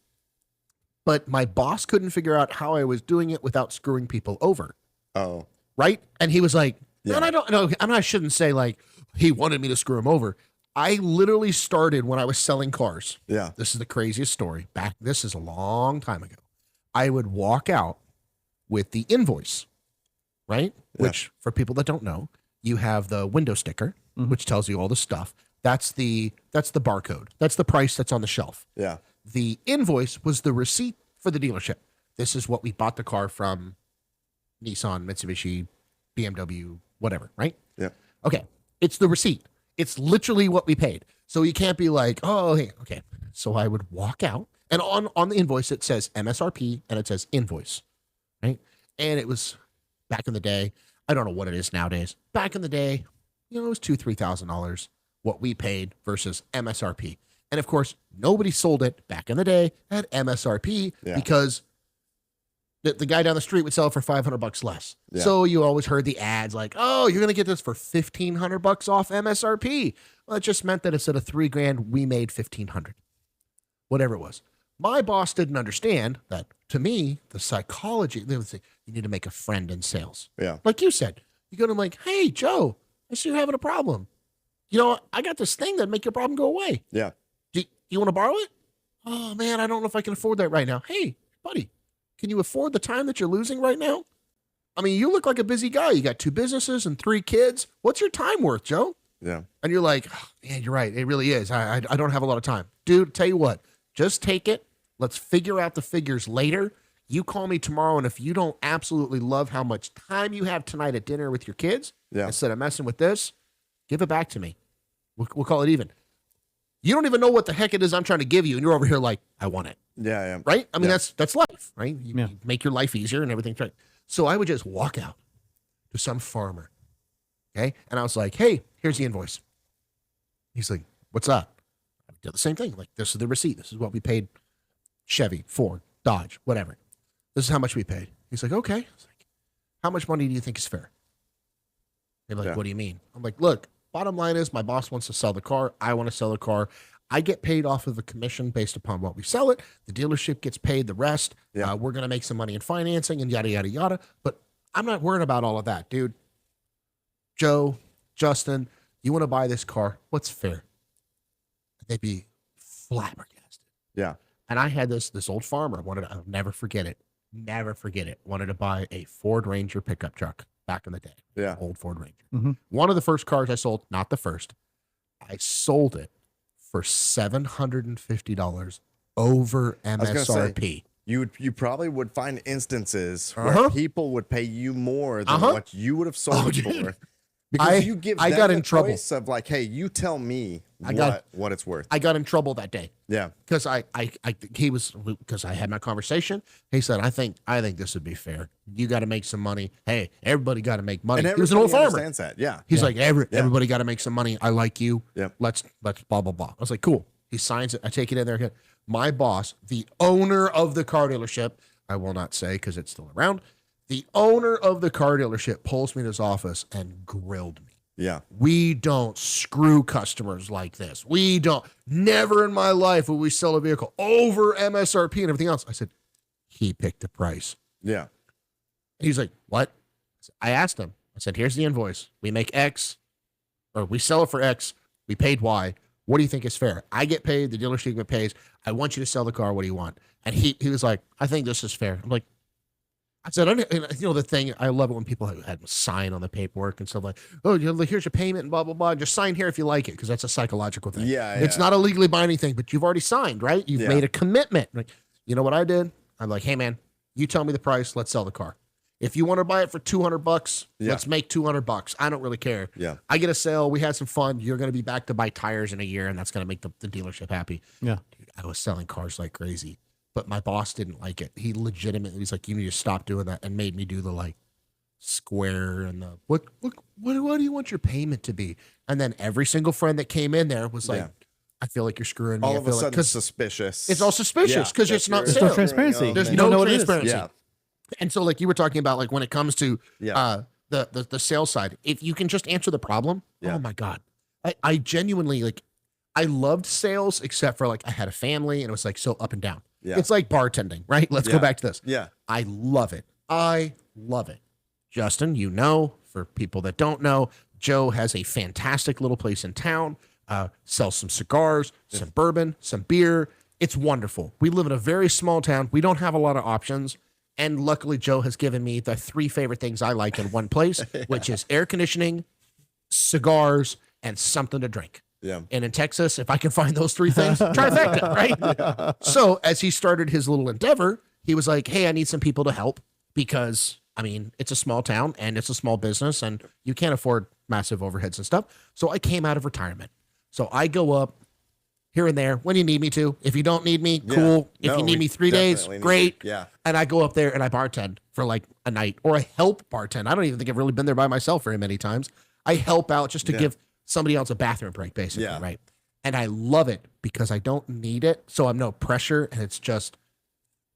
but my boss couldn't figure out how I was doing it without screwing people over. Oh. Right? And he was like, no, Yeah. and I don't know. And I shouldn't say like he wanted me to screw him over. I literally started when I was selling cars. Yeah. This is the craziest story. This is a long time ago. I would walk out with the invoice, right? Yeah. Which for people that don't know, you have the window sticker, which tells you all the stuff. That's the barcode. That's the price that's on the shelf. Yeah. The invoice was the receipt for the dealership. This is what we bought the car from Nissan, Mitsubishi, BMW, whatever, right? Yeah. Okay. It's the receipt. It's literally what we paid. So you can't be like, oh, hey, okay. So I would walk out, and on the invoice, it says MSRP and it says invoice, right? And it was back in the day. I don't know what it is nowadays. Back in the day, it was $2,000-$3,000 what we paid versus MSRP. And of course, nobody sold it back in the day at MSRP Yeah. because the guy down the street would sell it for $500 less. Yeah. So you always heard the ads like, "Oh, you're gonna get this for $1,500 off MSRP." Well, it just meant that instead of $3,000, we made $1,500, whatever it was. My boss didn't understand that. To me, the psychology, they would say, you need to make a friend in sales. Yeah. Like you said, you go to him like, "Hey, Joe, I see you're having a problem. I got this thing that make your problem go away. Yeah. Do you want to borrow it? Oh man, I don't know if I can afford that right now. Hey, buddy, can you afford the time that you're losing right now? I mean, you look like a busy guy. You got 2 businesses and 3 kids. What's your time worth, Joe?" Yeah. And you're like, "Oh, man, you're right. It really is. I don't have a lot of time." Dude, tell you what, just take it. Let's figure out the figures later. You call me tomorrow, and if you don't absolutely love how much time you have tonight at dinner with your kids, Yeah. instead of messing with this, give it back to me. We'll call it even. You don't even know what the heck it is I'm trying to give you, and you're over here like, "I want it." Yeah. Yeah. Right? I mean, Yeah. that's life, right? You Yeah. make your life easier and everything. So I would just walk out to some farmer, Okay. And I was like, hey, here's the invoice. He's like, what's that? I did the same thing. Like, this is the receipt. This is what we paid Chevy, Ford, Dodge, whatever. This is how much we paid. He's like, okay. I was like, how much money do you think is fair? They're like, what do you mean? I'm like, look, bottom line is my boss wants to sell the car. I want to sell the car. I get paid off of a commission based upon what we sell it. The dealership gets paid the rest. Yeah. We're going to make some money in financing and yada, yada, yada. But I'm not worried about all of that, dude. Joe, Justin, you want to buy this car? What's fair? They'd be flabbergasted. Yeah. And I had this old farmer. I'll never forget it. Never forget it. Wanted to buy a Ford Ranger pickup truck back in the day. Yeah. Old Ford Ranger. Mm-hmm. One of the first cars I sold, not the first. I sold it for $750 over MSRP. You probably would find instances where people would pay you more than what you would have sold it for. Because you give them got in the trouble. choice of like, hey, you tell me what it's worth. I got in trouble that day. Yeah. Because because I had my conversation. He said, I think this would be fair. You got to make some money. Hey, everybody got to make money. And he was an old farmer. understands that. Yeah. He's like, everybody got to make some money. I like you. Yep. Let's blah, blah, blah. I was like, cool. He signs it. I take it in there. My boss, the owner of the car dealership, I will not say because it's still around. The owner of the car dealership pulls me in his office and grilled me. Yeah. We don't screw customers like this. We don't. Never in my life will we sell a vehicle over MSRP and everything else. I said, he picked the price. Yeah. He's like, what? I asked him. I said, here's the invoice. We make X, or we sell it for X. We paid Y. What do you think is fair? I get paid. The dealership pays. I want you to sell the car. What do you want? And he was like, I think this is fair. I'm like, I said, the thing, I love it when people had sign on the paperwork and stuff like, oh, here's your payment and blah, blah, blah. Just sign here if you like it, because that's a psychological thing. Yeah. It's not a legally binding thing, but you've already signed, right? You've made a commitment. Like, you know what I did? I'm like, hey, man, you tell me the price. Let's sell the car. If you want to buy it for $200, let's make $200. I don't really care. Yeah. I get a sale. We had some fun. You're going to be back to buy tires in a year, and that's going to make the dealership happy. Yeah. Dude, I was selling cars like crazy. But my boss didn't like it. He legitimately was like, you need to stop doing that, and made me do the like square and the what do you want your payment to be? And then every single friend that came in there was like, I feel like you're screwing me. All of a sudden, it's suspicious. It's all suspicious because it's not There's sales. no transparency. There's You don't know no what it is. transparency. Yeah. And so like you were talking about, like when it comes to the sales side, if you can just answer the problem, oh my God. I genuinely like, I loved sales except for like I had a family and it was like so up and down. Yeah. It's like bartending, right? Let's go back to this. Yeah. I love it. I love it. Justin, for people that don't know, Joe has a fantastic little place in town, sells some cigars, some bourbon, some beer. It's wonderful. We live in a very small town. We don't have a lot of options. And luckily, Joe has given me the 3 favorite things I like in one place, which is air conditioning, cigars, and something to drink. Yeah. And in Texas, if I can find those 3 things, trifecta, right? Yeah. So as he started his little endeavor, he was like, hey, I need some people to help because, I mean, it's a small town and it's a small business and you can't afford massive overheads and stuff. So I came out of retirement. So I go up here and there when you need me to. If you don't need me, cool. If you need me 3 days, great. Yeah. And I go up there and I bartend for like a night, or I help bartend. I don't even think I've really been there by myself very many times. I help out just to give somebody else a bathroom break, basically, right? And I love it because I don't need it, so I'm no pressure, and it's just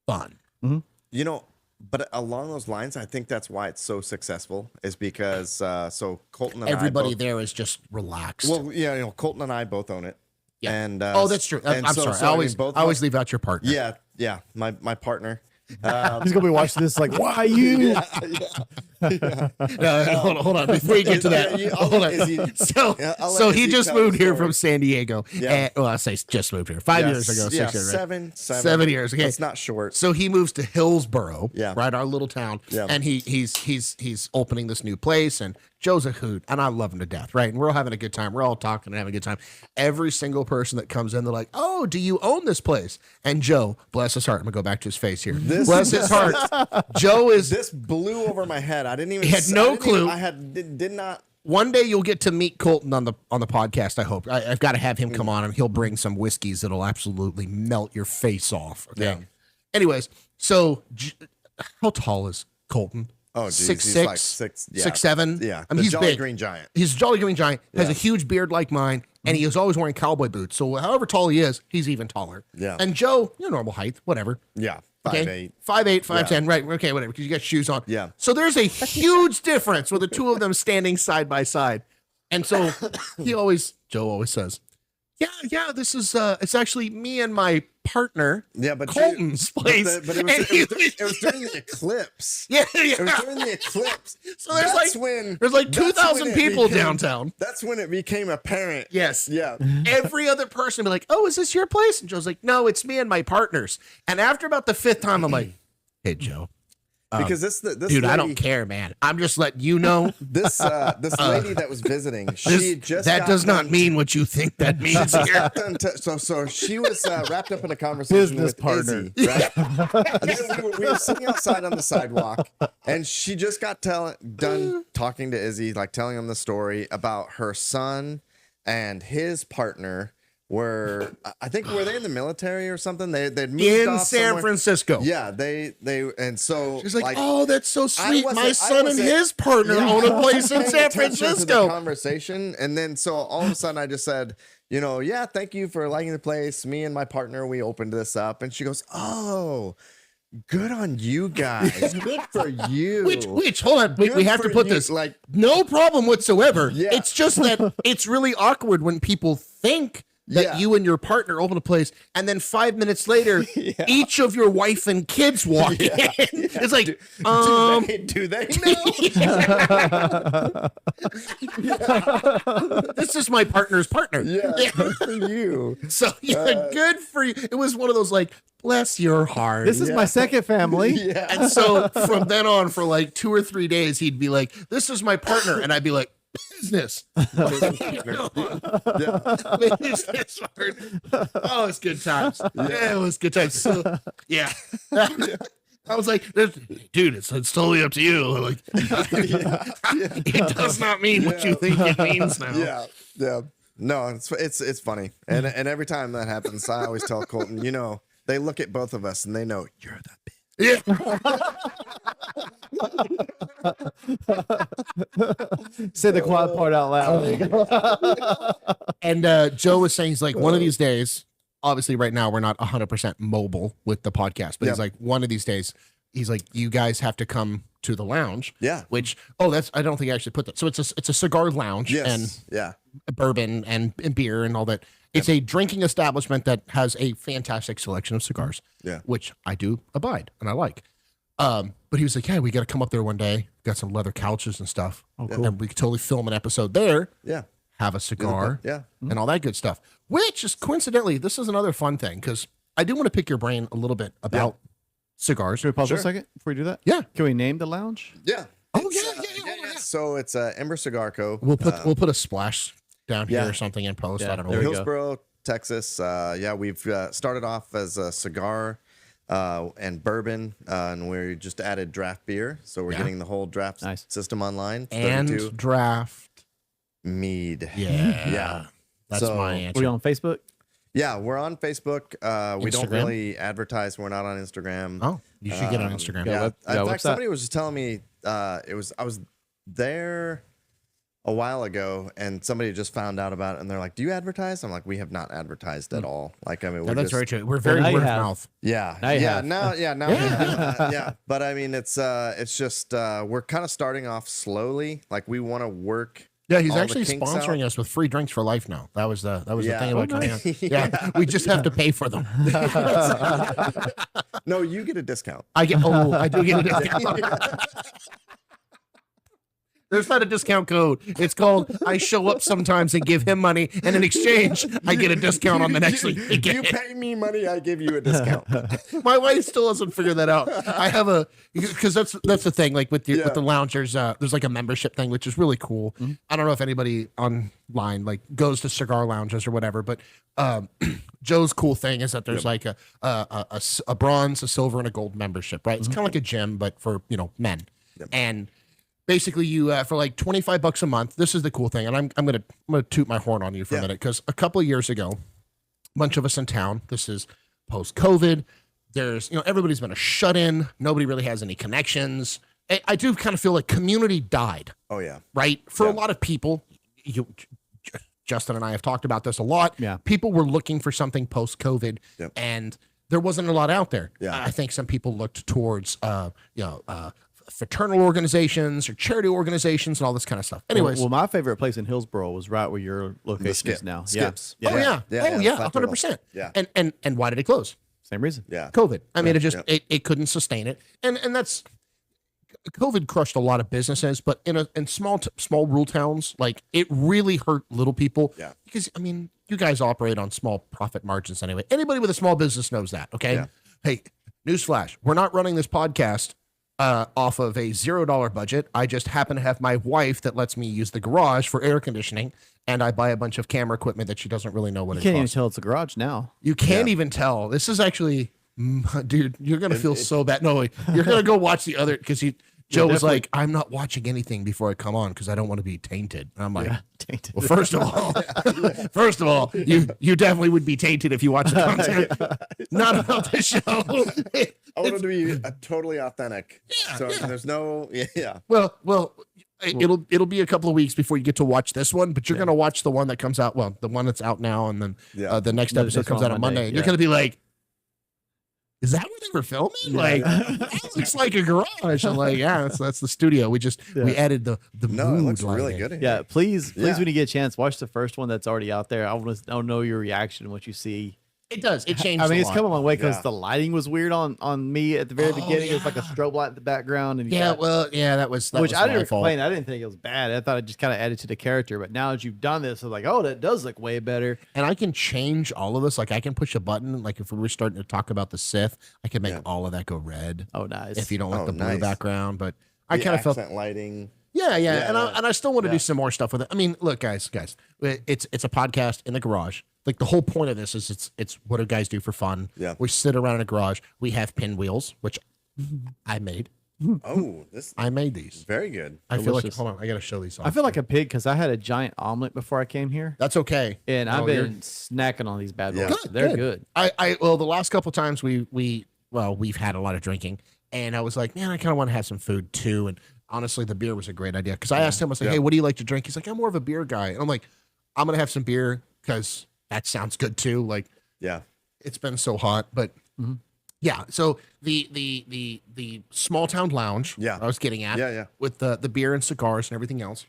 fun. Mm-hmm. You know, but along those lines, I think that's why it's so successful is because so Colton and everybody there is just relaxed. Well, yeah, you know, Colton and I both own it. Yeah. And that's true. I'm sorry. I always leave out your partner. Yeah. My partner. He's gonna be watching this like, why you? No, hold on. Before you get to that, hold on. So he just moved here from San Diego. Yeah. And, I say just moved here 5 years ago, 6 years, right? 7 years. Okay, it's not short. So he moves to Hillsboro, Yeah. right, our little town, Yeah. and he's opening this new place, and Joe's a hoot, and I love him to death, right? And we're all having a good time. We're all talking and having a good time. Every single person that comes in, they're like, "Oh, do you own this place?" And Joe, bless his heart, I'm gonna go back to his face here. Bless his heart. Joe is. This blew over my head. I didn't even. He had no clue. I did not. One day you'll get to meet Colton on the podcast. I hope. I've got to have him come on, and he'll bring some whiskeys that'll absolutely melt your face off. Okay. Yeah. Anyways, so how tall is Colton? Oh, geez, 6'6", he's like 6'7". Yeah, I the mean, he's Jolly big. Green Giant. He's a Jolly Green Giant, has Yeah. a huge beard like mine, and he is always wearing cowboy boots. So however tall he is, he's even taller. Yeah. And Joe, normal height, whatever. Yeah, Okay, 5'8". 5'8", 5'10", right? Okay, whatever, because you got shoes on. Yeah. So there's a huge difference with the two of them standing side by side, and so Joe always says, "Yeah, this is it's actually me and my partner, Yeah, but Colton's place." But it was during the eclipse. Yeah. It was during the eclipse. So there's That's like when 2,000 people became- downtown. That's when it became apparent. Yes. Yeah. Every other person be like, "Oh, is this your place?" And Joe's like, "No, it's me and my partners." And after about the 5th time, I'm like, "Hey, Joe, Because this dude, lady, I don't care, man. I'm just letting you know This lady that was visiting, she just that got does not done- mean what you think that means here." So she was wrapped up in a conversation Business with partner. Izzy, right? And then we were sitting outside on the sidewalk, and she just got done talking to Izzy, like telling him the story about her son and his partner were, I think, were they in the military or something? They'd moved In off San somewhere. Francisco. Yeah, they and so She's like, "Oh, that's so sweet. wasn't- My I son and wasn't- his partner Yeah, own I a wasn't place in paying San attention to the Francisco." conversation, and then so all of a sudden I just said, yeah, thank you for liking the place. Me and my partner, we opened this up, and she goes, "Oh, good on you guys. Good for you." Which hold on, we Good have to for put you. this, Like, no problem whatsoever. Yeah. It's just that it's really awkward when people think that Yeah. you and your partner open a place, and then 5 minutes later, each of your wife and kids walk in. It's like, do they know? this is my partner's partner. Yeah, good for you. So good for you. It was one of those like, bless your heart. This is my second family. Yeah. And so from then on, for like 2 or 3 days, he'd be like, "This is my partner," and I'd be like, "Business." Business partner. Oh, it's good times. Yeah, it was good times. So, yeah. I was like, "Dude, it's totally up to you." Like, it does not mean what you think it means now. Yeah. No, it's funny, and every time that happens, I always tell Colton, they look at both of us and they know you're the bitch. Yeah. Say the quiet part out loud. And Joe was saying, he's like, one of these days, obviously right now we're not 100% mobile with the podcast, but Yeah. he's like, one of these days, he's like, you guys have to come to the lounge. Yeah. Which, I don't think I actually put that. So it's a cigar lounge Yes. and Yeah. bourbon and beer and all that. It's a drinking establishment that has a fantastic selection of cigars, Yeah. which I do abide and I like. But he was like, "Yeah, we got to come up there one day. Got some leather couches and stuff. Oh, cool. And we could totally film an episode there, Yeah. have a cigar, Yeah. and all that good stuff." Which is coincidentally, this is another fun thing because I do want to pick your brain a little bit about cigars. Should we pause for a Sure. second before we do that? Yeah. Can we name the lounge? Yeah. Oh, It's, yeah. So it's Ember Cigar Co. We'll put a splash down here yeah. or something in post. Yeah, I don't know. there we go. Hillsboro, Texas. We've started off as a cigar and bourbon, and we just added draft beer. So we're getting the whole draft Nice. system online. And 32 draft. mead. Yeah. Yeah. That's So- my Were answer. you on Facebook? Yeah, we're on Facebook. We don't Instagram? really advertise. We're not on Instagram. Oh, you should get on Instagram. yeah. Yeah. web- In website? fact, somebody was just telling me I was there a while ago, and somebody just found out about it, and they're like, "Do you advertise?" I'm like, "We have not advertised at all." Like, I mean, Yeah, we're that's just, very true. We're very now you word of have. mouth. Yeah, Now you have. now, yeah. But I mean, it's just we're kind of starting off slowly. Like, we want to work. Yeah, he's all the actually kinks sponsoring out. us with free drinks for life now. That was the Yeah. thing about Oh, coming nice. on. Yeah, we just have to pay for them. No, you get a discount. I do get a discount. There's not a discount code. It's called I show up sometimes and give him money, and in exchange, I get a discount on the next thing. You pay me money, I give you a discount. My wife still hasn't figured that out. I have because that's the thing. Like with the lounge, there's like a membership thing, which is really cool. I don't know if anybody online like goes to cigar lounges or whatever, but Joe's cool thing is that there's like a bronze, a silver, and a gold membership. Right? It's kind of like a gym, but for men. And basically, you for like $25 a month. This is the cool thing, and I'm gonna toot my horn on you for a minute because a couple of years ago, a bunch of us in town. This is post-COVID. There's everybody's been a shut-in. Nobody really has any connections. I do kind of feel like community died, Oh yeah. right? For a Yeah. lot of people, Justin and I have talked about this a lot. Yeah. People were looking for something post-COVID, Yep. and there wasn't a lot out there. Yeah. I think some people looked towards, fraternal organizations or charity organizations and all this kind of stuff. Anyways, well, my favorite place in Hillsboro was right where your location Skip. is now. Skips. Yeah. oh yeah, Yeah, oh yeah, yeah, flat 100%. Yeah. And why did it close? Same reason. Yeah. COVID. I mean, Yeah. it couldn't sustain it, and that's COVID crushed a lot of businesses, but in small rural towns, like it really hurt little people. Yeah. Because I mean, you guys operate on small profit margins anyway. Anybody with a small business knows that. Okay. Yeah. Hey, newsflash: we're not running this podcast off of a $0 budget. I just happen to have my wife that lets me use the garage for air conditioning, and I buy a bunch of camera equipment that she doesn't really know what You it can't even costs. tell it's a garage now. You can't Yeah. even tell. This is actually, dude, you're gonna feel so bad. No, you're gonna go watch the other because Joe was definitely- like, I'm not watching anything before I come on because I don't want to be tainted. And I'm like, Yeah, tainted. well, first of all, you definitely would be tainted if you watch the content, not about the show. I want it to be totally authentic. Yeah, So yeah. there's no. Yeah. Well, it'll be a couple of weeks before you get to watch this one, but you're gonna watch the one that comes out. Well, the one that's out now, and then Yeah. the next The episode next comes one out on on Monday, Monday, and you're yeah. gonna be like, is that where they were filming? Like, that looks like a garage. I'm like, yeah, that's the studio. We added the No, it mood looks really lighting. good. in Yeah, here. please, Yeah. when you get a chance, watch the first one that's already out there. I want to know your reaction, what you see. It does. It changed. I mean, a it's lot. come a long way because Yeah. the lighting was weird on me at the very Oh, beginning. It was like a yeah. strobe light in the background, and you Yeah, got- well, yeah, that was which I my didn't fault. complain. I didn't think it was bad. I thought it just kind of added to the character. But now as you've done this, I'm like, oh, that does look way better. And I can change all of this. Like I can push a button. Like if we were starting to talk about the Sith, I can make Yeah. all of that go red Oh, nice. if you don't like Oh, the blue nice. background. But I The kind of felt, accent lighting. yeah. Yeah, And yeah. I still want to Yeah. do some more stuff with it. I mean, look, guys, it's a podcast in the garage. Like the whole point of this is it's what do guys do for fun? Yeah. We sit around in a garage. We have pinwheels, which I made. Oh, this I made these. very good. I feel like Delicious. hold on, I gotta show these off. I feel like a pig because I had a giant omelet before I came here, that's okay. and I've No, you're- been snacking on these bad boys. Yeah. They're good. Well, the last couple times we've had a lot of drinking, and I was like, man, I kind of want to have some food too. And honestly, the beer was a great idea because I asked him, I was like, Yeah. hey, what do you like to drink? He's like, I'm more of a beer guy. And I'm like, I'm gonna have some beer because that sounds good too. Like Yeah. it's been so hot, but yeah. So the small town lounge, Yeah. I was getting at, Yeah, yeah. with the beer and cigars and everything else.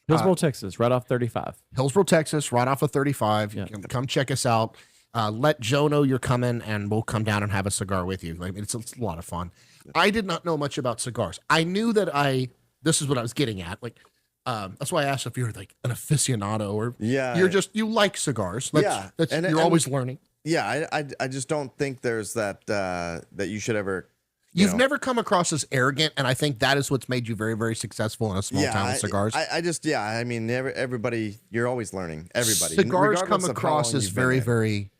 Hillsboro, Texas, right off 35. Hillsboro, Texas, right off of 35. Yeah. Come check us out. Let Joe know you're coming, and we'll come down and have a cigar with you. Like it's a lot of fun. I did not know much about cigars. I knew that this is what I was getting at. Like, that's why I asked if you're like an aficionado or Yeah. you like cigars. Yeah. That's, And- you're and- always learning. Yeah. I just don't think there's that that you should ever. You've know. never come across as arrogant, and I think that is what's made you very, very successful in a small town with cigars. I just I mean everybody. You're always learning. Everybody. Cigars regardless come of how across long as you've been very, there. very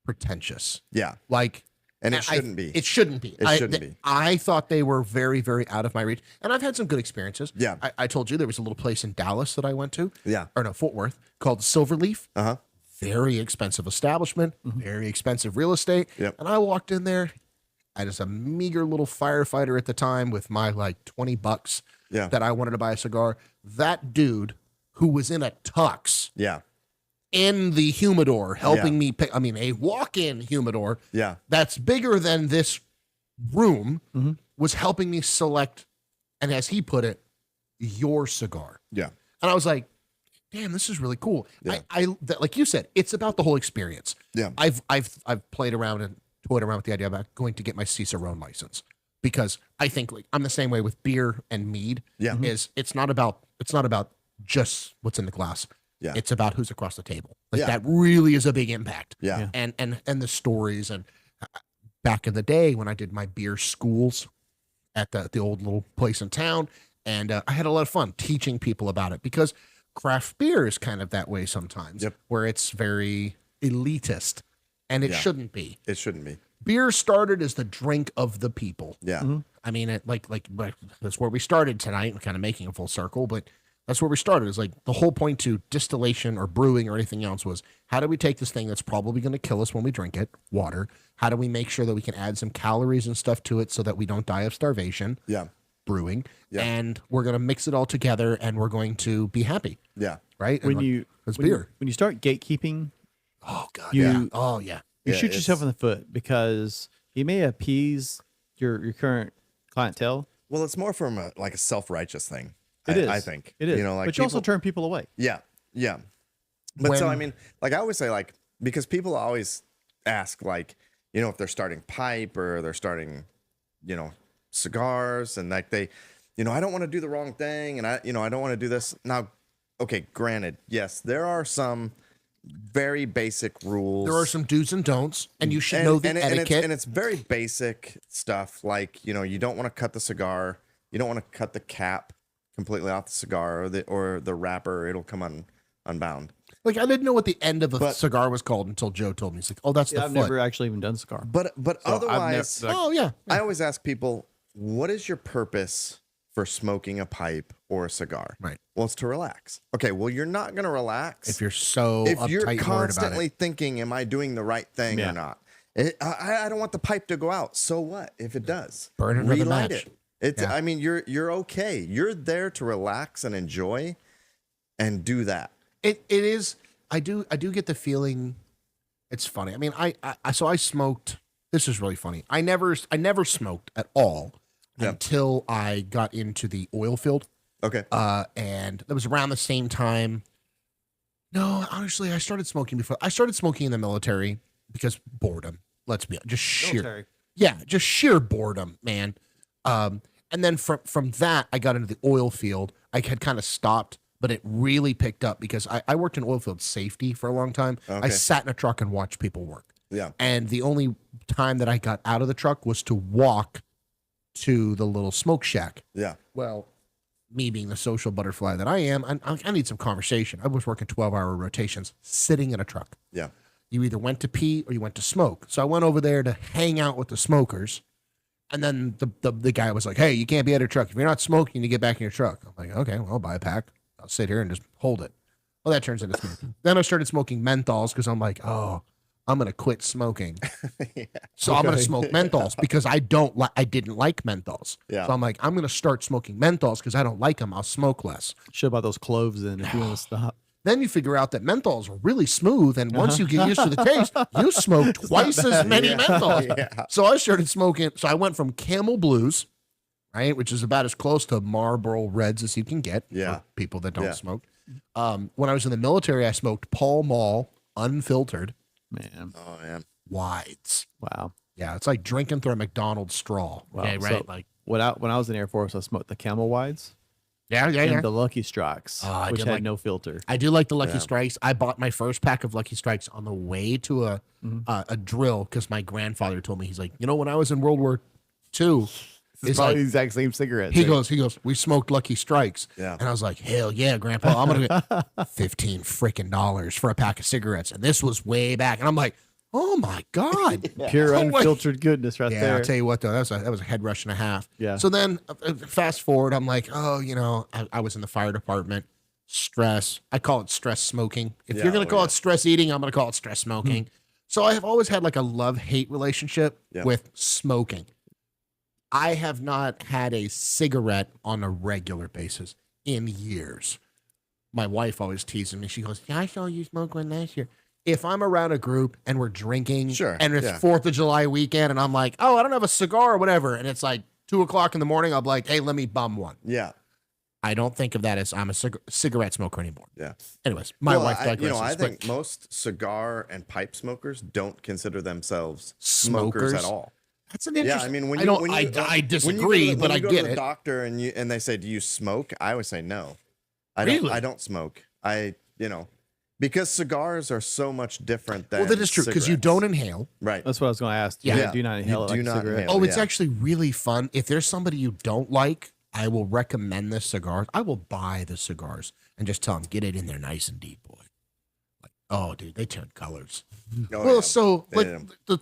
pretentious. Yeah. Like, And it shouldn't be. It shouldn't be. It shouldn't be. I thought they were very, very out of my reach, and I've had some good experiences. Yeah. I told you there was a little place in Dallas that I went to. Yeah. Or no, Fort Worth, called Silverleaf. Uh-huh. Very expensive establishment, very expensive real estate. Yep. And I walked in there. I was a meager little firefighter at the time with my like $20 Yeah. that I wanted to buy a cigar. That dude who was in a tux Yeah. in the humidor helping me pick, I mean, a walk-in humidor Yeah. that's bigger than this room was helping me select, and as he put it, your cigar. Yeah. And I was like, damn, this is really cool. Yeah. Like you said, it's about the whole experience. Yeah. I've played around and toyed around with the idea about going to get my Cicerone license because I think like I'm the same way with beer and mead. Yeah. Is it's not about just what's in the glass. Yeah. It's about who's across the table. Like Yeah. that really is a big impact. Yeah. Yeah. And the stories and back in the day when I did my beer schools at the old little place in town, and I had a lot of fun teaching people about it because craft beer is kind of that way sometimes, Yep. where it's very elitist, and it Yeah. shouldn't be. It shouldn't be. Beer started as the drink of the people. Yeah. I mean, it like that's where we started tonight, kind of making a full circle, but that's where we started. Is like the whole point to distillation or brewing or anything else was how do we take this thing that's probably going to kill us when we drink it, water? How do we make sure that we can add some calories and stuff to it so that we don't die of starvation? Yeah. brewing, Yeah. and we're going to mix it all together, and we're going to be happy, Yeah. right? And it's beer. When you start gatekeeping, Oh God, you oh yeah. you Yeah, shoot yourself it's- in the foot, because you may appease your current clientele. Well, it's more from a self-righteous thing. It is. I think. It is. You know, like but you also people- turn people away. Yeah. Yeah. But so, When- I mean, like I always say, like, because people always ask, like, you know, if they're starting pipe or they're starting, you know, cigars, and like they, you know, I don't want to do the wrong thing, and I don't want to do this. Now, okay, granted, yes, there are some very basic rules. There are some do's and don'ts, and you should know the etiquette. And it's very basic stuff, like, you know, you don't want to cut the cigar, you don't want to cut the cap completely off the cigar, or the wrapper, it'll come unbound. Like, I didn't know what the end of a cigar was called until Joe told me. He's like, "Oh, that's the I've foot." never actually even done cigar. But So otherwise, Oh yeah. I always ask people, what is your purpose for smoking a pipe or a cigar? Right. Well, it's to relax. Okay, well, you're not going to relax If you're so if uptight you're and worried about constantly it. thinking, am I doing the right thing Yeah. or not? I don't want the pipe to go out. So what if it does? Burn another Relight match. it. It's. Yeah. I mean, you're okay. You're there to relax and enjoy, and do that. It is. I do get the feeling. It's funny. I mean, I smoked. This is really funny. I never smoked at all Yeah. until I got into the oil field. Okay. And that was around the same time. No, honestly, I started smoking before. I started smoking in the military because boredom. Let's be honest, just sheer. Military. Yeah, just sheer boredom, man. And then from that, I got into the oil field. I had kind of stopped, but it really picked up because I worked in oil field safety for a long time. I Okay. sat in a truck and watched people work. Yeah. And the only time that I got out of the truck was to walk to the little smoke shack. Yeah. Well, me being the social butterfly that I am, I need some conversation. I was working 12-hour rotations, sitting in a truck. Yeah. You either went to pee or you went to smoke. So I went over there to hang out with the smokers. And then the guy was like, "Hey, you can't be at your truck. If you're not smoking, you get back in your truck." I'm like, "Okay, well, I'll buy a pack. I'll sit here and just hold it." Well, that turns into smoking. Then I started smoking menthols because I'm like, "Oh, I'm gonna quit smoking." So I'm gonna smoke menthols because I didn't like menthols. Yeah. So I'm like, I'm gonna start smoking menthols because I don't like them. I'll smoke less. Should have bought those cloves in if you want to stop. Then you figure out that menthols are really smooth, and once you get used to the taste, you smoke twice as many menthols. Yeah. So I started smoking. So I went from Camel Blues, right, which is about as close to Marlboro Reds as you can get Yeah. for people that don't Yeah. smoke. When I was in the military, I smoked Pall Mall unfiltered Man, Oh man. wides. wow. Yeah, it's like drinking through a McDonald's straw. Wow. Okay, right? So like when I was in the Air Force, I smoked the Camel Wides yeah. and the Lucky Strikes, Oh, I which did had like- no filter. I do like the Lucky Yeah. Strikes. I bought my first pack of Lucky Strikes on the way to Mm-hmm. a drill because my grandfather told me, he's like, when I was in World War II, it's like, the exact same cigarette. he goes, we smoked Lucky Strikes. Yeah. And I was like, hell yeah, Grandpa, I'm gonna get $15 freaking for a pack of cigarettes. And this was way back. And I'm like, oh my God. Pure Oh, wait. unfiltered goodness right Yeah, there. I'll tell you what though, that was a head rush and a half. Yeah. So then fast forward, I'm like, I was in the fire department. Stress. I call it stress smoking. If Yeah, you're gonna oh, call yeah. it stress eating, I'm gonna call it stress smoking. So I have always had like a love-hate relationship Yeah. with smoking. I have not had a cigarette on a regular basis in years. My wife always teases me. She goes, "Yeah, I saw you smoke one last year." If I'm around a group and we're drinking, Sure, and it's yeah. 4th of July weekend, and I'm like, "Oh, I don't have a cigar or whatever," and it's like 2:00 in the morning, I'll be like, "Hey, let me bum one." Yeah. I don't think of that as I'm a cigarette smoker anymore. Yeah. Anyways, my Well, wife I digresses. but think most cigar and pipe smokers don't consider themselves smokers Smokers? at all. that's an Yeah, interesting. I mean, when I you, don't. when you, I when you go to disagree, the- but when I you go get to the it. doctor and they say, "Do you smoke?" I always say no. Really? I don't smoke. Because cigars are so much different than Well, that is true because you cigarettes. don't inhale. Right. That's what I was going to ask. Yeah. Do not You inhale it do like a not cigarette. inhale. Oh, it's Yeah. actually really fun. If there's somebody you don't like, I will recommend this cigar. I will buy the cigars and just tell them, get it in there nice and deep, boy. Like, oh, dude, they turn colors. Oh, Well, yeah. so They like did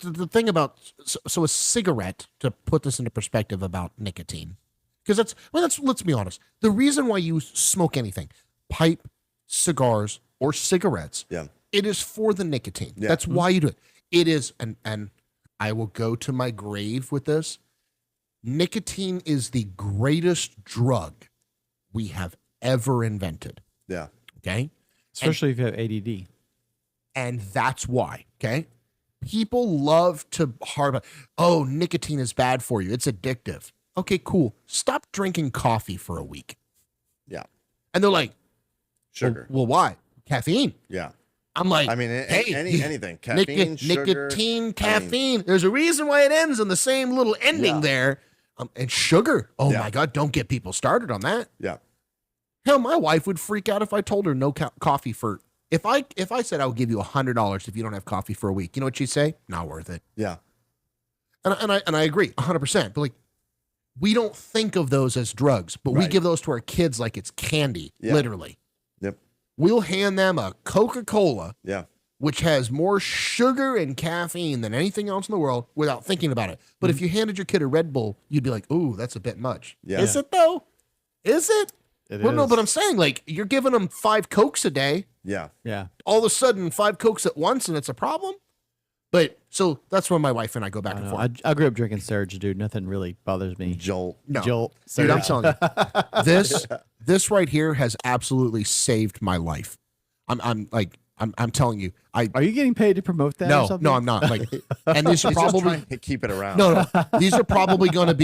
'em. the thing about so a cigarette, to put this into perspective about nicotine, because let's be honest, the reason why you smoke anything, pipe, cigars, or cigarettes, Yeah. it is for the nicotine. Yeah. That's why you do it. It is, and I will go to my grave with this. nicotine is the greatest drug we have ever invented. Yeah. Okay. Especially if you have ADD. And that's why. Okay. People love to harp, oh, nicotine is bad for you. It's addictive. Okay, cool. Stop drinking coffee for a week. Yeah. And they're like, Sugar. Well, why? Caffeine. Yeah. I'm like, I mean, hey, anything. Caffeine, sugar. nicotine, caffeine. There's a reason why it ends in the same little ending there. And sugar. Oh my God, don't get people started on that. Yeah. Hell, my wife would freak out if I told her no coffee for. If I said I would give you $100 if you don't have coffee for a week, you know what she'd say? Not worth it. Yeah. And I agree 100%. But like, we don't think of those as drugs, but we give those to our kids like it's candy, literally. Yep. We'll hand them a Coca-Cola, which has more sugar and caffeine than anything else in the world without thinking about it. But if you handed your kid a Red Bull, you'd be like, ooh, that's a bit much. Yeah. Is it though? Is it? Well, no, but I'm saying like you're giving them 5 Cokes a day. Yeah. Yeah. All of a sudden 5 Cokes at once and it's a problem. But so that's when my wife and I go back and forth. I grew up drinking Surge, dude. Nothing really bothers me. Jolt. No. Jolt. Dude, I'm Surge. telling you, this right here has absolutely saved my life. I'm telling you. Are you getting paid to promote that? or something? No, I'm not. Like, and these are He's just probably trying to keep it around. no. These are probably going to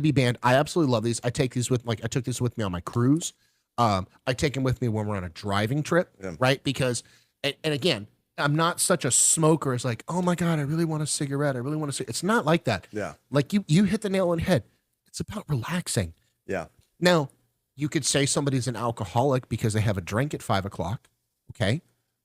be banned. I absolutely love these. I take these with I took this with me on my cruise. I take them with me when we're on a driving trip, right? Because and again, I'm not such a smoker. It's like, oh my God, I really want a cigarette. I really want to. It's not like that. Yeah. Like you hit the nail on the head. It's about relaxing. Yeah. Now, you could say somebody's an alcoholic because they have a drink at 5 o'clock.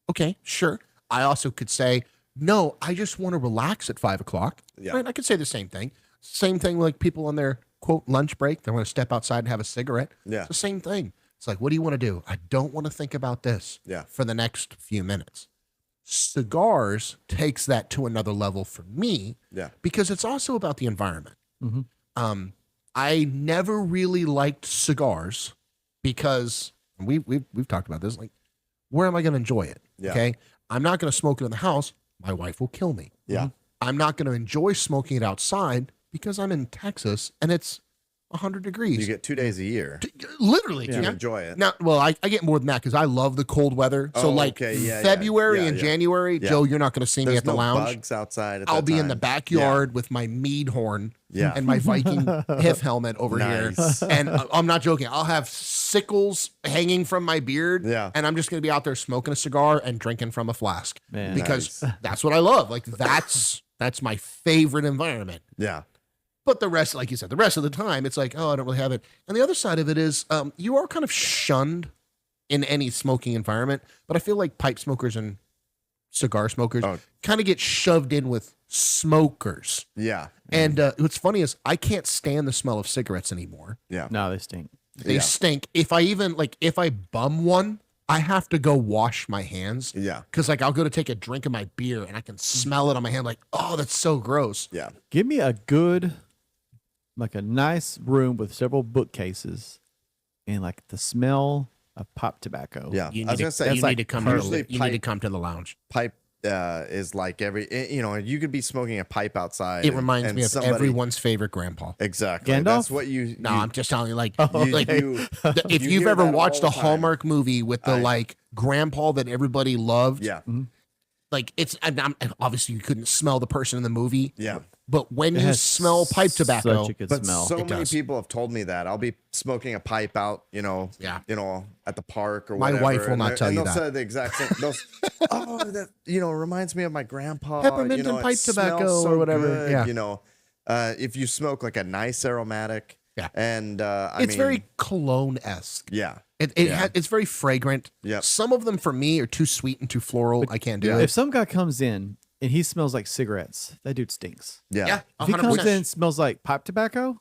Okay, sure. I also could say, no, I just want to relax at 5 o'clock. Yeah. Right? I could say the same thing. Same thing like people on their quote lunch break. They want to step outside and have a cigarette. Yeah. It's the same thing. It's like, what do you want to do? I don't want to think about this for the next few minutes. Cigars takes that to another level for me because it's also about the environment. Mm-hmm. I never really liked cigars because we've talked about this. Like, where am I going to enjoy it? Yeah. Okay, I'm not going to smoke it in the house. My wife will kill me. Yeah. I'm not going to enjoy smoking it outside because I'm in Texas and it's 100 degrees. You get 2 days a year Literally. to enjoy it. Now, well, I get more than that because I love the cold weather. So, February and January, Joe, you're not going to see me at the lounge. Bugs outside. I'll be in the backyard with my mead horn and my Viking Hiff helmet over here. And I'm not joking. I'll have sickles hanging from my beard. Yeah. And I'm just going to be out there smoking a cigar and drinking from a flask. Man. Because that's what I love. Like, that's my favorite environment. Yeah. But the rest, like you said, the rest of the time, it's like, oh, I don't really have it. And the other side of it is you are kind of shunned in any smoking environment. But I feel like pipe smokers and cigar smokers kind of get shoved in with smokers. Yeah. And what's funny is I can't stand the smell of cigarettes anymore. Yeah. No, they stink. They stink. If I bum one, I have to go wash my hands. Yeah. Because like I'll go to take a drink of my beer and I can smell it on my hand like, oh, that's so gross. Yeah. Give me a good, like a nice room with several bookcases and like the smell of pipe tobacco. Yeah. You I was need, gonna say, you need to come to usually the, you need to come to the lounge. pipe is like you could be smoking a pipe outside. It reminds me of somebody- everyone's favorite grandpa. Exactly. Gandalf? That's what you. No, I'm just telling you, like, you if you've hear ever that watched all a the time. Hallmark movie with the like grandpa that everybody loved, Yeah. like it's and obviously you couldn't smell the person in the movie. Yeah. But when It you has smell pipe tobacco, such a good But smell. so It many does. people have told me that I'll be smoking a pipe out, at the park or My whatever. wife will not tell you they'll that. say the exact same. That reminds me of my grandpa. Peppermint and it pipe smells tobacco so or whatever. good, Yeah. if you smoke like a nice aromatic. Yeah. And it's very cologne-esque. Yeah. It's very fragrant. Yep. Some of them for me are too sweet and too floral. I can't do If it. some guy comes in and he smells like cigarettes, that dude stinks. Yeah. Yeah, If he comes 100%. in and smells like pipe tobacco,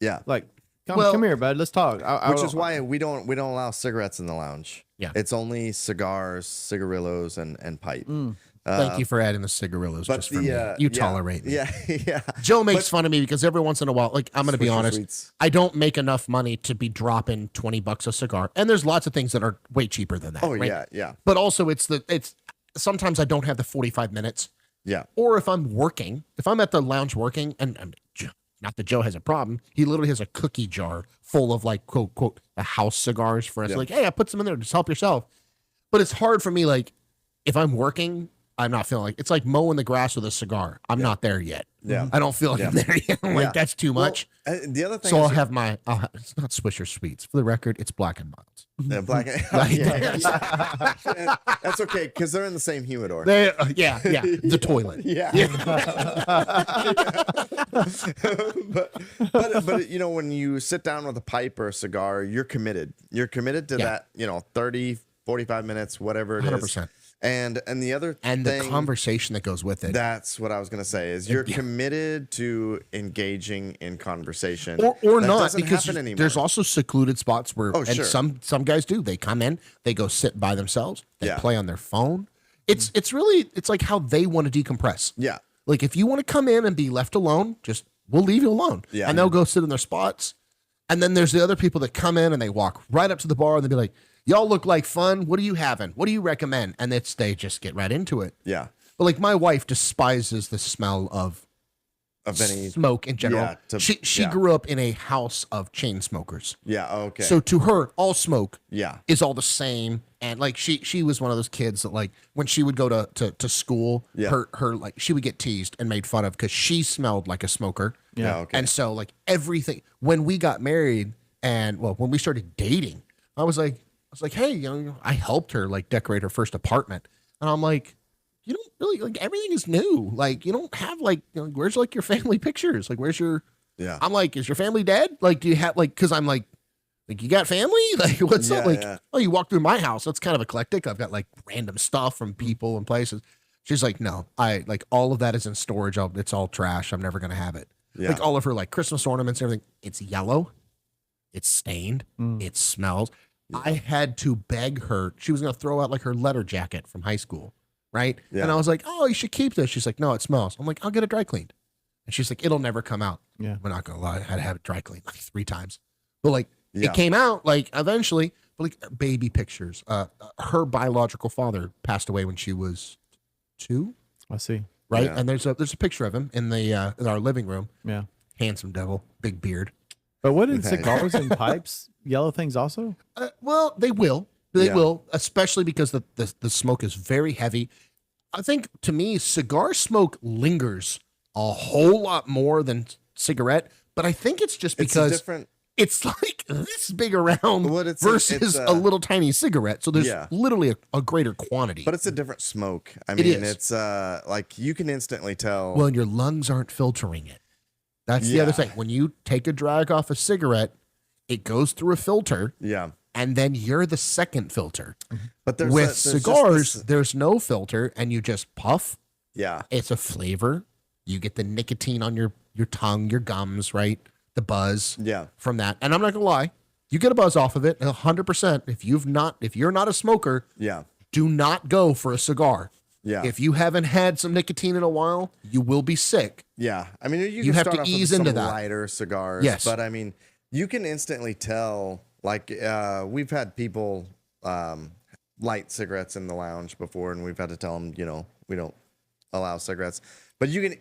Yeah. like Well- come here, bud. Let's talk. Which is why we don't allow cigarettes in the lounge. Yeah. It's only cigars, cigarillos, and pipe. Thank you for adding the cigarillos But just for me. You tolerate me. Yeah. Yeah. Joe makes fun of me because every once in a while, like I'm going to be Swisher honest, sweets. I don't make enough money to be dropping $20 a cigar, and there's lots of things that are way cheaper than that. Oh right? yeah. But also, it's sometimes I don't have the 45 minutes, Yeah. or if I'm working, if I'm at the lounge working, and Not that Joe has a problem. He literally has a cookie jar full of like quote quote the house cigars for us. Like, hey, I put some in there. Just help yourself. But it's hard for me. Like, if I'm working, I'm not feeling like it's like mowing the grass with a cigar. I'm not there yet. Yeah. I don't feel like I'm there yet. I'm like, that's too much. The other thing So is it's not Swisher Sweets. For the record, it's Black and Milds. black. That's okay because they're in the same humidor. The toilet. Yeah. but you know, when you sit down with a pipe or a cigar, you're committed. You're committed to that, 30, 45 minutes, whatever it is. 100%. And the other thing, the conversation that goes with it. That's what I was going to say is you're committed to engaging in conversation. Or that not, doesn't because happen anymore. there's also secluded spots where sure. some guys do. They come in, they go sit by themselves, they Yeah. play on their phone. It's like how they want to decompress. Yeah. Like if you want to come in and be left alone, we'll leave you alone. Yeah. And they'll go sit in their spots. And then there's the other people that come in and they walk right up to the bar and they'll be like, y'all look like fun. What are you having? What do you recommend? And they just get right into it. Yeah. But like my wife despises the smell of any smoke in general. Yeah, She grew up in a house of chain smokers. Yeah. Okay. So to her, all smoke yeah. is all the same. And like she was one of those kids that like when she would go to school, her like she would get teased and made fun of because she smelled like a smoker. Yeah. Okay. And so like everything when we got married and when we started dating, I was like, hey, I helped her like decorate her first apartment. And I'm like, you don't really like everything is new. Like you don't have like, where's like your family pictures? Like where's your, I'm like, is your family dead? Like, do you have like, cause I'm like you got family? Like what's up? Like, oh, you walk through my house. That's kind of eclectic. I've got like random stuff from people and places. She's like, no, I like all of that is in storage. It's all trash. I'm never going to have it. Yeah. Like all of her like Christmas ornaments and everything. It's yellow. It's stained. It smells. Yeah. I had to beg her. She was going to throw out like her letter jacket from high school. Right. Yeah. And I was like, oh, you should keep this. She's like, no, it smells. I'm like, I'll get it dry cleaned. And she's like, it'll never come out. Yeah. I'm not going to lie. I had to have it dry cleaned like 3 times. But like, it came out like eventually, but like baby pictures. Her biological father passed away when she was 2. I see. Right. Yeah. And there's a picture of him in the in our living room. Yeah. Handsome devil, big beard. But what in cigars and pipes? Yellow things also? Well, they will. They will, especially because the smoke is very heavy. I think to me, cigar smoke lingers a whole lot more than cigarette, but I think it's just because it's like this big around versus a little tiny cigarette. So there's literally a greater quantity. But it's a different smoke. I mean, it's like you can instantly tell. Well, and your lungs aren't filtering it. That's the other thing. When you take a drag off a cigarette, it goes through a filter. Yeah. And then you're the second filter. But with cigars, there's no filter and you just puff. Yeah. It's a flavor. You get the nicotine on your tongue, your gums, right? The buzz from that. And I'm not going to lie. You get a buzz off of it 100%. If you're not a smoker, do not go for a cigar. Yeah. If you haven't had some nicotine in a while, you will be sick. Yeah. I mean, you have to ease into that. Lighter cigars. Yes. But I mean, you can instantly tell, like, we've had people light cigarettes in the lounge before, and we've had to tell them, we don't allow cigarettes. But you can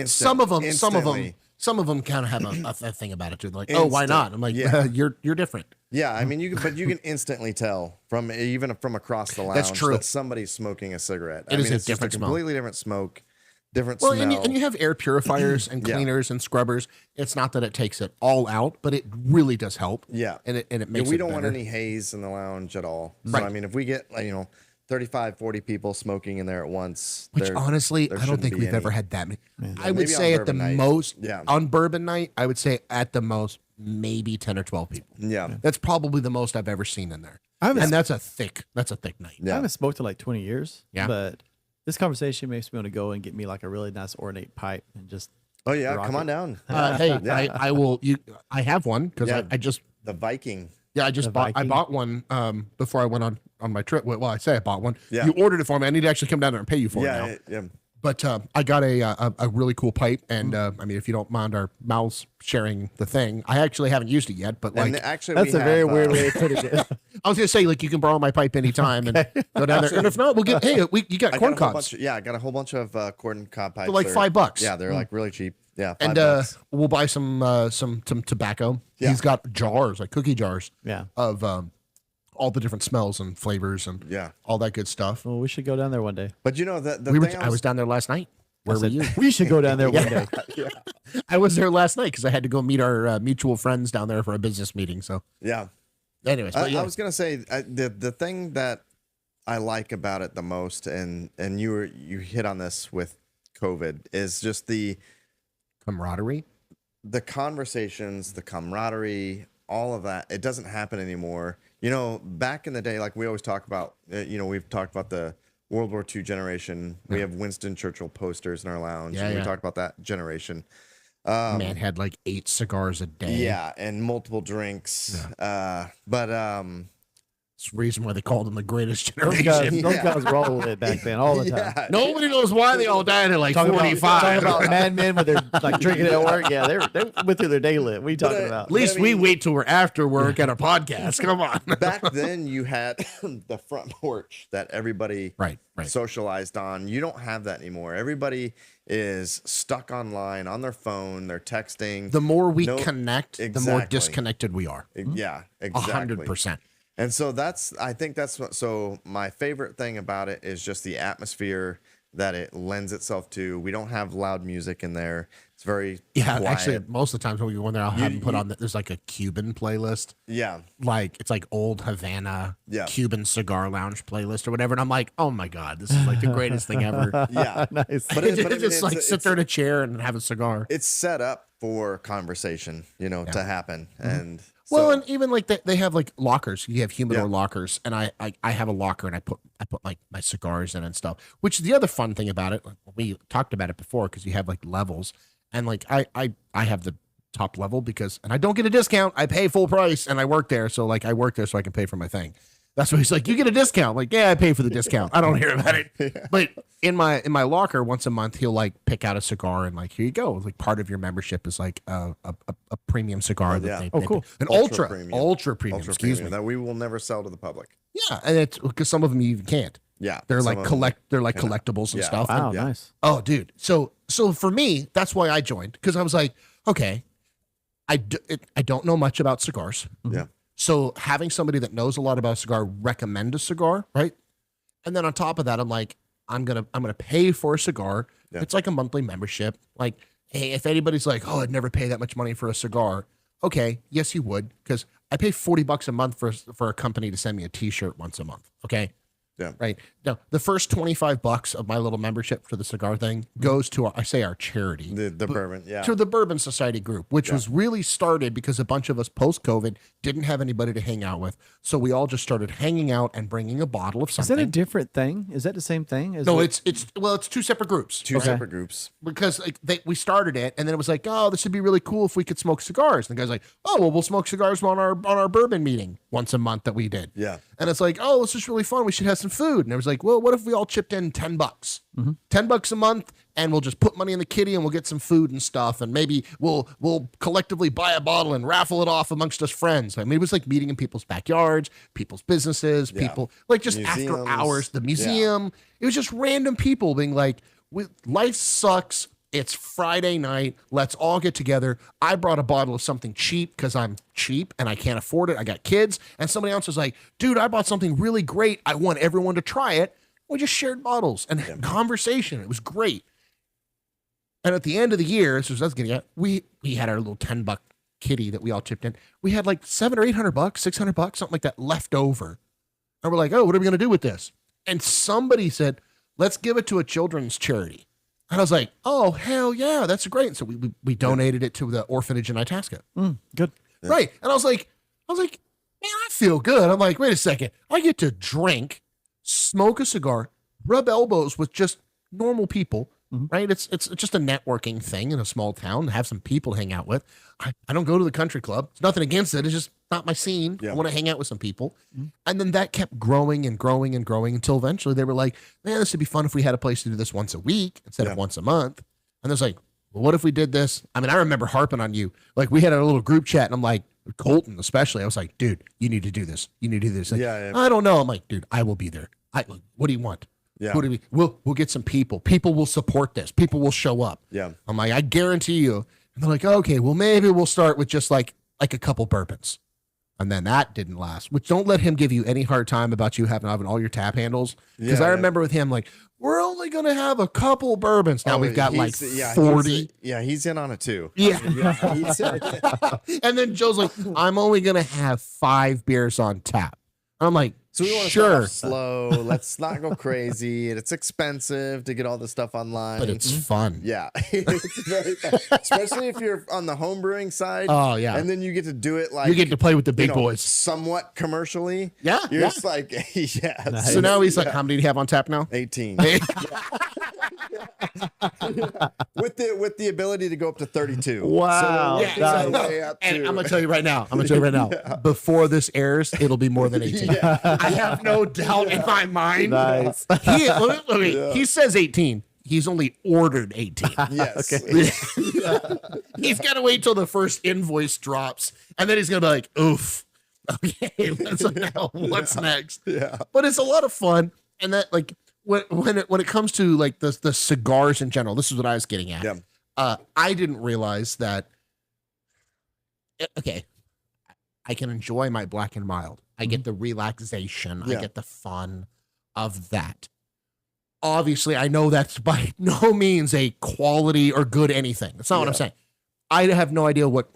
some of them kind of have a thing about it too. They're like, oh, why not? I'm like, you're different. Yeah, I mean, you can instantly tell from across the lounge that somebody's smoking a cigarette. It is a different smell. Completely different smoke, different smell. And you have air purifiers and cleaners and scrubbers. It's not that it takes it all out, but it really does help. Yeah, and it makes we don't want any haze in the lounge at all. So I mean, if we get 35, 40 people smoking in there at once. Which honestly, I don't think we've ever had that many. I would say at the most, on bourbon night, I would say at the most, maybe 10 or 12 people. Yeah. That's probably the most I've ever seen in there. And that's a thick night. I haven't smoked in like 20 years. Yeah. But this conversation makes me want to go and get me like a really nice ornate pipe and just. Oh, yeah. Come on down. I will. I have one because I just. The Viking. Yeah, I bought one before I went on my trip. Well, I say I bought one. Yeah. You ordered it for me. I need to actually come down there and pay you for it now. Yeah. But I got a really cool pipe, and I mean, if you don't mind our mouths sharing the thing, I actually haven't used it yet. But like, that's a very weird way of putting it. I was gonna say, like, you can borrow my pipe anytime and go down there, and if not, we'll get. Hey, you got corn cobs. I got a whole bunch of corn cob pipes. For like $5. Yeah, they're like really cheap. Yeah, And $5. we'll buy some tobacco. Yeah. He's got jars, like cookie jars, Yeah. of all the different smells and flavors and Yeah. all that good stuff. Well, we should go down there one day. But I was down there last night. Where were you? We should go down there one day. I was there last night because I had to go meet our mutual friends down there for a business meeting. So, yeah. anyways, but I was gonna say the thing that I like about it the most, and you hit on this with COVID, is just the camaraderie, the conversations, the camaraderie, all of that. It doesn't happen anymore. You know, back in the day, like we always talk about, we've talked about the World War II generation. We have Winston Churchill posters in our lounge. Yeah, and we yeah. talk about that generation. man had like 8 cigars a day. Yeah, and multiple drinks. But It's the reason why they called them the greatest Those generation. guys rolled it back then all the time. yeah, Nobody knows why they all died at like Talking 45. about madmen with their like drinking at work. Yeah, they went through their day lit. What are you talking about? At least we wait till we're after work at a podcast. Come on. back then you had the front porch that everybody Right. socialized on. You don't have that anymore. Everybody is stuck online on their phone. They're texting. The more we No- connect, the more exactly. disconnected we are. Yeah, exactly. 100%. And so I think that's what, so my favorite thing about it is just the atmosphere that it lends itself to. We don't have loud music in there. It's very Yeah, quiet. actually, most of the times when we go in there, I'll have them put on. There's like a Cuban playlist, Yeah. like it's like old Havana Yeah. Cuban cigar lounge playlist or whatever. And I'm like, oh my god, this is like the greatest thing ever. Yeah. Nice. But I mean, Just like sit there in a chair and have a cigar. It's set up for conversation, to happen. And so, Well, and even like they have like lockers. You have humidor Yeah. lockers, and I have a locker, and I put like my cigars in and stuff. Which the other fun thing about it, like, we talked about it before, because you have like levels, and like I have the top level and I don't get a discount. I pay full price, and I work there, so like I work there so I can pay for my thing. That's what he's like. You get a discount. Like, yeah, I pay for the discount. I don't hear about it. But in my locker, once a month, he'll like pick out a cigar and like, here you go. Like part of your membership is like a premium cigar. That yeah. they, Oh, they- cool. An Ultra ultra premium. premium. ultra Excuse premium me. that we will never sell to the public. Yeah, and it's because some of them you even can't. Yeah. They're some like of them- They're like collectibles and Yeah. stuff. Wow, And- Yeah. nice. oh, dude. So for me, that's why I joined, because I was like, okay, I don't know much about cigars. Yeah. So having somebody that knows a lot about a cigar recommend a cigar, right? And then on top of that, I'm like, I'm gonna pay for a cigar. Yeah. It's like a monthly membership. Like, hey, if anybody's like, oh, I'd never pay that much money for a cigar. Okay, yes, you would, because I pay $40 a month for a company to send me a T-shirt once a month. Okay. Yeah. Right. Now, the first $25 of my little membership for the cigar thing goes to our charity. The bourbon. Yeah. To the Bourbon Society group, which was really started because a bunch of us post-COVID didn't have anybody to hang out with. So we all just started hanging out and bringing a bottle of Is something. that a different thing? Is that the same thing? No, it's two separate groups. Two Okay. separate groups. Because like we started it, and then it was like, oh, this would be really cool if we could smoke cigars. And the guy's like, oh, well, we'll smoke cigars on our bourbon meeting once a month that we did. Yeah. And it's like, oh, this is really fun. We should have some food. And it was like, well, what if we all chipped in $10? $10 a month, and we'll just put money in the kitty, and we'll get some food and stuff, and maybe we'll collectively buy a bottle and raffle it off amongst us friends. I mean, it was like meeting in people's backyards, people's businesses, Yeah. people like just after Museums. hours, the museum. It was just random people being like, life sucks. It's Friday night. Let's all get together. I brought a bottle of something cheap because I'm cheap and I can't afford it. I got kids. And somebody else was like, dude, I bought something really great. I want everyone to try it. We just shared bottles and had conversation. It was great. And at the end of the year, this was us getting at, we had our little $10 kitty that we all chipped in. We had like $700 or $800, $600, something like that left over. And we're like, oh, what are we going to do with this? And somebody said, let's give it to a children's charity. And I was like, oh, hell yeah, that's great. And so we donated it to the orphanage in Itasca. Good. Right. And I was like, man, I feel good. I'm like, wait a second. I get to drink, smoke a cigar, rub elbows with just normal people, right? It's just a networking thing in a small town, have some people to hang out with. I don't go to the country club. It's nothing against it. It's just not my scene. Yeah. I want to hang out with some people. And then that kept growing and growing and growing until eventually they were like, man, this would be fun if we had a place to do this once a week instead of once a month. And there's like, well, what if we did this? I mean, I remember harping on you. Like we had a little group chat and I'm like, Colton especially, I was like, dude, you need to do this. You need to do this. Like, Yeah. I don't know. I'm like, dude, I will be there. What do you want? Yeah. Who do we? We'll get some people. People will support this. People will show up. Yeah. I'm like, I guarantee you. And they're like, okay, well, maybe we'll start with just like a couple bourbons. And then that didn't last, which don't let him give you any hard time about you having all your tap handles. Because I remember with him, like, we're only going to have a couple bourbons. Now we've got like 40. He's in on it too. Yeah. And then Joe's like, I'm only going to have 5 beers on tap. I'm like, so we want to start off slow. Let's not go crazy. It's expensive to get all this stuff online. But it's fun. Yeah. It's very fun. Especially if you're on the home brewing side. Oh, yeah. And then you get to do it like. You get to play with the big boys. Somewhat commercially. Yeah. You're just like, yeah. Nice. So now he's like, how many do you have on tap now? 18. with the ability to go up to 32. Wow. And I'm gonna tell you right now. Before this airs, it'll be more than 18. I have no doubt in my mind. Nice. He says 18. He's only ordered 18. Yes. Okay. He's got to wait till the first invoice drops, and then he's gonna be like, "Oof, okay, what's next?" Yeah. But it's a lot of fun, and that like when it comes to like the cigars in general, this is what I was getting at. Yeah. I didn't realize that. Okay, I can enjoy my black and mild. I get the relaxation. Yeah. I get the fun of that. Obviously, I know that's by no means a quality or good anything. That's not what I'm saying. I have no idea what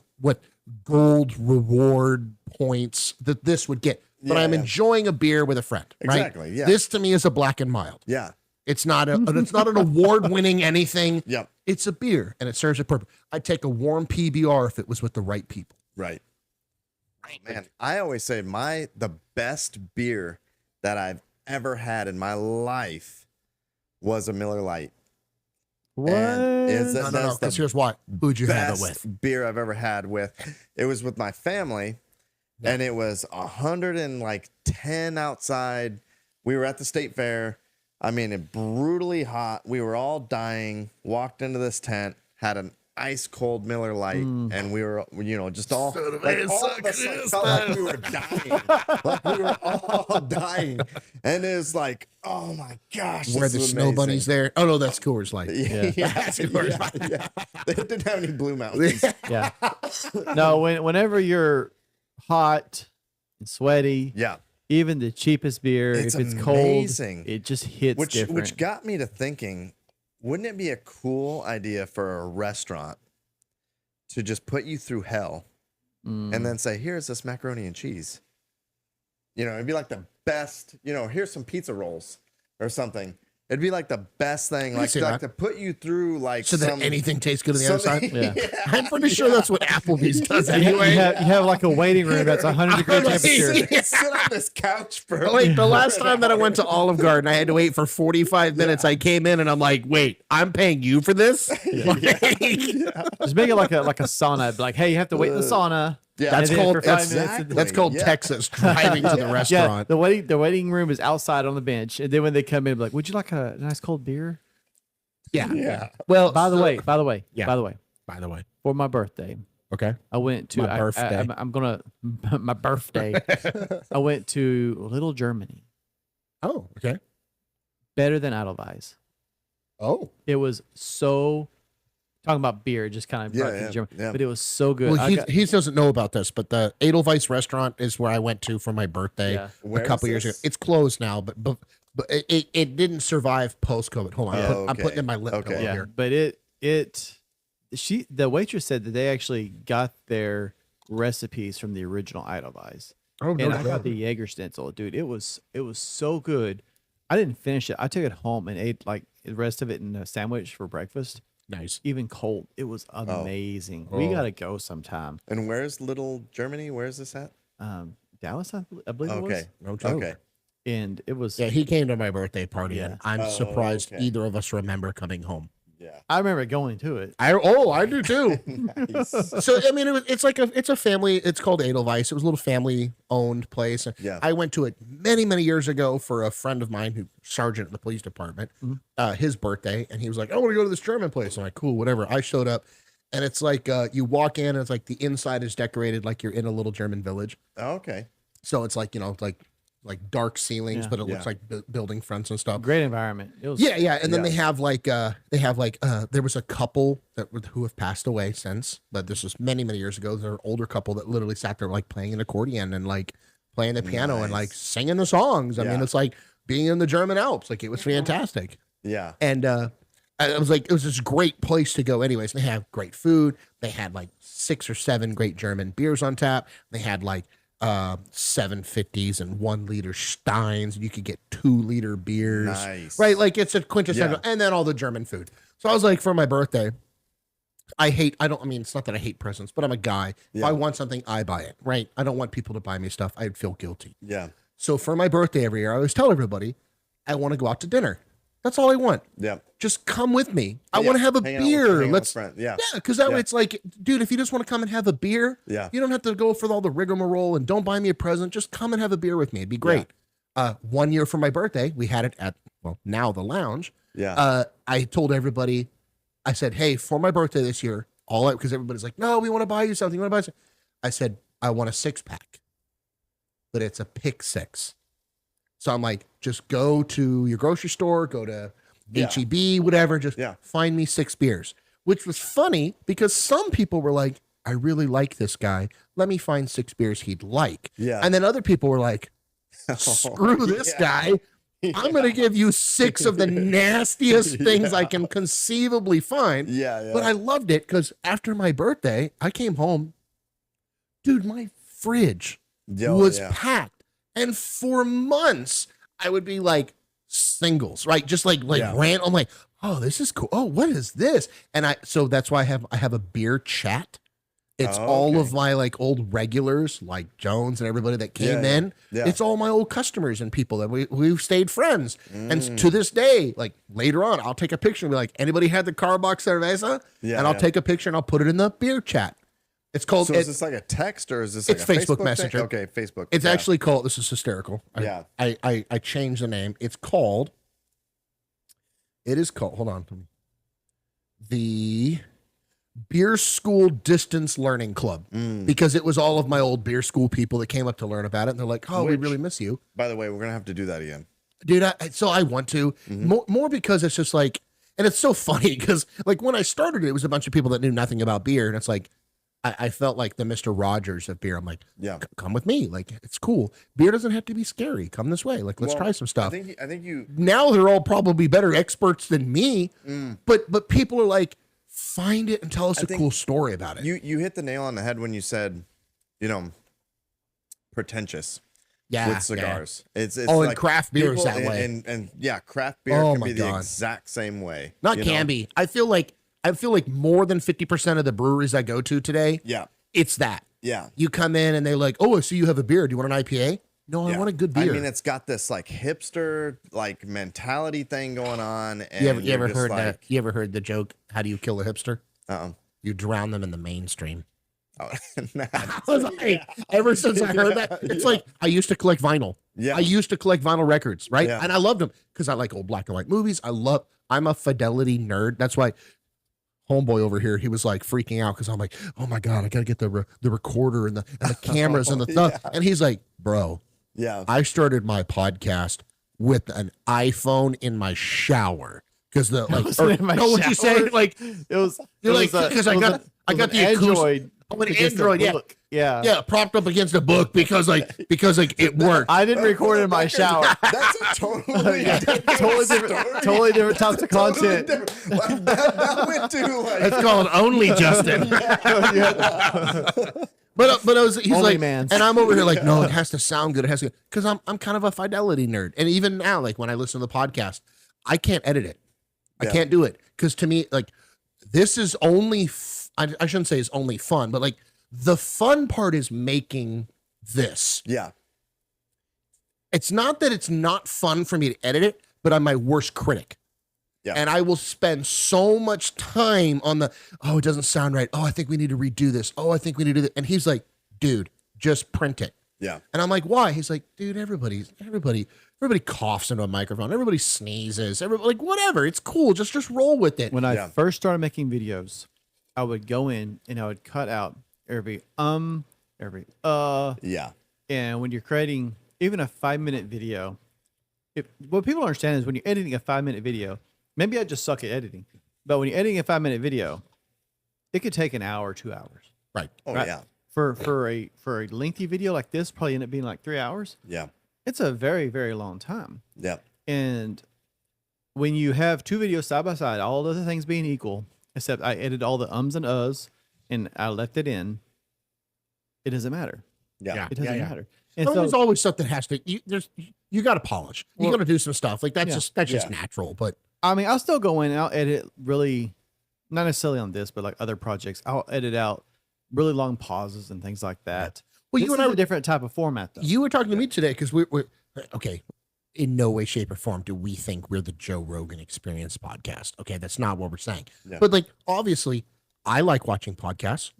gold reward points that this would get. But I'm enjoying a beer with a friend. Right? Exactly. Yeah. This to me is a black and mild. Yeah. It's not an award-winning anything. Yep. It's a beer and it serves a purpose. I'd take a warm PBR if it was with the right people. Right. Man, I always say the best beer that I've ever had in my life was a Miller Lite. What? And No. Because here's why. Who'd you have it with? Best beer I've ever had with. It was with my family, and it was 110 outside. We were at the state fair. I mean, it brutally hot. We were all dying. Walked into this tent, had an ice cold Miller Lite, and we were, just all like all of us like, felt like we were dying. Like we were all dying, and it was like, oh my gosh, Where the this is snow amazing. bunny's there? Oh no, that's Coors Light. Yeah. They didn't have any Blue Mountains. Yeah. No, whenever you're hot and sweaty, Yeah. even the cheapest beer, It's if it's amazing. cold, it just hits different. Which got me to thinking, wouldn't it be a cool idea for a restaurant to just put you through hell and then say, here's this macaroni and cheese? It'd be like the best, here's some pizza rolls or something. It'd be like the best thing, like to put you through like So that anything tastes good on the other side? Yeah. I'm pretty sure that's what Applebee's does You anyway. have like a waiting room that's 100-degree temperature. Sit on this couch for Like the last time that I went to Olive Garden, I had to wait for 45 minutes. I came in and I'm like, wait, I'm paying you for this? Just make it like a sauna. Like, hey, you have to wait in the sauna. Yeah. That's And then called for 5 exactly. minutes. That's called Yeah. Texas driving to the Yeah, restaurant. the waiting room is outside on the bench, and then when they come in, like, would you like a nice cold beer? Yeah. Well, By the way, Yeah. by the way, for my birthday, Okay. I went to My birthday. I'm gonna my birthday. I went to Little Germany. Oh, okay. Better than Edelweiss. Oh. It was so. Talking about beer, just kind of brought me to Germany, but it was so good. Well, he doesn't know about this, but the Edelweiss restaurant is where I went to for my birthday Yeah. a Where couple is years ago. this? It's closed now, but it didn't survive post-COVID. Hold on, I'm okay. putting in my lip Okay. pillow yeah, here. but the waitress said that they actually got their recipes from the original Edelweiss. Oh, And I got the Jaeger stencil, dude. It was so good. I didn't finish it. I took it home and ate like the rest of it in a sandwich for breakfast. Nice. Even cold, it was amazing. We gotta go sometime. And where's Little Germany? Where's this at? Dallas, I believe it was. Okay. No joke. Okay. And it was. Yeah, he came to my birthday party, Yeah. and I'm Oh, surprised okay. either of us remember coming home. Yeah. I remember going to it. I do too. Nice. So I mean, it's a family. It's called Edelweiss. It was a little family owned place. Yeah. I went to it many years ago for a friend of mine who's sergeant in the police department. His birthday, and he was like, "I want to go to this German place." I'm like, "Cool, whatever." I showed up, and it's like you walk in, and it's like the inside is decorated like you're in a little German village. Okay. So it's like like like dark ceilings, Yeah. but it looks like building fronts and stuff. Great environment. It was, Yeah. And then they have like there was a couple who have passed away since, but this was many, many years ago. They're an older couple that literally sat there like playing an accordion and like playing the piano and like singing the songs. I mean, it's like being in the German Alps. Like it was fantastic. Yeah. And I was like, it was this great place to go anyways. They have great food. They had like 6 or 7 great German beers on tap. They had like 750s and 1 liter Steins. You could get 2 liter beers. Nice. Right? Like it's a quintessential. And then all the German food. So I was like, for my birthday, it's not that I hate presents, but I'm a guy. If I want something, I buy it, right? I don't want people to buy me stuff. I'd feel guilty. Yeah. So for my birthday every year, I always tell everybody, I want to go out to dinner. That's all I want. Yeah. Just come with me. I want to have a beer. Yeah. Because that way it's like, dude, if you just want to come and have a beer, you don't have to go for all the rigmarole and don't buy me a present. Just come and have a beer with me. It'd be great. 1 year for my birthday, we had it at, now the lounge. Yeah. I told everybody, I said, hey, for my birthday this year, because everybody's like, no, we want to buy you something. I said, I want a 6-pack, but it's a pick 6. So I'm like, just go to your grocery store, go to HEB, whatever, just find me 6 beers, which was funny because some people were like, I really like this guy. Let me find 6 beers he'd like. Yeah. And then other people were like, screw this guy. I'm going to give you 6 of the nastiest things I can conceivably find. Yeah. But I loved it because after my birthday, I came home. Dude, my fridge was packed. And for months, I would be like singles, right? Just like rant. I'm like, oh, this is cool. Oh, what is this? And so that's why I have a beer chat. It's all of my like old regulars, like Jones and everybody that came in. Yeah. It's all my old customers and people that we've stayed friends. And to this day, like later on, I'll take a picture and be like, anybody had the Carbox Cerveza? And I'll take a picture and I'll put it in the beer chat. It's called. So is this like a text or is this like it's a Facebook Messenger? Okay, Facebook. It's actually called. This is hysterical. I changed the name. It's called. It is called. Hold on. The Beer School Distance Learning Club, because it was all of my old beer school people that came up to learn about it, and they're like, "Oh, we really miss you." By the way, we're gonna have to do that again, dude. So I want to more because it's just like, and it's so funny because like when I started, it was a bunch of people that knew nothing about beer, and it's like. I felt like the Mr. Rogers of beer. I'm like, come with me. Like, it's cool. Beer doesn't have to be scary. Come this way. Like, let's try some stuff. I think you. Now they're all probably better experts than me. But people are like, find it and tell us a cool story about it. You hit the nail on the head when you said, pretentious. With cigars. It's and like craft beer is that way. And craft beer can be the exact same way. Not can be. I feel like more than 50% of the breweries I go to today, it's that. Yeah. You come in and they're like, oh, I see you have a beer. Do you want an IPA? No, I want a good beer. I mean, it's got this like hipster like mentality thing going on. And you ever heard the joke, how do you kill a hipster? You drown them in the mainstream. Oh, I was like, ever since I heard that, it's like I used to collect vinyl. I used to collect vinyl records, right? And I loved them because I like old black and white movies. I'm a fidelity nerd. That's why homeboy over here, he was like freaking out because I'm like, oh my God, I gotta get the recorder and the cameras and the stuff. And he's like, bro, I started my podcast with an iPhone in my shower because what'd you say? Like it was because I got the Android. An Android, yeah, propped up against a book because it worked. I didn't record it in my shower. That's a totally different types of content. That went to like it's called Only Justin. But he's Only like, man's. and I'm over here like, no, it has to sound good. It has to, because I'm kind of a fidelity nerd, and even now, like when I listen to the podcast, I can't edit it. I can't do it because to me, like this is only. I shouldn't say it's only fun, but like the fun part is making this. Yeah. It's not that it's not fun for me to edit it, but I'm my worst critic. Yeah. And I will spend so much time on it doesn't sound right. Oh, I think we need to redo this. Oh, I think we need to do that. And he's like, dude, just print it. Yeah. And I'm like, why? He's like, dude, everybody coughs into a microphone. Everybody sneezes. Everybody, like, whatever. It's cool. Just roll with it. When I first started making videos, I would go in and I would cut out every. Yeah. And when you're creating even a 5-minute video, what people don't understand is when you're editing a 5-minute video, maybe I just suck at editing, but when you're editing a 5-minute video, it could take an hour or 2 hours. Right. Oh Right. yeah. For a lengthy video like this, probably end up being like 3 hours. Yeah. It's a very, very long time. Yeah. And when you have two videos side by side, all other things being equal, except I edited all the ums and uhs and I left it in, it doesn't matter. Yeah. It doesn't matter. And There's always stuff that has to. You got to polish. You got to do some stuff like that's just natural. But I mean, I'll still go in and I'll edit really, not necessarily on this, but like other projects. I'll edit out really long pauses and things like that. Well, This you and is I a different type of format, though. You were talking to me today because we're okay. In no way, shape, or form do we think we're the Joe Rogan Experience podcast. Okay, that's not what we're saying. Yeah. But like, obviously, I like watching podcasts.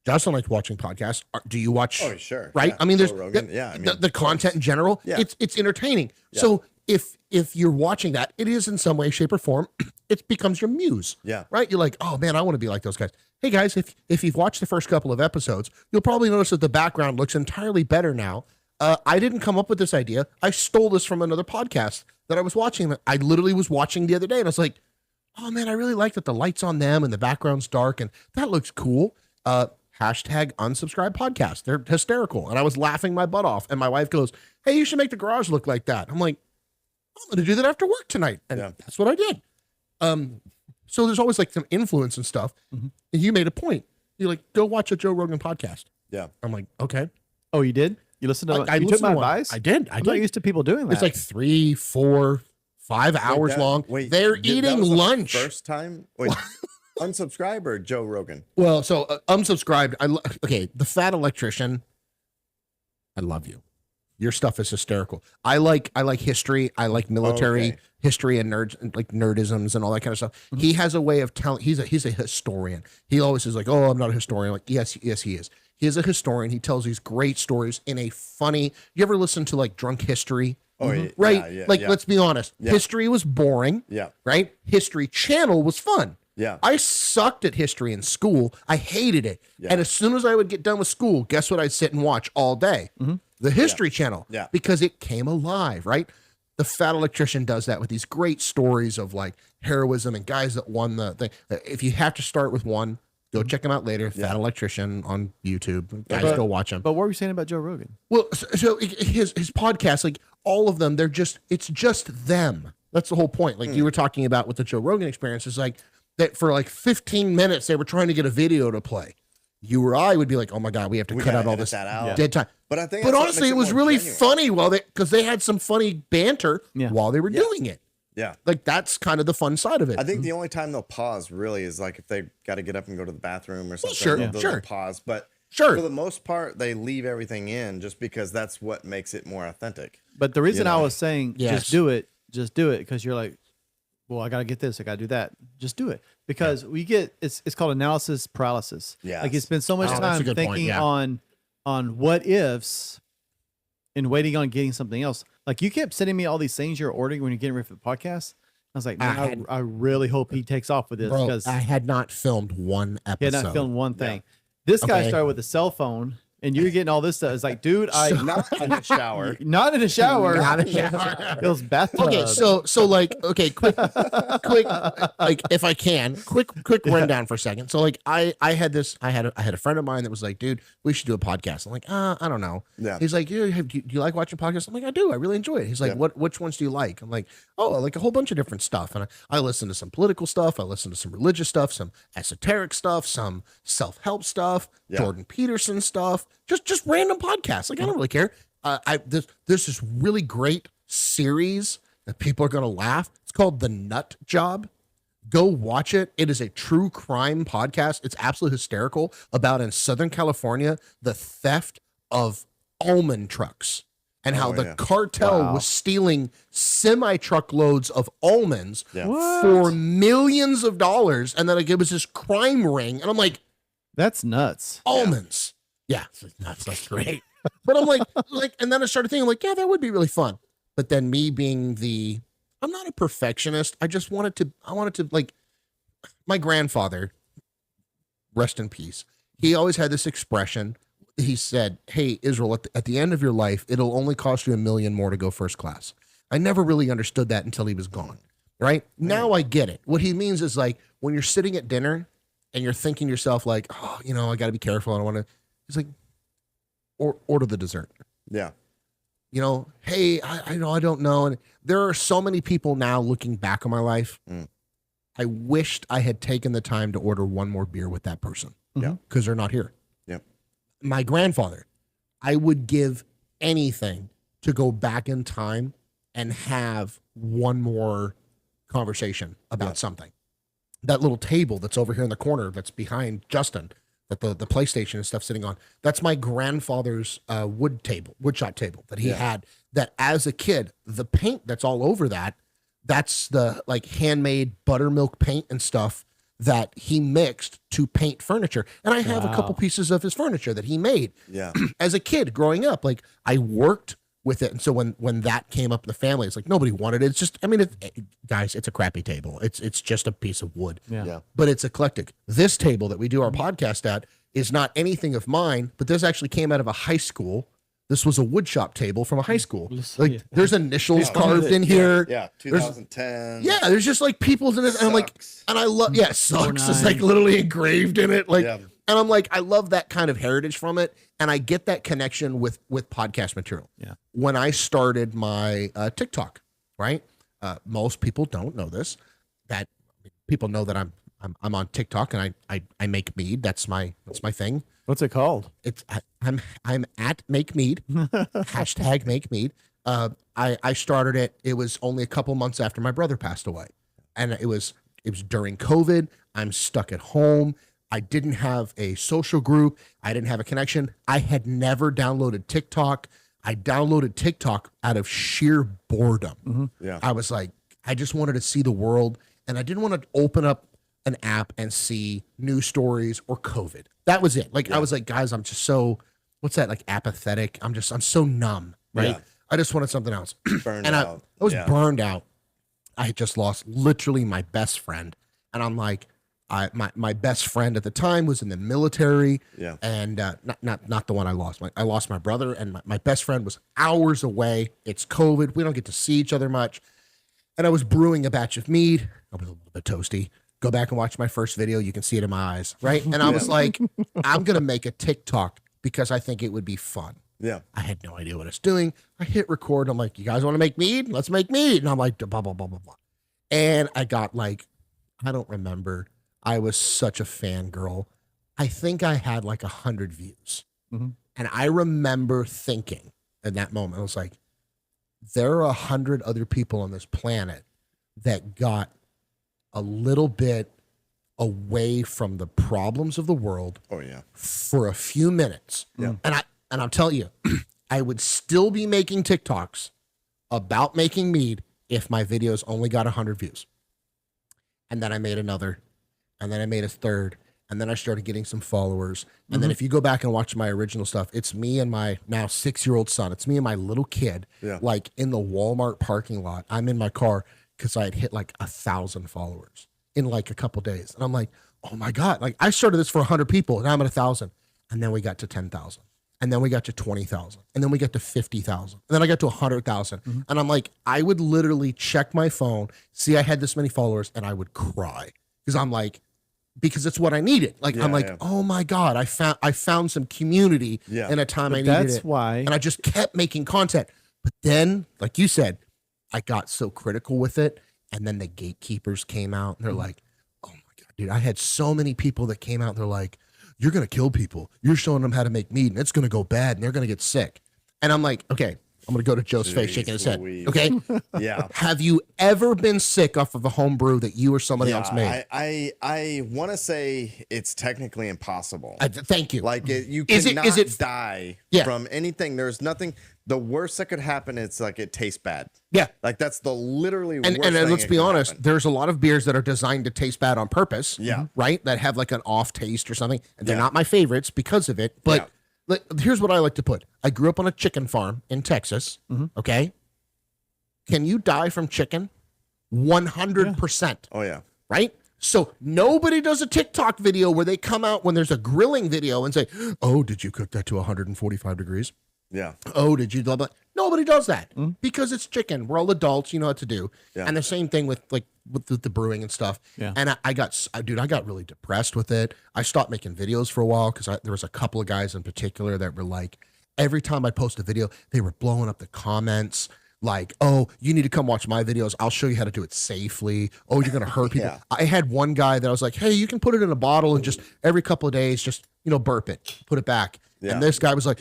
Justin likes watching podcasts. Do you watch? Oh, sure. Right. Yeah. I mean, there's Joe Rogan. Yeah. I mean, the content in general. Yeah. It's entertaining. Yeah. So if you're watching that, it is in some way, shape, or form. It becomes your muse. Yeah. Right. You're like, oh man, I want to be like those guys. Hey guys, if you've watched the first couple of episodes, you'll probably notice that the background looks entirely better now. I didn't come up with this idea. I stole this from another podcast that I was watching. I literally was watching the other day, and I was like, oh man, I really like that the light's on them and the background's dark, and that looks cool. Hashtag unsubscribe podcast. They're hysterical. And I was laughing my butt off. And my wife goes, hey, you should make the garage look like that. I'm like, I'm going to do that after work tonight. And that's what I did. So there's always like some influence and stuff. And you made a point. You're like, go watch a Joe Rogan podcast. Yeah. I'm like, okay. Oh, you did? You listened to I you took listened my to one. advice? I did. I'm not used to people doing that. It's like 3, 4, 5 hours long. They're eating that was the lunch. First time? Wait, unsubscribe or Joe Rogan? Well, so unsubscribed. Okay, the Fat Electrician. I love you. Your stuff is hysterical. I like history. I like military history and nerds and like nerdisms and all that kind of stuff. He has a way of telling. He's a historian. He always is like, oh, I'm not a historian. Like, yes, he is. He is a historian. He tells these great stories in a funny. You ever listen to like Drunk History? Oh, yeah, right. Yeah, like, yeah. let's be honest. Yeah. History was boring. Yeah. Right. History Channel was fun. Yeah. I sucked at history in school. I hated it. Yeah. And as soon as I would get done with school, guess what I'd sit and watch all day? The History Channel. Yeah. Because it came alive, right? The Fat Electrician does that with these great stories of like heroism and guys that won the thing. If you have to start with one, go check him out later. Fat Electrician on YouTube. Guys, go watch him. But what were you saying about Joe Rogan? Well, so his podcast, like all of them, it's just them. That's the whole point. Like you were talking about with the Joe Rogan Experience, is like that for like 15 minutes they were trying to get a video to play. You or I would be like, oh my God, we have to cut out all this dead time. But I think, but that's what honestly, makes it was more really genuine. funny because they had some funny banter while they were doing it. Yeah. Like that's kind of the fun side of it. I think the only time they'll pause really is like if they got to get up and go to the bathroom or something. sure, they'll pause. But Sure. for the most part, they leave everything in just because that's what makes it more authentic. But the reason You I know? was saying just do it, because you're like, well, I got to get this, I got to do that. Just do it. Because we get, it's called analysis paralysis. Yes. Like you spend so much Oh, that's a time good point, thinking yeah. on what ifs and waiting on getting something else. Like you kept sending me all these things you're ordering when you're getting ready for the podcast. I was like, man, I really hope he takes off with this Bro, because I had not filmed one he episode. had not filmed one thing. This guy Okay. started with a cell phone and you're getting all this stuff. It's like, dude, Not in the shower. not in a shower. Not a shower. It was bathtub. Okay, so like, okay, quick, like if I can, quick rundown for a second. So like, I had a friend of mine that was like, dude, we should do a podcast. I'm like, I don't know. Yeah. He's like, do you like watching podcasts? I'm like, I do. I really enjoy it. He's like, Yeah. which ones do you like? I'm like, oh, I like a whole bunch of different stuff. And I listen to some political stuff. I listen to some religious stuff, some esoteric stuff, some self-help stuff, Yeah. Jordan Peterson stuff, just random podcasts. Like, I don't really care. There's this really great series that people are going to laugh. It's called The Nut Job. Go watch it. It is a true crime podcast. It's absolutely hysterical about in Southern California, the theft of almond trucks and how the cartel was stealing semi-truckloads of almonds for millions of dollars. And then like, it was this crime ring. And I'm like, That's nuts. almonds. Yeah, it's like, that's great. But I'm like, and then I started thinking, like, yeah, that would be really fun. But then me being I'm not a perfectionist. I wanted to like, my grandfather, rest in peace. He always had this expression he said, "Hey, Israel, at the end of your life, it'll only cost you $1 million more to go first class." I never really understood that until he was gone. Right now, I get it. What he means is like when you're sitting at dinner and you're thinking to yourself like, "Oh, I got to be careful. I don't want to." He's like, order the dessert. Yeah. Hey, I don't know. And there are so many people now looking back on my life. I wished I had taken the time to order one more beer with that person. Yeah. Because they're not here. Yep. My grandfather, I would give anything to go back in time and have one more conversation about something. That little table that's over here in the corner that's behind Justin, that the PlayStation and stuff sitting on, that's my grandfather's wood shop table that he had, that as a kid, the paint that's all over that's the like handmade buttermilk paint and stuff that he mixed to paint furniture. And I have a couple pieces of his furniture that he made as a kid growing up. Like I worked with it. And so when that came up in the family, it's like nobody wanted it. It's just, guys, it's a crappy table. It's just a piece of wood. Yeah. But it's eclectic. This table that we do our podcast at is not anything of mine, but this actually came out of a high school. This was a wood shop table from a high school. Like there's initials carved in here. Yeah. 2010. There's just like people's in it. And I'm like, and I love, sucks is like literally engraved in it. Like, and I'm like, I love that kind of heritage from it. And I get that connection with podcast material. Yeah. When I started my TikTok, right? Most people don't know this. That people know that I'm on TikTok and I make mead. That's my thing. What's it called? I'm at Make Mead. Hashtag Make Mead. I started it. It was only a couple months after my brother passed away, and it was during COVID. I'm stuck at home. I didn't have a social group. I didn't have a connection. I had never downloaded TikTok. I downloaded TikTok out of sheer boredom. Mm-hmm. Yeah. I was like, I just wanted to see the world, and I didn't want to open up an app and see news stories or COVID. That was it. Like I was like, guys, I'm just so, what's that? Like apathetic. I'm so numb, right? Yeah. I just wanted something else. Burned and out. I was burned out. I had just lost literally my best friend. And I'm like, my best friend at the time was in the military. Yeah. And not the one I lost. I lost my brother, and my best friend was hours away. It's COVID. We don't get to see each other much. And I was brewing a batch of mead. I was a little bit toasty. Go back and watch my first video. You can see it in my eyes, right? And I was like, I'm going to make a TikTok because I think it would be fun. Yeah. I had no idea what I was doing. I hit record. I'm like, you guys want to make mead? Let's make mead. And I'm like, blah, blah, blah, blah, blah. And I got like, I don't remember. I was such a fangirl. I think I had like 100 views. Mm-hmm. And I remember thinking in that moment, I was like, there are 100 other people on this planet that got a little bit away from the problems of the world for a few minutes. Yeah. And I'll tell you, I would still be making TikToks about making mead if my videos only got 100 views. And then I made another, and then I made a third, and then I started getting some followers. And then if you go back and watch my original stuff, it's me and my now 6-year-old son. It's me and my little kid, like in the Walmart parking lot. I'm in my car because I had hit like 1,000 followers in like a couple days. And I'm like, oh my God, like I started this for 100 people and I'm at 1,000. And then we got to 10,000. And then we got to 20,000. And then we got to 50,000. And then I got to 100,000. And I'm like, I would literally check my phone, see I had this many followers, and I would cry. Because I'm like, because it's what I needed. Like, I'm like, oh my God, I found some community in a time I needed it. That's why. And I just kept making content. But then, like you said, I got so critical with it. And then the gatekeepers came out and they're like, oh my God, dude, I had so many people that came out and they're like, you're going to kill people. You're showing them how to make mead and it's going to go bad and they're going to get sick. And I'm like, okay, I'm going to go to Joe's face shaking his head. Okay. Yeah. Have you ever been sick off of a home brew that you or somebody else made? I want to say it's technically impossible. Thank you. Like you cannot die Yeah. from anything. There's nothing. The worst that could happen is like it tastes bad. Yeah. Like that's the literally worst And thing let's that be can honest, happen. there's a lot of beers that are designed to taste bad on purpose. Yeah. Right? That have like an off taste or something. And they're not my favorites because of it. But here's what I like to put. I grew up on a chicken farm in Texas. Okay. Can you die from chicken? 100%. Oh yeah. Right? So nobody does a TikTok video where they come out when there's a grilling video and say, oh, did you cook that to 145 degrees? Yeah. Oh, did you blah, blah. Nobody does that because it's chicken. We're all adults. You know what to do. Yeah. And the same thing with the brewing and stuff. Yeah. And I got really depressed with it. I stopped making videos for a while because there was a couple of guys in particular that were like, every time I post a video, they were blowing up the comments. Like, oh, you need to come watch my videos. I'll show you how to do it safely. Oh, you're going to hurt people. Yeah. I had one guy that I was like, hey, you can put it in a bottle and just every couple of days, just, burp it, put it back. Yeah. And this guy was like,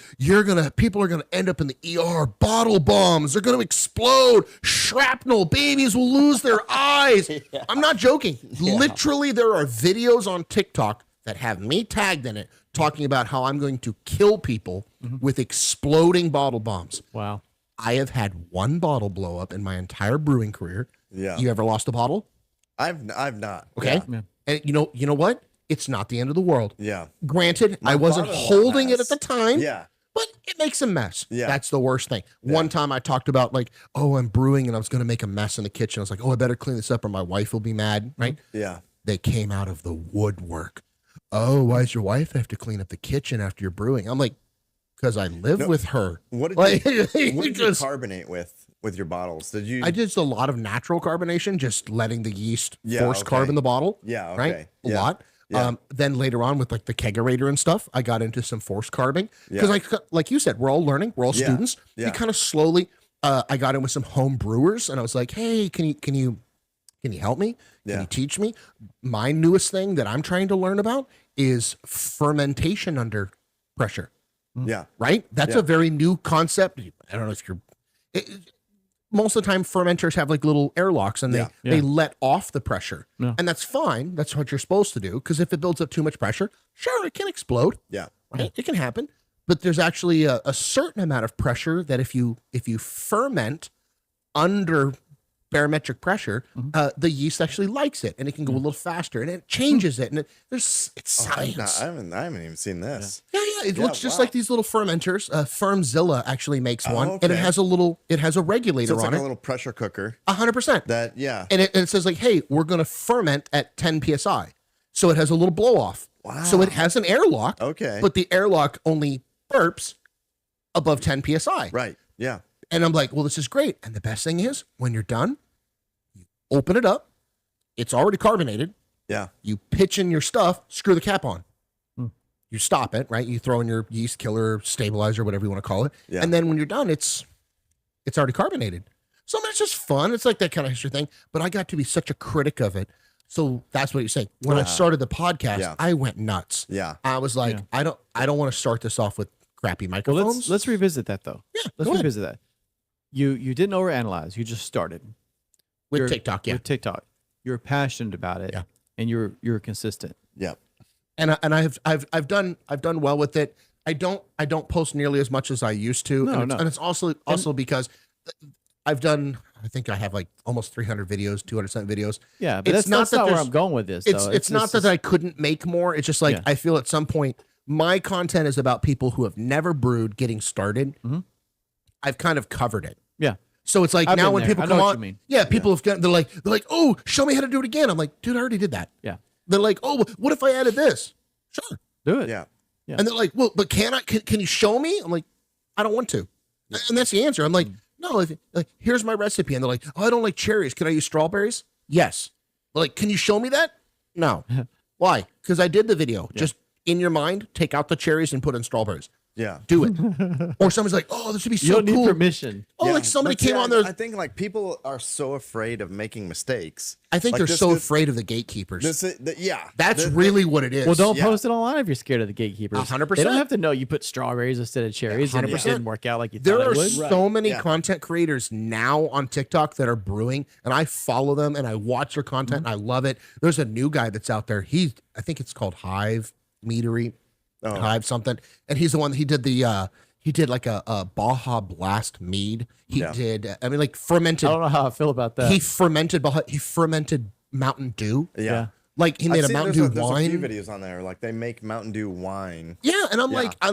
people are going to end up in the ER, bottle bombs. They're going to explode. Shrapnel. Babies will lose their eyes. Yeah. I'm not joking. Yeah. Literally, there are videos on TikTok that have me tagged in it talking about how I'm going to kill people with exploding bottle bombs. Wow. I have had one bottle blow up in my entire brewing career. Yeah. You ever lost a bottle? I've not. Okay. Yeah. And you know what? It's not the end of the world. Yeah. Granted, My I wasn't holding it has. at the time. Yeah. But it makes a mess. Yeah. That's the worst thing. Yeah. One time I talked about like, oh, I'm brewing and I was going to make a mess in the kitchen. I was like, oh, I better clean this up or my wife will be mad. Right. Yeah. They came out of the woodwork. Oh, why does your wife have to clean up the kitchen after you're brewing? I'm like, because I live with her. What did you carbonate with your bottles? Did you? I did a lot of natural carbonation, just letting the yeast force okay. carb in the bottle. Yeah, okay. Right? Yeah. A lot. Yeah. Then later on with like the kegerator and stuff, I got into some force carbing. Because like you said, we're all learning, we're all students. Yeah. You kind of slowly, I got in with some home brewers and I was like, hey, can you help me? Can you teach me? My newest thing that I'm trying to learn about is fermentation under pressure. Yeah. Right? That's a very new concept. I don't know if most of the time fermenters have like little airlocks and they let off the pressure. Yeah. And that's fine. That's what you're supposed to do. Because if it builds up too much pressure, sure, it can explode. Yeah. Right? It can happen. But there's actually a certain amount of pressure that if you ferment under barometric pressure, the yeast actually likes it and it can go a little faster and it changes it. And it's science. I haven't even seen this. Yeah. It looks just like these little fermenters. Firmzilla actually makes one, and it has a regulator So it's on like it. a little pressure cooker. 100%. That And it says like, hey, we're going to ferment at 10 psi. So it has a little blow off. Wow. So it has an airlock. Okay. But the airlock only burps above 10 psi. Right. Yeah. And I'm like, well, this is great. And the best thing is, when you're done, you open it up. It's already carbonated. Yeah. You pitch in your stuff, screw the cap on. You stop it, right? You throw in your yeast killer, stabilizer, whatever you want to call it. Yeah. And then when you're done, it's already carbonated. So I mean, it's just fun. It's like that kind of history thing. But I got to be such a critic of it. So that's what you're saying. When I started the podcast, I went nuts. Yeah. I was like, I don't want to start this off with crappy microphones. Well, let's revisit that though. Yeah. Let's revisit that. You didn't overanalyze. You just started with TikTok. Yeah. With TikTok. You're passionate about it. Yeah. And you're consistent. Yep. And I've done well with it. I don't post nearly as much as I used to. No. And it's also because I think I have like almost 300 videos, 200 videos. Yeah, but that's not where I'm going with this. It's not that I couldn't make more. It's just like I feel at some point my content is about people who have never brewed getting started. I've kind of covered it. Yeah. So it's like I've now been when there. people I know come what on, you mean. people have gotten, they're like, oh, show me how to do it again. I'm like, dude, I already did that. Yeah. They're like, oh, what if I added this? Sure. Do it. Yeah. Yeah. And they're like, well, but can you show me? I'm like, I don't want to. And that's the answer. I'm like, no, here's my recipe. And they're like, oh, I don't like cherries. Can I use strawberries? Yes. They're like, can you show me that? No. Why? Because I did the video. Just in your mind, take out the cherries and put in strawberries. Yeah. Do it. Or somebody's like, oh, this would be so You don't need cool. permission. Oh, like somebody came on there. I think like people are so afraid of making mistakes. I think like they're so afraid of the gatekeepers. That's really what it is. Well, don't post it online if you're scared of the gatekeepers. 100%. They don't have to know you put strawberries instead of cherries and it 100%. didn't work out like you There thought are it would. so many content creators now on TikTok that are brewing, and I follow them and I watch their content and I love it. There's a new guy that's out there. I think it's called Hive Meadery, Hive something, and he's the one that he did like a Baja Blast mead. He did, I mean, like fermented. I don't know how I feel about that. He fermented Mountain Dew. Yeah. Like he made a Mountain Dew wine. There's a few videos on there, like they make Mountain Dew wine. Yeah, and I'm like, I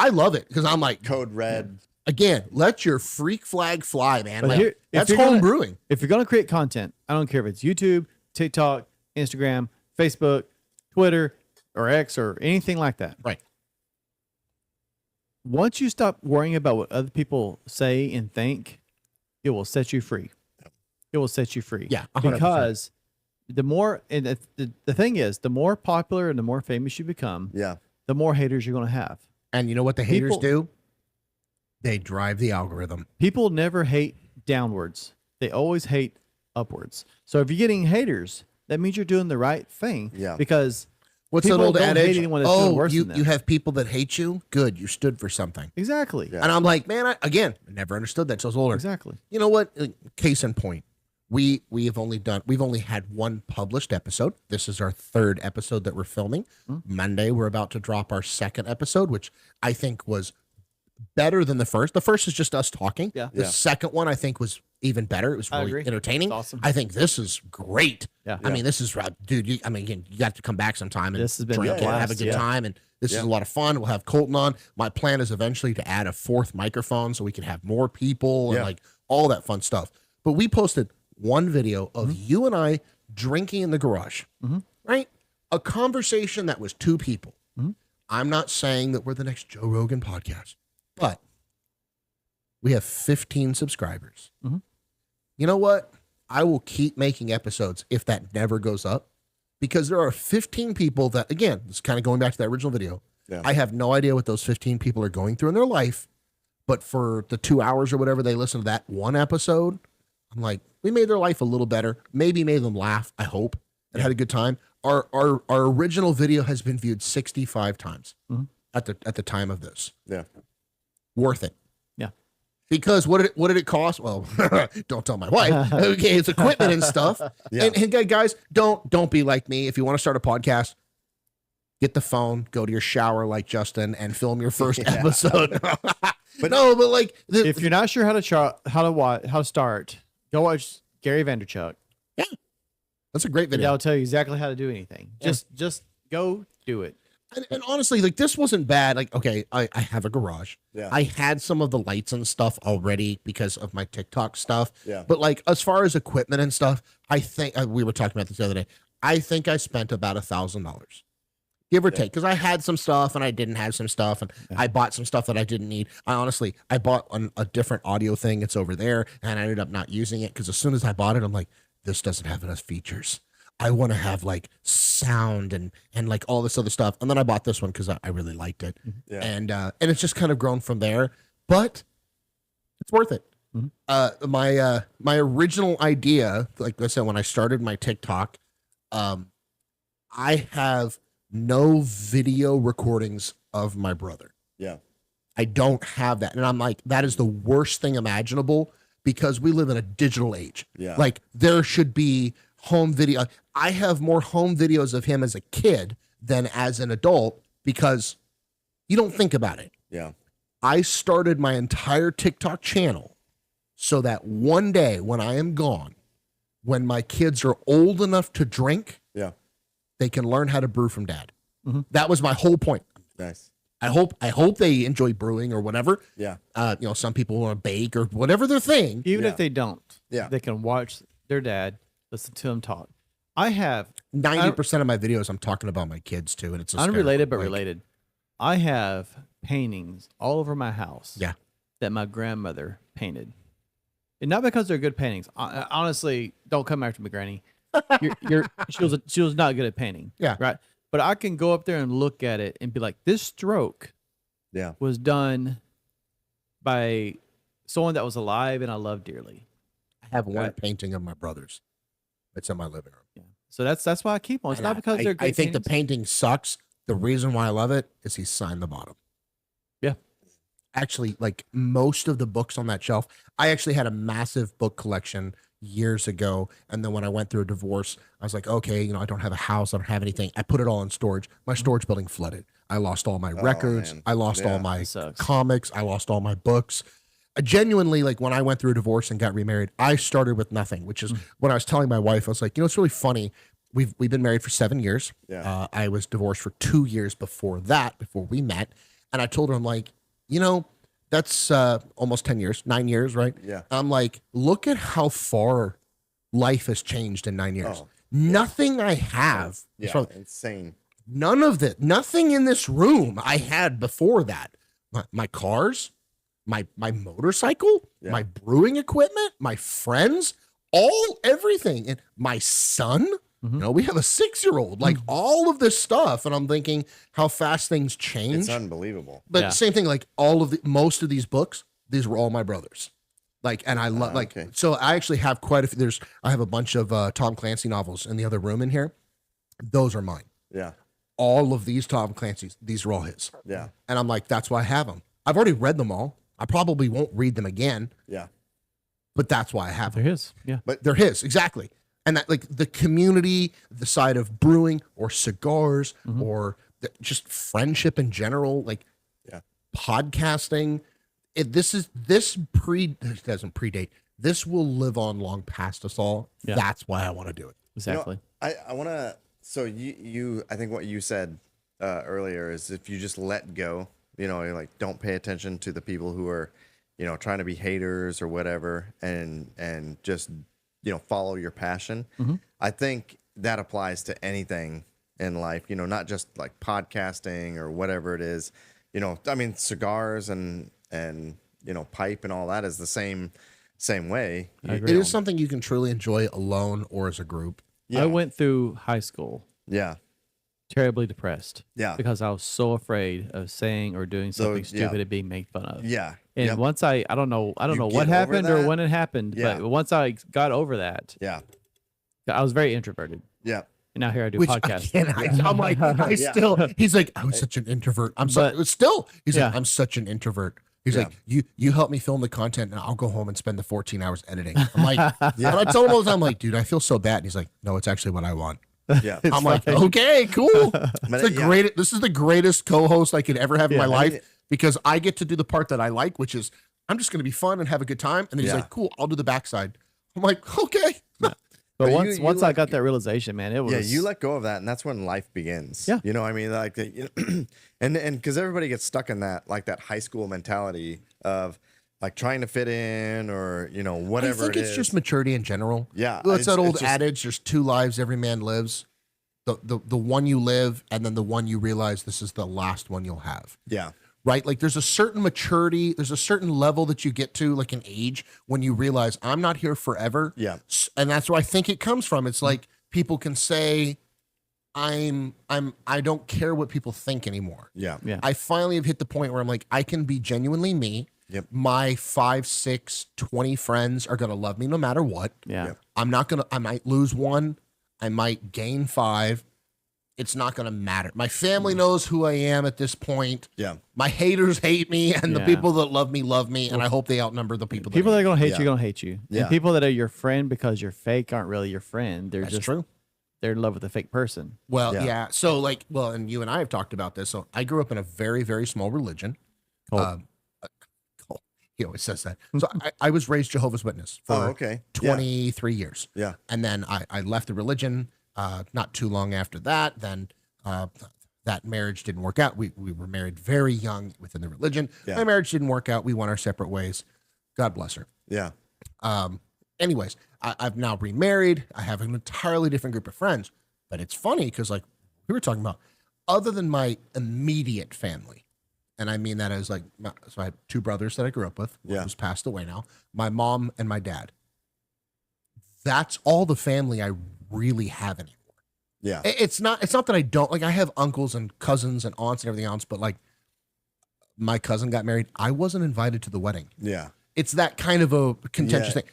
love it because I'm like, Code Red. Again, let your freak flag fly, man. But Like, here- that's if you're home gonna- brewing. If you're going to create content, I don't care if it's YouTube, TikTok, Instagram, Facebook, Twitter, or X, or anything like that. Right. Once you stop worrying about what other people say and think, it will set you free. It will set you free. Yeah, 100%. Because the more, and the thing is, the more popular and the more famous you become, the more haters you're going to have. And you know what the haters do? They drive the algorithm. People never hate downwards. They always hate upwards. So if you're getting haters, that means you're doing the right thing. Yeah. Because what's that old adage? You you have people that hate you? Good, you stood for something. Exactly. Yeah. And I'm like, man, I never understood that till I was older. Exactly. You know what? Case in point, we've only had one published episode. This is our third episode that we're filming. Monday, we're about to drop our second episode, which I think was better than the first. The first is just us talking. Yeah. The second one I think was even better. It was really entertaining. It's awesome. I think this is great. Yeah. I mean, this is, dude, again, you got to come back sometime and This has been drink a and have a blast, good time. And this is a lot of fun. We'll have Colton on. My plan is eventually to add a fourth microphone so we can have more people and like all that fun stuff. But we posted one video of you and I drinking in the garage, right? A conversation that was two people. I'm not saying that we're the next Joe Rogan podcast, but we have 15 subscribers. You know what? I will keep making episodes if that never goes up, because there are 15 people that, again, this is kind of going back to that original video. I have no idea what those 15 people are going through in their life, but for the 2 hours or whatever they listen to that one episode, I'm like, we made their life a little better. Maybe made them laugh, I hope, and had a good time. Our original video has been viewed 65 times at the time of this. Yeah. Worth it. Yeah. Because what did it cost? Well, don't tell my wife. Okay, it's equipment and stuff. And guys, don't be like me. If you want to start a podcast, get the phone, go to your shower like Justin, and film your first episode. But like, if you're not sure how to start, go watch Gary Vaynerchuk. Yeah, that's a great video. That'll tell you exactly how to do anything. Just go do it. And honestly, like, this wasn't bad. Like, okay, I have a garage. Yeah. I had some of the lights and stuff already because of my TikTok stuff. Yeah. But like, as far as equipment and stuff, I think we were talking about this the other day. I think I spent about $1,000, give or take, because I had some stuff and I didn't have some stuff, and I bought some stuff that I didn't need. I bought a different audio thing. It's over there, and I ended up not using it because as soon as I bought it, I'm like, this doesn't have enough features. I want to have like sound and like all this other stuff. And then I bought this one because I really liked it. And it's just kind of grown from there, but it's worth it. My original idea, like I said, when I started my TikTok, I have no video recordings of my brother. Yeah. I don't have that. And I'm like, that is the worst thing imaginable because we live in a digital age. Yeah. Like, there should be home video. I have more home videos of him as a kid than as an adult because you don't think about it. Yeah. I started my entire TikTok channel so that one day when I am gone, when my kids are old enough to drink, they can learn how to brew from dad. That was my whole point. Nice. I hope they enjoy brewing or whatever. Yeah. Some people want to bake or whatever their thing. Even if they don't, Yeah. they can watch their dad, listen to him talk. I have 90% of my videos, I'm talking about my kids too, and it's unrelated but like, related. I have paintings all over my house. Yeah. That my grandmother painted, and not because they're good paintings. Honestly, don't come after me, Granny. She was not good at painting. Yeah. Right. But I can go up there and look at it and be like, this stroke was done by someone that was alive and I love dearly. I have one painting of my brother's. It's in my living room. Yeah. So that's why I keep on. It's not because they're good. I think paintings. the painting sucks. The reason why I love it is he signed the bottom. Yeah. Actually, like most of the books on that shelf, I actually had a massive book collection years ago. And then when I went through a divorce, I was like, okay, I don't have a house. I don't have anything. I put it all in storage. My storage building flooded. I lost all my records. Man. I lost all my sucks. comics. I lost all my books. Genuinely, like when I went through a divorce and got remarried, I started with nothing, which is when I was telling my wife, I was like, it's really funny. We've been married for 7 years. Yeah. I was divorced for 2 years before we met. And I told her, I'm like, that's almost 10 years, 9 years, right? Yeah. I'm like, look at how far life has changed in 9 years. Oh. Nothing I have. Yeah, insane. None of it. Nothing in this room I had before that. My cars, my motorcycle, my brewing equipment, my friends, everything. And my son, we have a 6-year-old, like all of this stuff. And I'm thinking how fast things change. It's unbelievable. But same thing, like most of these books, these were all my brothers. Like, and I love, so I actually have quite a few. I have a bunch of Tom Clancy novels in the other room in here. Those are mine. Yeah. All of these Tom Clancy's, these are all his. Yeah. And I'm like, that's why I have them. I've already read them all. I probably won't read them again. Yeah. But that's why I have them. They're his. Yeah. But they're his, exactly. And that, like, the community, the side of brewing or cigars or just friendship in general, like podcasting. This doesn't predate. This will live on long past us all. Yeah. That's why I want to do it. Exactly. I want to. So I think what you said earlier is if you just let go, you're like, don't pay attention to the people who are, trying to be haters or whatever, and just, follow your passion. I think that applies to anything in life, not just like podcasting or whatever it is, I mean, cigars and pipe and all that is the same way. It is something you can truly enjoy alone or as a group. Yeah. I went through high school. Yeah. Terribly depressed. Yeah. Because I was so afraid of saying or doing something stupid and being made fun of. Yeah. And once I don't know what happened or when it happened, but once I got over that, I was very introverted. Yeah. And now here I do podcasts. I'm like, he's like, I was such an introvert. He's like, I'm such an introvert. He's like, you help me film the content and I'll go home and spend the 14 hours editing. I'm like, and I tell him all the time, I'm like, dude, I feel so bad. And he's like, no, it's actually what I want. Yeah. I'm like, okay, cool. This is the greatest co-host I could ever have in my life because I get to do the part that I like, which is I'm just going to be fun and have a good time. And then he's like, cool, I'll do the backside. I'm like, okay. But once I got that realization, man, it was you let go of that, and that's when life begins. Yeah, I mean, like, and because everybody gets stuck in that high school mentality of like trying to fit in or whatever. I think it's just maturity in general. Yeah, it's that old adage: "There's 2 lives every man lives." The one you live, and then the one you realize this is the last one you'll have. Yeah. Right? Like there's a certain maturity, there's a certain level that you get to, like an age, when you realize I'm not here forever. Yeah. And that's where I think it comes from. It's like people can say, I don't care what people think anymore. Yeah. Yeah. I finally have hit the point where I'm like, I can be genuinely me. Yep. My 5, 6, 20 friends are gonna love me no matter what. Yeah. Yep. I might lose 1, I might gain 5. It's not going to matter. My family knows who I am at this point. Yeah. My haters hate me, and the people that love me, and I hope they outnumber the people that are going to hate you. you, going to hate you. Yeah. And people that are your friend because you're fake aren't really your friend. That's true. They're in love with a fake person. Well, yeah. So, and you and I have talked about this. So, I grew up in a very, very small religion. He always says that. So, I was raised Jehovah's Witness for 23 years. Yeah. And then I left the religion. Not too long after that, then that marriage didn't work out. We were married very young within the religion. Yeah. My marriage didn't work out. We went our separate ways. God bless her. Yeah. Anyways, I've now remarried. I have an entirely different group of friends. But it's funny because, like we were talking about, other than my immediate family, and I mean that as so I have 2 brothers that I grew up with. One who's passed away now. My mom and my dad. That's all the family I really have anymore. Yeah. It's not that I don't, like, I have uncles and cousins and aunts and everything else, but like my cousin got married. I wasn't invited to the wedding. Yeah. It's that kind of a contentious thing.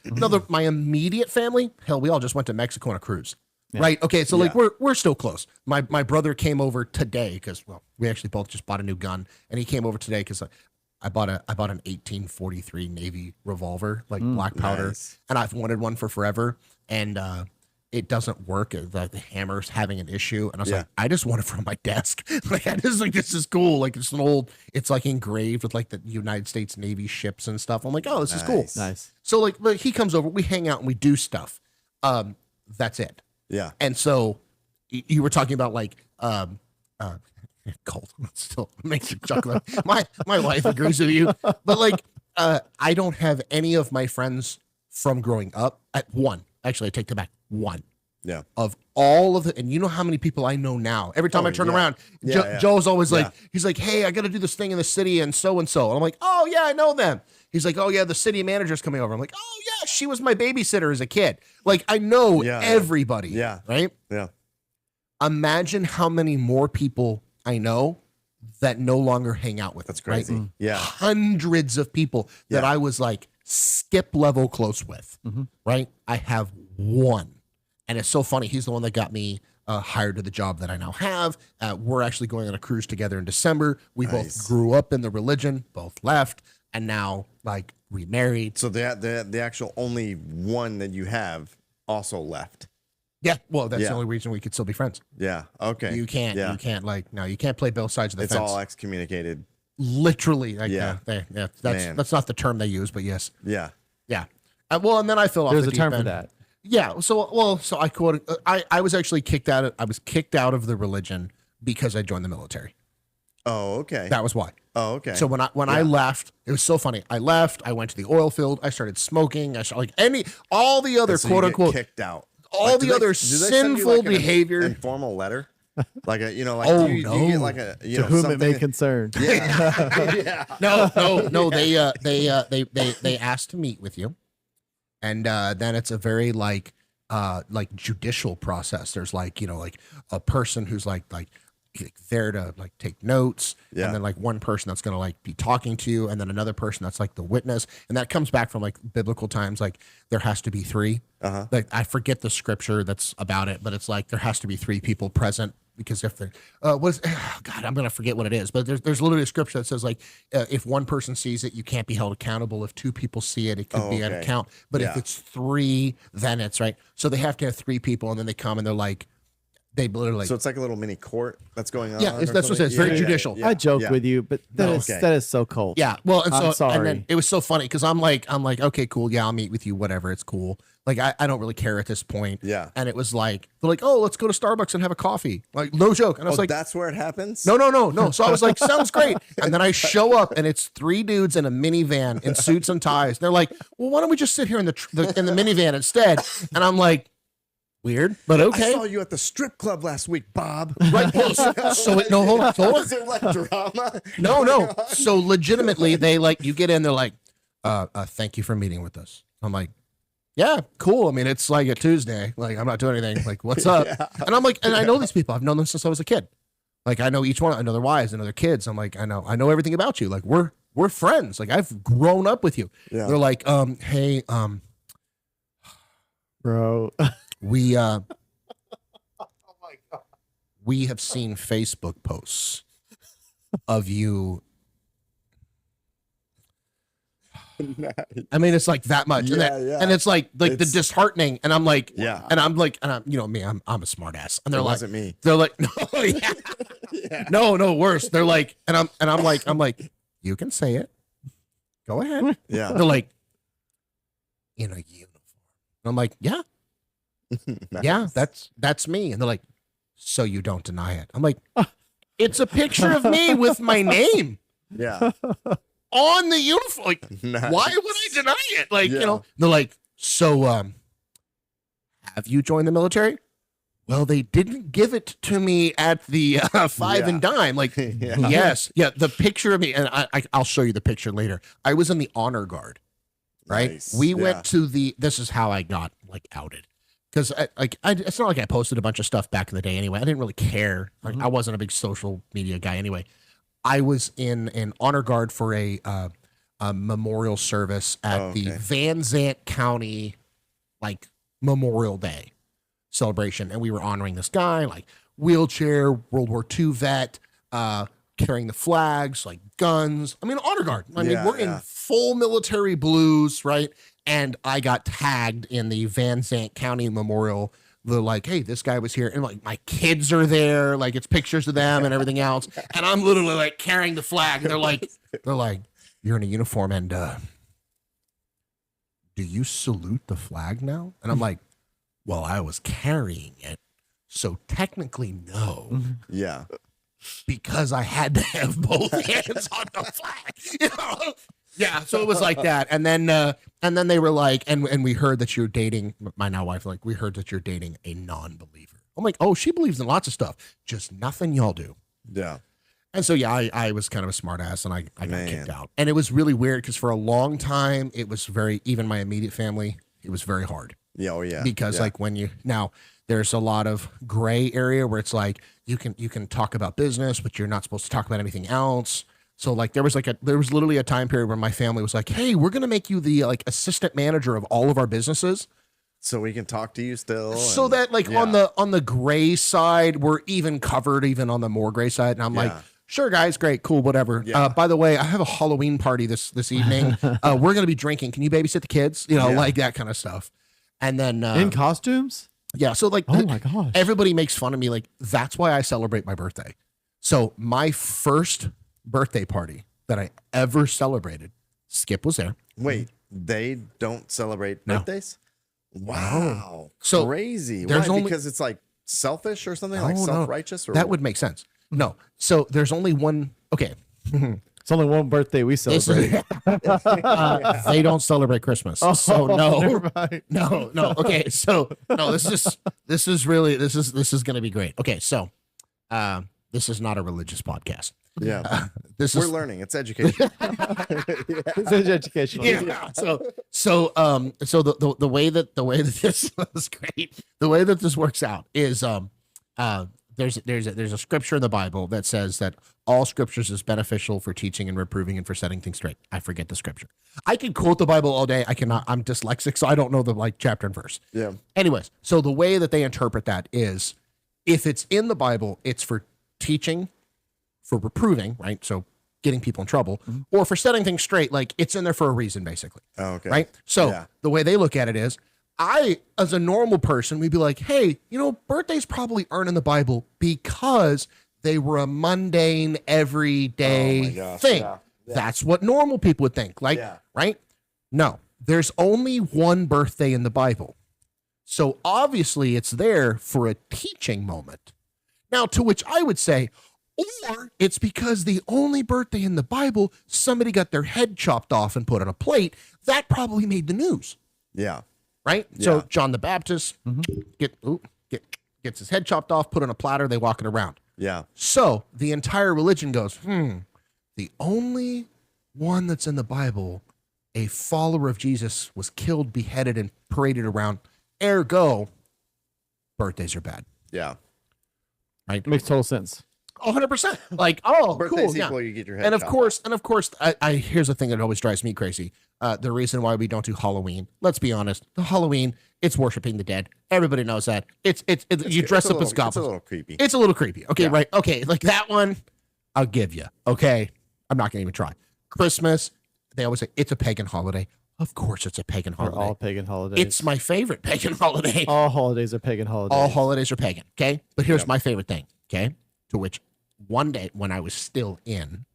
My immediate family, hell, we all just went to Mexico on a cruise. Yeah. Right. Okay. So like we're still close. My brother came over today because, well, we actually both just bought a new gun, and he came over today because I bought an 1843 Navy revolver, like black powder, and I've wanted one for forever. And it doesn't work. The hammer's having an issue. And I was like, I just want it from my desk. Like, I just like, this is cool. Like, it's like engraved with like the United States Navy ships and stuff. I'm like, oh, this is cool. Nice. So like, but he comes over, we hang out and we do stuff. That's it. Yeah. And so you were talking about like, cold still makes you chuckle. My wife agrees with you, but like, I don't have any of my friends from growing up at 1. Actually, I take that back. 1. Yeah. of all of the, and you know how many people I know now. Every time I turn around, Joe's always like, he's like, hey, I got to do this thing in the city and so. And I'm like, oh yeah, I know them. He's like, oh yeah, the city manager's coming over. I'm like, oh yeah, she was my babysitter as a kid. Like I know everybody. Yeah. Right. Yeah. Imagine how many more people I know that no longer hang out with. That's crazy. Right? Yeah. Hundreds of people that I was like skip level close with. Right. I have one. And it's so funny. He's the one that got me hired to the job that I now have. We're actually going on a cruise together in December. We both grew up in the religion, both left, and now like remarried. So the actual only one that you have also left. Yeah. Well, that's the only reason we could still be friends. Yeah. Okay. You can't. Yeah. You can't like no. You can't play both sides of the It's fence. all excommunicated. Literally. Like, Yeah. That's not the term they use, but yes. Yeah. Yeah. Well, and then I fell off. There's the a term deep for end. that. Yeah. So I quoted. I was actually kicked out. I was kicked out of the religion because I joined the military. Oh, okay. That was why. Oh, okay. So when I left, it was so funny. I left. I went to the oil field. I started smoking. I started all the other So quote you get unquote kicked out. all the other do they send you, sinful like, an behavior. informal letter, like a Oh, do you get like a To whom it may concern. Yeah. No. They asked to meet with you, and then it's a very like judicial process. There's like a person who's like there to like take notes, and then like one person that's gonna like be talking to you, and then another person that's like the witness, and that comes back from like biblical times. Like there has to be three. Like I forget the scripture that's about it, but it's like there has to be three people present. Because if there God, I'm gonna forget what it is, but there's literally a scripture that says like if one person sees it, you can't be held accountable. If two people see it, it could be an account. But if it's three, then it's right. So they have to have three people, and then they come and they're like, they literally. So it's like a little mini court that's going on. Yeah, that's what it is. Very judicial. I joke with you, but that is so cold. Yeah, well, and so I'm sorry. and then it was so funny because I'm like, okay, cool, yeah, I'll meet with you, whatever, it's cool. Like I don't really care at this point. Yeah. And it was like they're like, oh, let's go to Starbucks and have a coffee. Like no joke. And I was like, that's where it happens. No. So I was like, sounds great. And then I show up and it's three dudes in a minivan in suits and ties. They're like, well, why don't we just sit here in the minivan instead? And I'm like, weird, but okay. I saw you at the strip club last week, Bob. Right. Well, hold on. Was there like drama? No. So legitimately, they like you get in. They're like, thank you for meeting with us. I'm like, yeah, cool. I mean, it's like a Tuesday. Like I'm not doing anything. Like, what's up? And I'm like, and I know these people. I've known them since I was a kid. Like I know each one. I know their wives. I know their kids. I'm like, I know everything about you. Like we're friends. Like I've grown up with you. Yeah. They're like, hey, bro. We oh my God. We have seen Facebook posts of you. I mean, it's like that much, and it's like the disheartening, and I'm like, and I'm you know me, I'm a smart ass, and they're like, wasn't me. They're like, no, no, worse. They're like, and I'm like, you can say it, go ahead. Yeah, they're like, in a uniform. I'm like, yeah. Nice. Yeah, that's me. And they're like, so you don't deny it? I'm like, it's a picture of me with my name. Yeah. On the uniform. Like, nice. Why would I deny it? Like, they're like, so have you joined the military? Well, they didn't give it to me at the five and dime. Like, yes. Yeah, the picture of me, and I'll show you the picture later. I was in the honor guard, right? Nice. We went to this is how I got like outed. Because it's not like I posted a bunch of stuff back in the day anyway. I didn't really care. Like, I wasn't a big social media guy anyway. I was in an honor guard for a memorial service at the Van Zant County like Memorial Day celebration, and we were honoring this guy, like wheelchair, World War II vet, carrying the flags, like guns. I mean, honor guard. I mean, we're in full military blues, right? And I got tagged in the Van Zant County Memorial. They're like, hey, this guy was here. And like my kids are there. Like it's pictures of them and everything else. And I'm literally like carrying the flag. And they're like, you're in a uniform and do you salute the flag now? And I'm like, well, I was carrying it. So technically, no. Yeah. Because I had to have both hands on the flag. You know? Yeah, so it was like that. And then And then they were like, and we heard that you're dating my now wife. Like, we heard that you're dating a non-believer. I'm like, oh, she believes in lots of stuff, just nothing y'all do. Yeah. And so, yeah, I was kind of a smart ass, and I got Man. kicked out. And it was really weird because for a long time, it was even my immediate family, it was very hard. Yeah. Oh, yeah. Because yeah. like now there's a lot of gray area where it's like you can talk about business, but you're not supposed to talk about anything else. So like there was literally a time period where my family was like, hey, we're going to make you the like assistant manager of all of our businesses. So we can talk to you still. So that like on the gray side, we're even covered even on the more gray side. And I'm like, sure, guys, great, cool, whatever. Yeah. By the way, I have a Halloween party this evening. We're going to be drinking. Can you babysit the kids? Like that kind of stuff. And then in costumes? Yeah. So like, oh my gosh, everybody makes fun of me. Like, that's why I celebrate my birthday. So my first birthday party that I ever celebrated, Skip was there. Wait, they don't celebrate birthdays? Wow. So crazy. there's Why? only- Because it's like selfish or something, like self-righteous? Or That would make sense. No. So there's only one. Okay. it's only one birthday we celebrate. They don't celebrate Christmas. So no. Never mind. No. Okay. So no, this is going to be great. Okay. So, this is not a religious podcast. Yeah. We're learning. It's education. It's educational. Yeah. So the way that this was great, the way that this works out is there's a scripture in the Bible that says that all scriptures is beneficial for teaching and reproving and for setting things straight. I forget the scripture. I can quote the Bible all day. I cannot. I'm dyslexic, so I don't know the like chapter and verse. Yeah. Anyways, so the way that they interpret that is, if it's in the Bible, it's for teaching, for reproving, right? So getting people in trouble, or for setting things straight. Like, it's in there for a reason, basically. Oh, okay. Right. So the way they look at it is, I, as a normal person, we'd be like, hey, birthdays probably aren't in the Bible because they were a mundane, everyday thing. Yeah. That's what normal people would think. Like, right? No, there's only one birthday in the Bible. So obviously it's there for a teaching moment. Now, to which I would say, or it's because the only birthday in the Bible, somebody got their head chopped off and put on a plate. That probably made the news. Yeah. Right? Yeah. So John the Baptist gets his head chopped off, put on a platter, they walk it around. Yeah. So the entire religion goes, the only one that's in the Bible, a follower of Jesus, was killed, beheaded, and paraded around. Ergo, birthdays are bad. Yeah. Right? Makes total sense. 100%. Like, oh, Birthdays cool. equal, Yeah. you get your head And of chopped course, I here's the thing that always drives me crazy. The reason why we don't do Halloween, let's be honest, the Halloween, it's worshiping the dead. Everybody knows that. It's you dress up as goblins. It's a little creepy. It's a little creepy. Okay, right. Okay, like that one, I'll give you. Okay, I'm not gonna even try. Christmas, they always say it's a pagan holiday. Of course, it's a pagan They're holiday. all pagan holidays. It's my favorite pagan holiday. All holidays are pagan holidays. All holidays are pagan. Okay, but here's my favorite thing. Okay, to which one day when I was still in,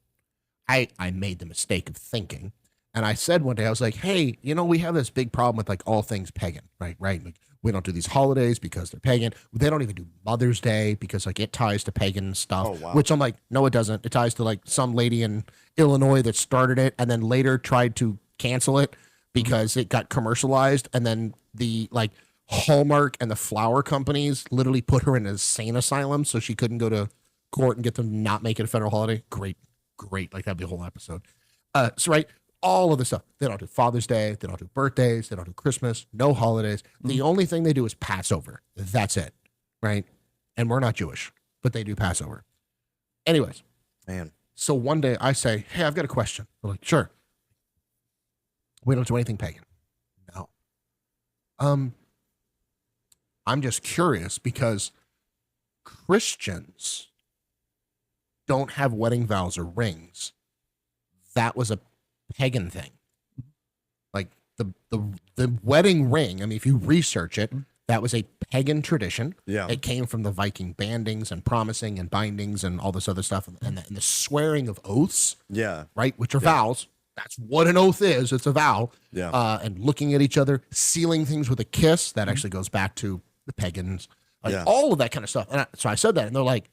I made the mistake of thinking, and I said one day, I was like, hey, we have this big problem with like all things pagan, right? Like, we don't do these holidays because they're pagan. They don't even do Mother's Day because like it ties to pagan stuff. Oh, wow. Which I'm like, no, it doesn't. It ties to like some lady in Illinois that started it and then later tried to cancel it because it got commercialized, and then the like Hallmark and the flower companies literally put her in an insane asylum so she couldn't go to court and get them to not make it a federal holiday. Great. Like, that'd be a whole episode. So right, all of the stuff. They don't do Father's Day. They don't do birthdays. They don't do Christmas. No holidays. The only thing they do is Passover. That's it. Right? And we're not Jewish, but they do Passover. Anyways. Man. So one day I say, hey, I've got a question. They're like, sure. We don't do anything pagan. No. I'm just curious because Christians don't have wedding vows or rings. That was a pagan thing. Like the wedding ring, I mean, if you research it, that was a pagan tradition. Yeah. It came from the Viking bandings and promising and bindings and all this other stuff, and the swearing of oaths. Yeah. Right, which are vows. That's what an oath is. It's a vow. Yeah. And looking at each other, sealing things with a kiss. That actually goes back to the pagans. Like all of that kind of stuff. And so I said that, and they're like,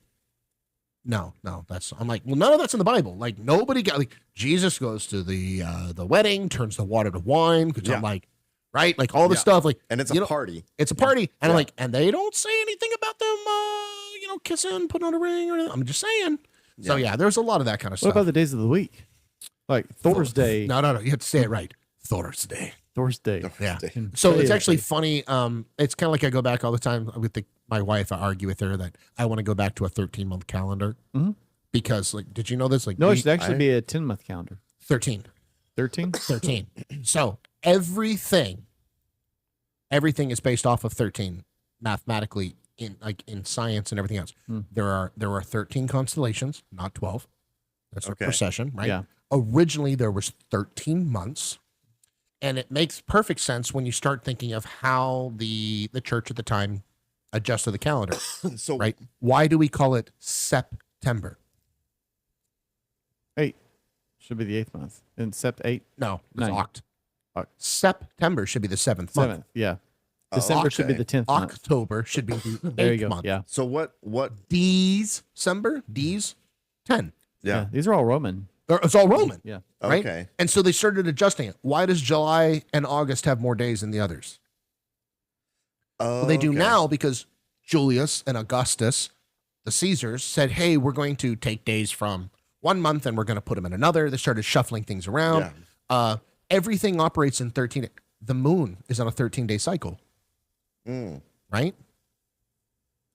No, I'm like, well, none of that's in the Bible. Like nobody got like Jesus goes to the wedding, turns the water to wine. Which I'm like, right, like all this stuff, like, and it's a party. It's a party, and I'm like, and they don't say anything about them, kissing, putting on a ring, or anything. I'm just saying. So there's a lot of that kind of stuff. What about the days of the week? Like Thursday. No, you have to say it right. Thursday. Yeah. So it's actually funny. It's kind of like I go back all the time with my wife. I argue with her that I want to go back to a 13-month calendar because, like, did you know this? Like, No, it should actually be a 10-month calendar. 13. 13? 13. So everything is based off of 13 mathematically in science and everything else. There are 13 constellations, not 12. That's a procession, right? Yeah. Originally there was 13 months. And it makes perfect sense when you start thinking of how the church at the time adjusted the calendar. So right? Why do we call it September? 8. Should be the 8th month. And Sept 8? No, it's 9. Oct. September should be the 7th month. 7th, yeah. December should be the 10th month. October should be the 8th There you go. month. Yeah. So what? December, 10. Yeah. These are all Roman. It's all Roman. Yeah. Right? Okay. And so they started adjusting it. Why does July and August have more days than the others? Well, they do now because Julius and Augustus, the Caesars, said, hey, we're going to take days from one month and we're going to put them in another. They started shuffling things around. Everything operates in 13. The moon is on a 13-day cycle. Right?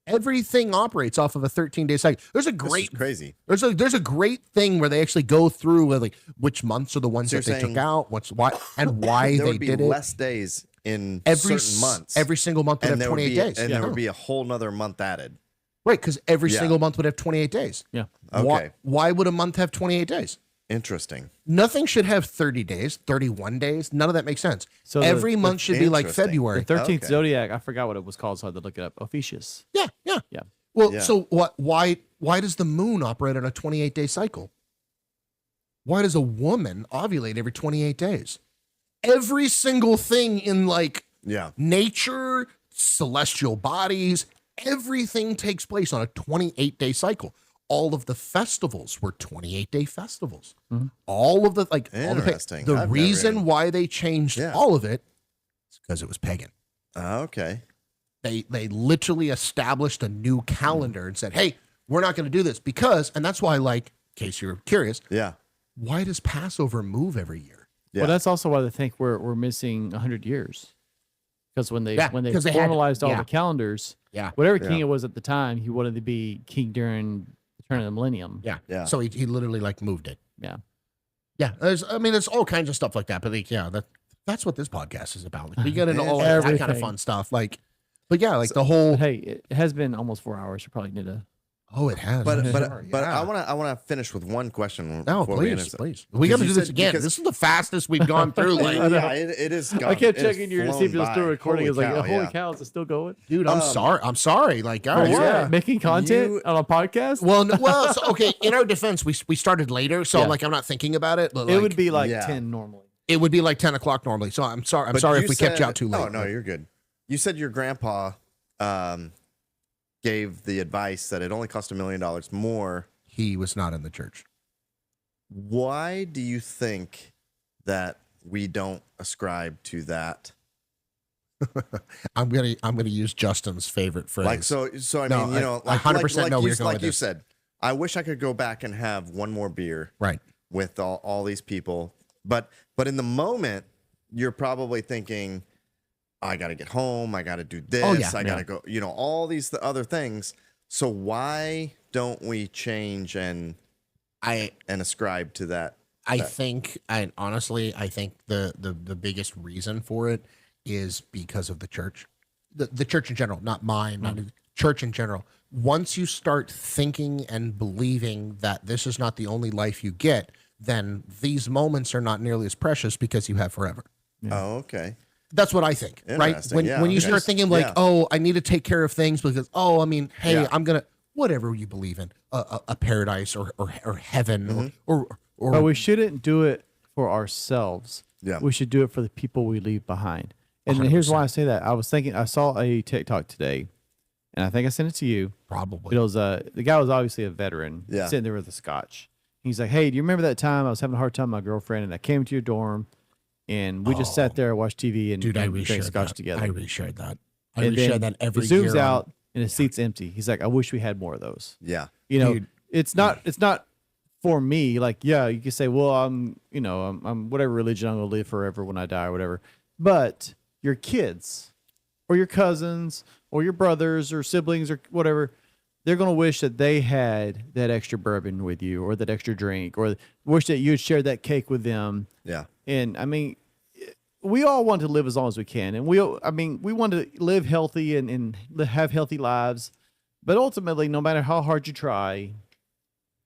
Everything operates off of a 13-day cycle. There's a great crazy. There's a great thing where they actually go through with, like, which months are the ones that they took out, why there they would be did less days in every certain months. Every single month would have 28 days. And there would be a whole nother month added. Right, because every single month would have 28 days. Yeah. Okay. Why would a month have 28 days? Interesting. Nothing should have 30 days, 31 days. None of that makes sense. So every month should be like February. The 13th zodiac, I forgot what it was called, so I had to look it up. Ophiuchus. Yeah. Well, so why does the moon operate on a 28-day cycle? Why does a woman ovulate every 28 days? Every single thing in nature, celestial bodies, everything takes place on a 28-day cycle. All of the festivals were 28-day festivals. All of the Interesting. The reason why they changed all of it is because it was pagan. Okay. They literally established a new calendar and said, hey, we're not going to do this because, and that's why, like, in case you're curious, why does Passover move every year? Well, that's also why they think we're missing 100 years. Because when they formalized all the calendars, whatever king it was at the time, he wanted to be king during the turn of the millennium. Yeah. So he literally moved it. Yeah. Yeah. There's all kinds of stuff like that. But that's what this podcast is about. We get into all that kind of fun stuff. The whole. Hey, it has been almost 4 hours. You probably need to. Oh, it has. But I want to finish with one question. No, please. We got to do this again. This is the fastest we've gone through. It is. I kept checking your to see if it was still recording. It's like, holy cow, is it still going? Dude, I'm sorry. Like, guys, making content on a podcast. Well, so, okay. In our defense, we started later, so I'm not thinking about it. But it would be 10 normally. It would be 10 o'clock normally. So I'm sorry. I'm sorry if we kept you out too late. Oh no, you're good. You said your grandpa gave the advice that it only cost $1 million more. He was not in the church. Why do you think that we don't ascribe to that? I'm gonna use Justin's favorite phrase. I mean, 100% know where you're going with you this. said, I wish I could go back and have one more beer, right, with all these people. But in the moment, you're probably thinking, I got to get home. I got to do this. I got to go, all these other things. So why don't we change and ascribe to that? I think the biggest reason for it is because of the church, the church in general, not mine, not the church in general. Once you start thinking and believing that this is not the only life you get, then these moments are not nearly as precious because you have forever. Yeah. Oh, okay. That's what I think, right? When you start thinking I need to take care of things because, I'm going to, whatever you believe in, a paradise or heaven or. But we shouldn't do it for ourselves. Yeah. We should do it for the people we leave behind. And 100%. here's why I say that. I was thinking, I saw a TikTok today, and I think I sent it to you. Probably. It was the guy was obviously a veteran, Yeah. sitting there with a scotch. He's like, "Hey, do you remember that time I was having a hard time with my girlfriend, and I came to your dorm, and we just sat there and watched TV and, Dude, I and drank reshared scotch that. together." I reshared that. I And reshared then that every he zooms year. out, and his seat's empty. He's like, "I wish we had more of those." Yeah. You know, Dude. it's not for me. Like, yeah, you can say, well, I'm whatever religion, I'm gonna live forever when I die or whatever. But your kids or your cousins or your brothers or siblings or whatever, they're gonna wish that they had that extra bourbon with you or that extra drink, or wish that you had shared that cake with them. Yeah. And I mean, we all want to live as long as we can, and we want to live healthy and have healthy lives. But ultimately, no matter how hard you try,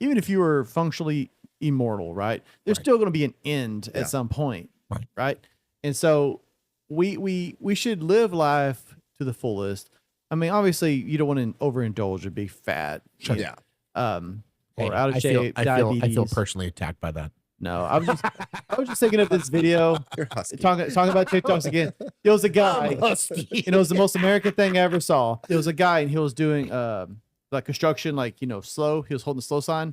even if you were functionally immortal, right, there's still going to be an end Yeah. at some point, Right. right? And so we should live life to the fullest. I mean, obviously, you don't want to overindulge or be fat, Sure. Yeah. or out of shape, I diabetes. feel personally attacked by that. No, I was just thinking of this video. You're husky. Talking about TikToks again. There was a guy, and it was the most American thing I ever saw. There was a guy, and he was doing like construction, like slow. He was holding the slow sign,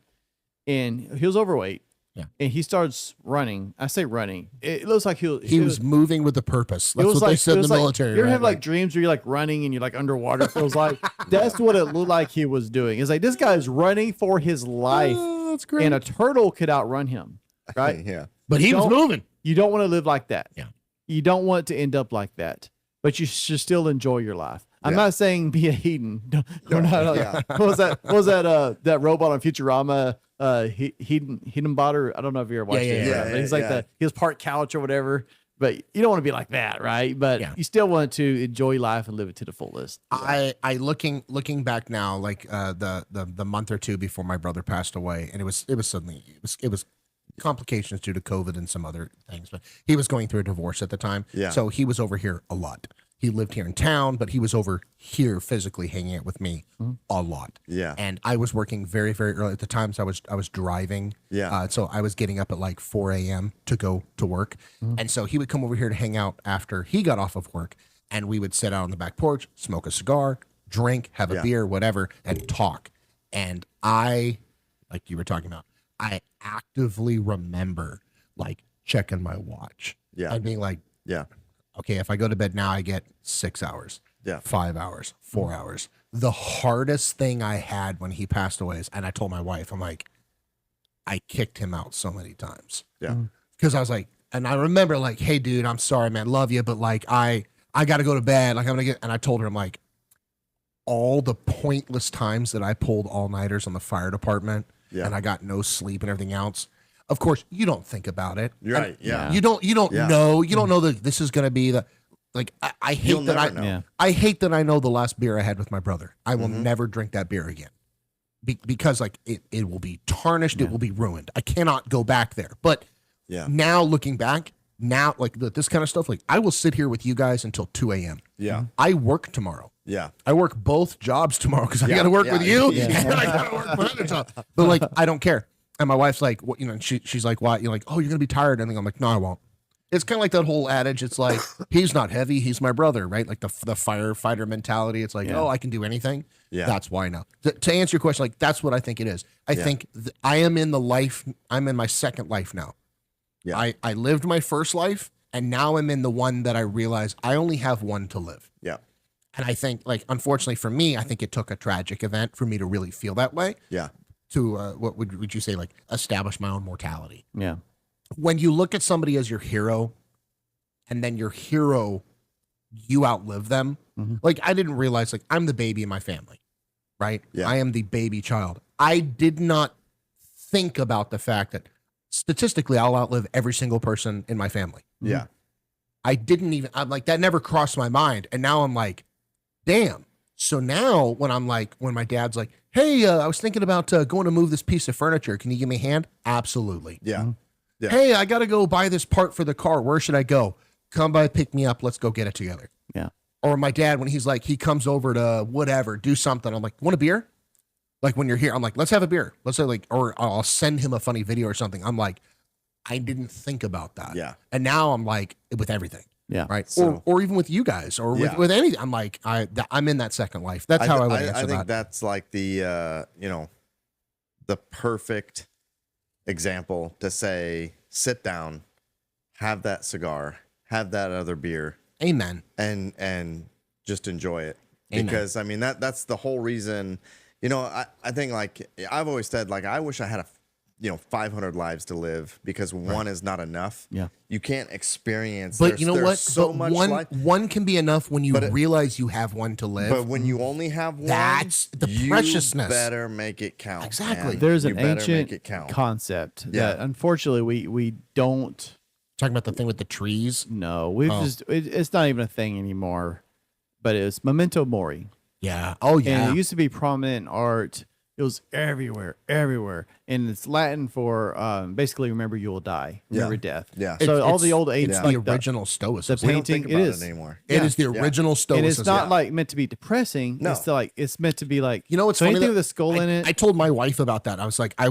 and he was overweight. Yeah. And he starts running. I say running. It looks like He was moving with a purpose. it That's was what they like- said it in was the like- military. You ever right? have like dreams where you're like running and you're like underwater? It feels like that's what it looked like he was doing. It's like this guy is running for his life, Oh, that's great. and a turtle could outrun him. Right? Yeah. But he was don't- moving. You don't want to live like that. Yeah. You don't want to end up like that, but you should still enjoy your life. I'm Yeah. not saying be a hedon. We're not, Yeah. What was that? What was that robot on Futurama? Hedonbot, or I don't know if you ever watched it. yeah, But he's like yeah. he was part couch or whatever. But you don't want to be like that, right? But Yeah. you still want to enjoy life and live it to the fullest. I looking back now, like the month or two before my brother passed away, and it was suddenly it was complications due to COVID and some other things, but he was going through a divorce at the time. Yeah. So he was over here a lot. He lived here in town, but he was over here physically hanging out with me a lot. Yeah. And I was working very, very early at the times. I was driving. Yeah. So I was getting up at like 4 a.m. to go to work. And so he would come over here to hang out after he got off of work, and we would sit out on the back porch, smoke a cigar, drink, have a Yeah. beer, whatever, and talk. And I, like you were talking about, I actively remember like checking my watch. Yeah. And being like, Yeah. okay, if I go to bed now, I get 6 hours, Yeah. 5 hours, 4 hours. The hardest thing I had when he passed away is, and I told my wife, I'm like, I kicked him out so many times. Yeah. Because I was like, and I remember like, hey, dude, I'm sorry, man, love you, but like, I got to go to bed. Like, I'm going to get, and I told her, I'm like, all the pointless times that I pulled all-nighters on the fire department Yeah. and I got no sleep and everything else. Of course, you don't think about it. You're right. Yeah. You don't Yeah. know. You don't know that this is going to be the, like, I hate You'll that I never know. Yeah. I hate that I know the last beer I had with my brother. I will never drink that beer again. Because like it will be tarnished, it will be ruined. I cannot go back there. But Yeah. now looking back, now like this kind of stuff, like I will sit here with you guys until 2 a.m. Yeah. I work tomorrow. Yeah. I work both jobs tomorrow because I Yeah, got to work yeah, with you yeah. and I got to work my other job. But like, I don't care. And my wife's like, what, she's like, why? You're like, oh, you're going to be tired. And I'm like, no, I won't. It's kind of like that whole adage. It's like, he's not heavy. He's my brother, right? Like the firefighter mentality. It's like, Yeah. oh, I can do anything. Yeah. That's why now. To answer your question, like, that's what I think it is. I think I am in I'm in my second life now. Yeah. I lived my first life and now I'm in the one that I realize I only have one to live. Yeah. And I think, like, unfortunately for me, I think it took a tragic event for me to really feel that way. Yeah. To what would you say, like, establish my own mortality. Yeah. When you look at somebody as your hero, and then your hero, you outlive them. Like, I didn't realize, like, I'm the baby in my family, right? Yeah. I am the baby child. I did not think about the fact that statistically, I'll outlive every single person in my family. Yeah. I didn't even, I'm like, that never crossed my mind. And now I'm like, damn. So now when my dad's like, hey, I was thinking about going to move this piece of furniture. Can you give me a hand? Absolutely. Yeah. Yeah. Hey, I got to go buy this part for the car. Where should I go? Come by, pick me up. Let's go get it together. Yeah. Or my dad, when he's like, he comes over to whatever, do something. I'm like, want a beer? Like when you're here, I'm like, let's have a beer. Let's say like, or I'll send him a funny video or something. I'm like, I didn't think about that. Yeah. And now I'm like, with everything. Yeah. Right. So- or even with you guys or Yeah. with anything. I'm like, I'm in that second life. That's how I would answer I think that. that's like the the perfect example to say, sit down, have that cigar, have that other beer, Amen. and just enjoy it. Amen. Because I mean that's the whole reason. I think, like I've always said, like I wish I had 500 lives to live, because one is not enough. Yeah. You can't experience. But you know there's what? So But much life. one can be enough when you But realize you have one to live. But when you only have one, That's the you preciousness. better make it count. Exactly. man. There's You an better ancient make it count. concept Yeah. that unfortunately we don't Talking about the thing with the trees. know. We've it's not even a thing anymore. But it's memento mori. Yeah. Oh yeah. And it used to be prominent in art. It was everywhere. And it's Latin for basically remember you will die. Remember death. Yeah. So all It's the old ancient the like original stoicism. the We don't think painting, it about is. it anymore. It is the Yeah. original stoicism. And it's not like meant to be depressing. No. It's meant to be like, You know what's so funny? anything that- with a skull in it. I told my wife about that. I was like, I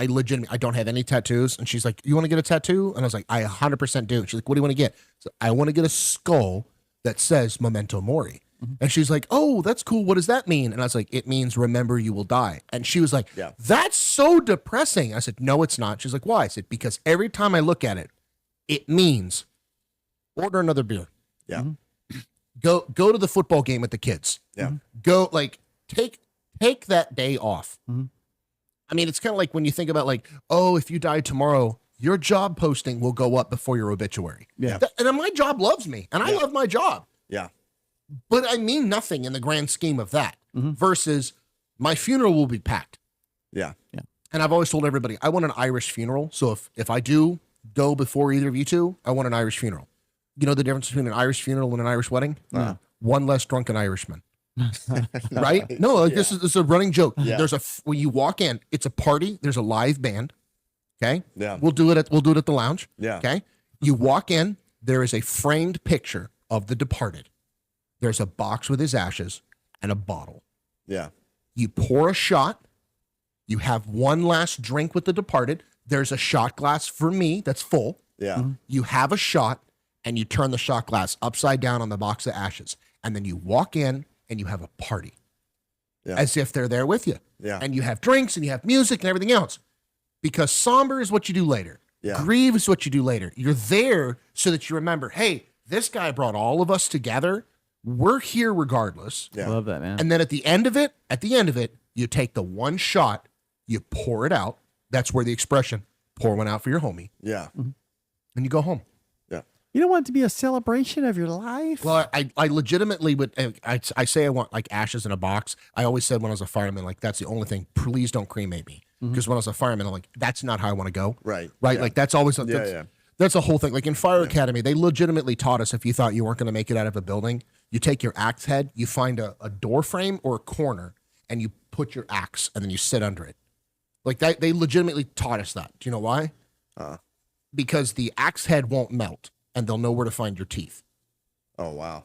legitimately, I don't have any tattoos. And she's like, you want to get a tattoo? And I was like, I 100% do. She's like, what do you want to get? So I want to get a skull that says memento mori. And she's like, oh, that's cool. What does that mean? And I was like, it means remember you will die. And she was like, Yeah. that's so depressing. I said, no, it's not. She's like, why? I said, because every time I look at it, it means order another beer. Yeah. Go to the football game with the kids. Yeah. Go take that day off. I mean, it's kind of like when you think about like, oh, if you die tomorrow, your job posting will go up before your obituary. Yeah. And my job loves me, and I love my job, Yeah. but I mean nothing in the grand scheme of that. Versus my funeral will be packed. Yeah. And I've always told everybody, I want an Irish funeral. So if I do go before either of you two, I want an Irish funeral. You know the difference between an Irish funeral and an Irish wedding? One less drunken Irishman. Right? No, like this is a running joke. Yeah. When you walk in, it's a party. There's a live band. Okay. Yeah. We'll do it at the lounge. Yeah. Okay. You walk in. There is a framed picture of the departed. There's a box with his ashes and a bottle. Yeah. You pour a shot. You have one last drink with the departed. There's a shot glass for me that's full. Yeah. You have a shot, and you turn the shot glass upside down on the box of ashes. And then you walk in and you have a party. Yeah. As if they're there with you. Yeah. And you have drinks and you have music and everything else. Because somber is what you do later. Yeah. Grieve is what you do later. You're there so that you remember, hey, this guy brought all of us together. We're here regardless. Yeah. Love that, man. And then at the end of it, you take the one shot, you pour it out. That's where the expression, pour one out for your homie, Yeah. and you go home. Yeah. You don't want it to be a celebration of your life. Well, I legitimately would. I say I want like ashes in a box. I always said when I was a fireman, like that's the only thing. Please don't cremate me, because when I was a fireman, I'm like that's not how I want to go. Right. Right. Yeah. Like that's always Yeah. that's a whole thing. Like in Fire Academy, they legitimately taught us if you thought you weren't going to make it out of a building, you take your axe head, you find a door frame or a corner, and you put your axe, and then you sit under it. Like that, they legitimately taught us that. Do you know why? Because the axe head won't melt, and they'll know where to find your teeth. Oh wow.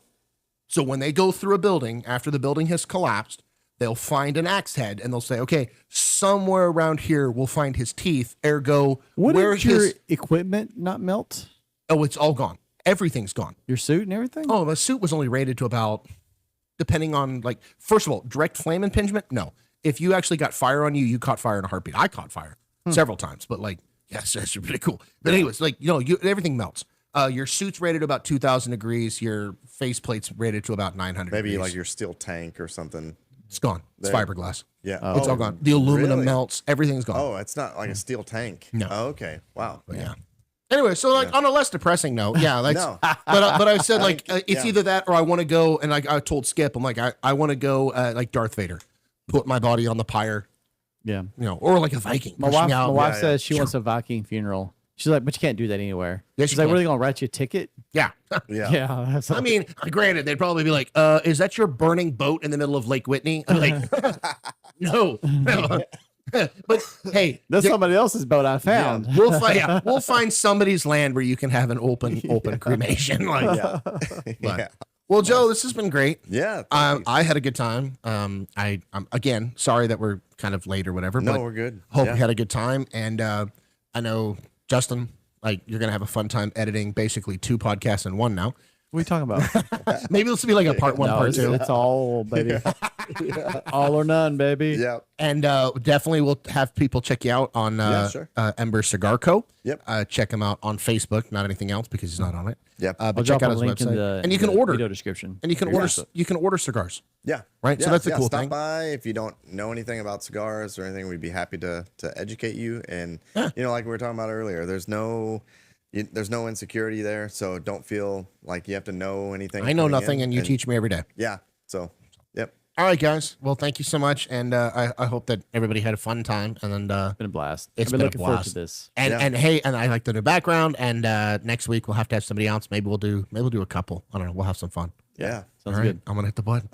So when they go through a building, after the building has collapsed, they'll find an axe head, and they'll say, okay, somewhere around here we'll find his teeth. Ergo, Wouldn't your equipment not melt? Oh, it's all gone. Everything's gone. Your suit and everything? Oh, my suit was only rated to about, depending on like, first of all, direct flame impingement. No, if you actually got fire on you, you caught fire in a heartbeat. I caught fire several times, but like, yes, that's pretty cool. But anyways, like everything melts. Your suit's rated to about 2,000 degrees. Your faceplate's rated to about 900. Maybe degrees. like your steel tank or something. It's gone. It's There. fiberglass. Yeah. It's all gone. The aluminum really? melts. Everything's gone. Oh, it's not like a steel tank. No. Oh, okay. Wow. But yeah. Anyway, so like on a less depressing note, yeah, that's, No. but I said like it's Yeah. either that or I want to go, and like I told Skip, I'm like I want to go like Darth Vader, put my body on the pyre, Yeah. or like a Viking. My pushing wife, out. my wife Yeah, says she wants a Viking funeral. She's like, but you can't do that anywhere. Yes, She's you like, can. what are they going to write you a ticket? Yeah. Yeah. Yeah. That's I mean, granted, they'd probably be like, is that your burning boat in the middle of Lake Whitney? I'm like, no. But hey, that's somebody else's boat I found. we'll find somebody's land where you can have an open cremation. Like, Yeah. but- Yeah. Well, Joe, this has been great. Yeah. thank you. I had a good time. I'm again sorry that we're kind of late or whatever. No, but we're good. Hope Yeah. you had a good time, and I know Justin. like you're gonna have a fun time editing basically 2 podcasts in one now. What are you talking about? Maybe this will be like a part 1, No, part it's, 2. it's all, baby. All or none, baby. Yep. And definitely we'll have people check you out on sure. Ember Cigar Co. Yep. Check him out on Facebook, not anything else because he's not on it. Yep. But I'll check drop out a his link in website, the and you can in the order. video description. And you can order cigars, Yeah. right? Yeah, So that's a cool stop thing. by if you don't know anything about cigars or anything. We'd be happy to educate you. And like we were talking about earlier, there's no insecurity there, so don't feel like you have to know anything. I know coming nothing, in, and you teach me every day. Yeah. So, yep. All right, guys. Well, thank you so much, and I hope that everybody had a fun time. And then It's been a blast. It's I've been been a looking forward to blast. this. and hey, and I like the new background. And next week we'll have to have somebody else. Maybe we'll do a couple. I don't know. We'll have some fun. Yeah. Sounds All right, good. I'm gonna hit the button.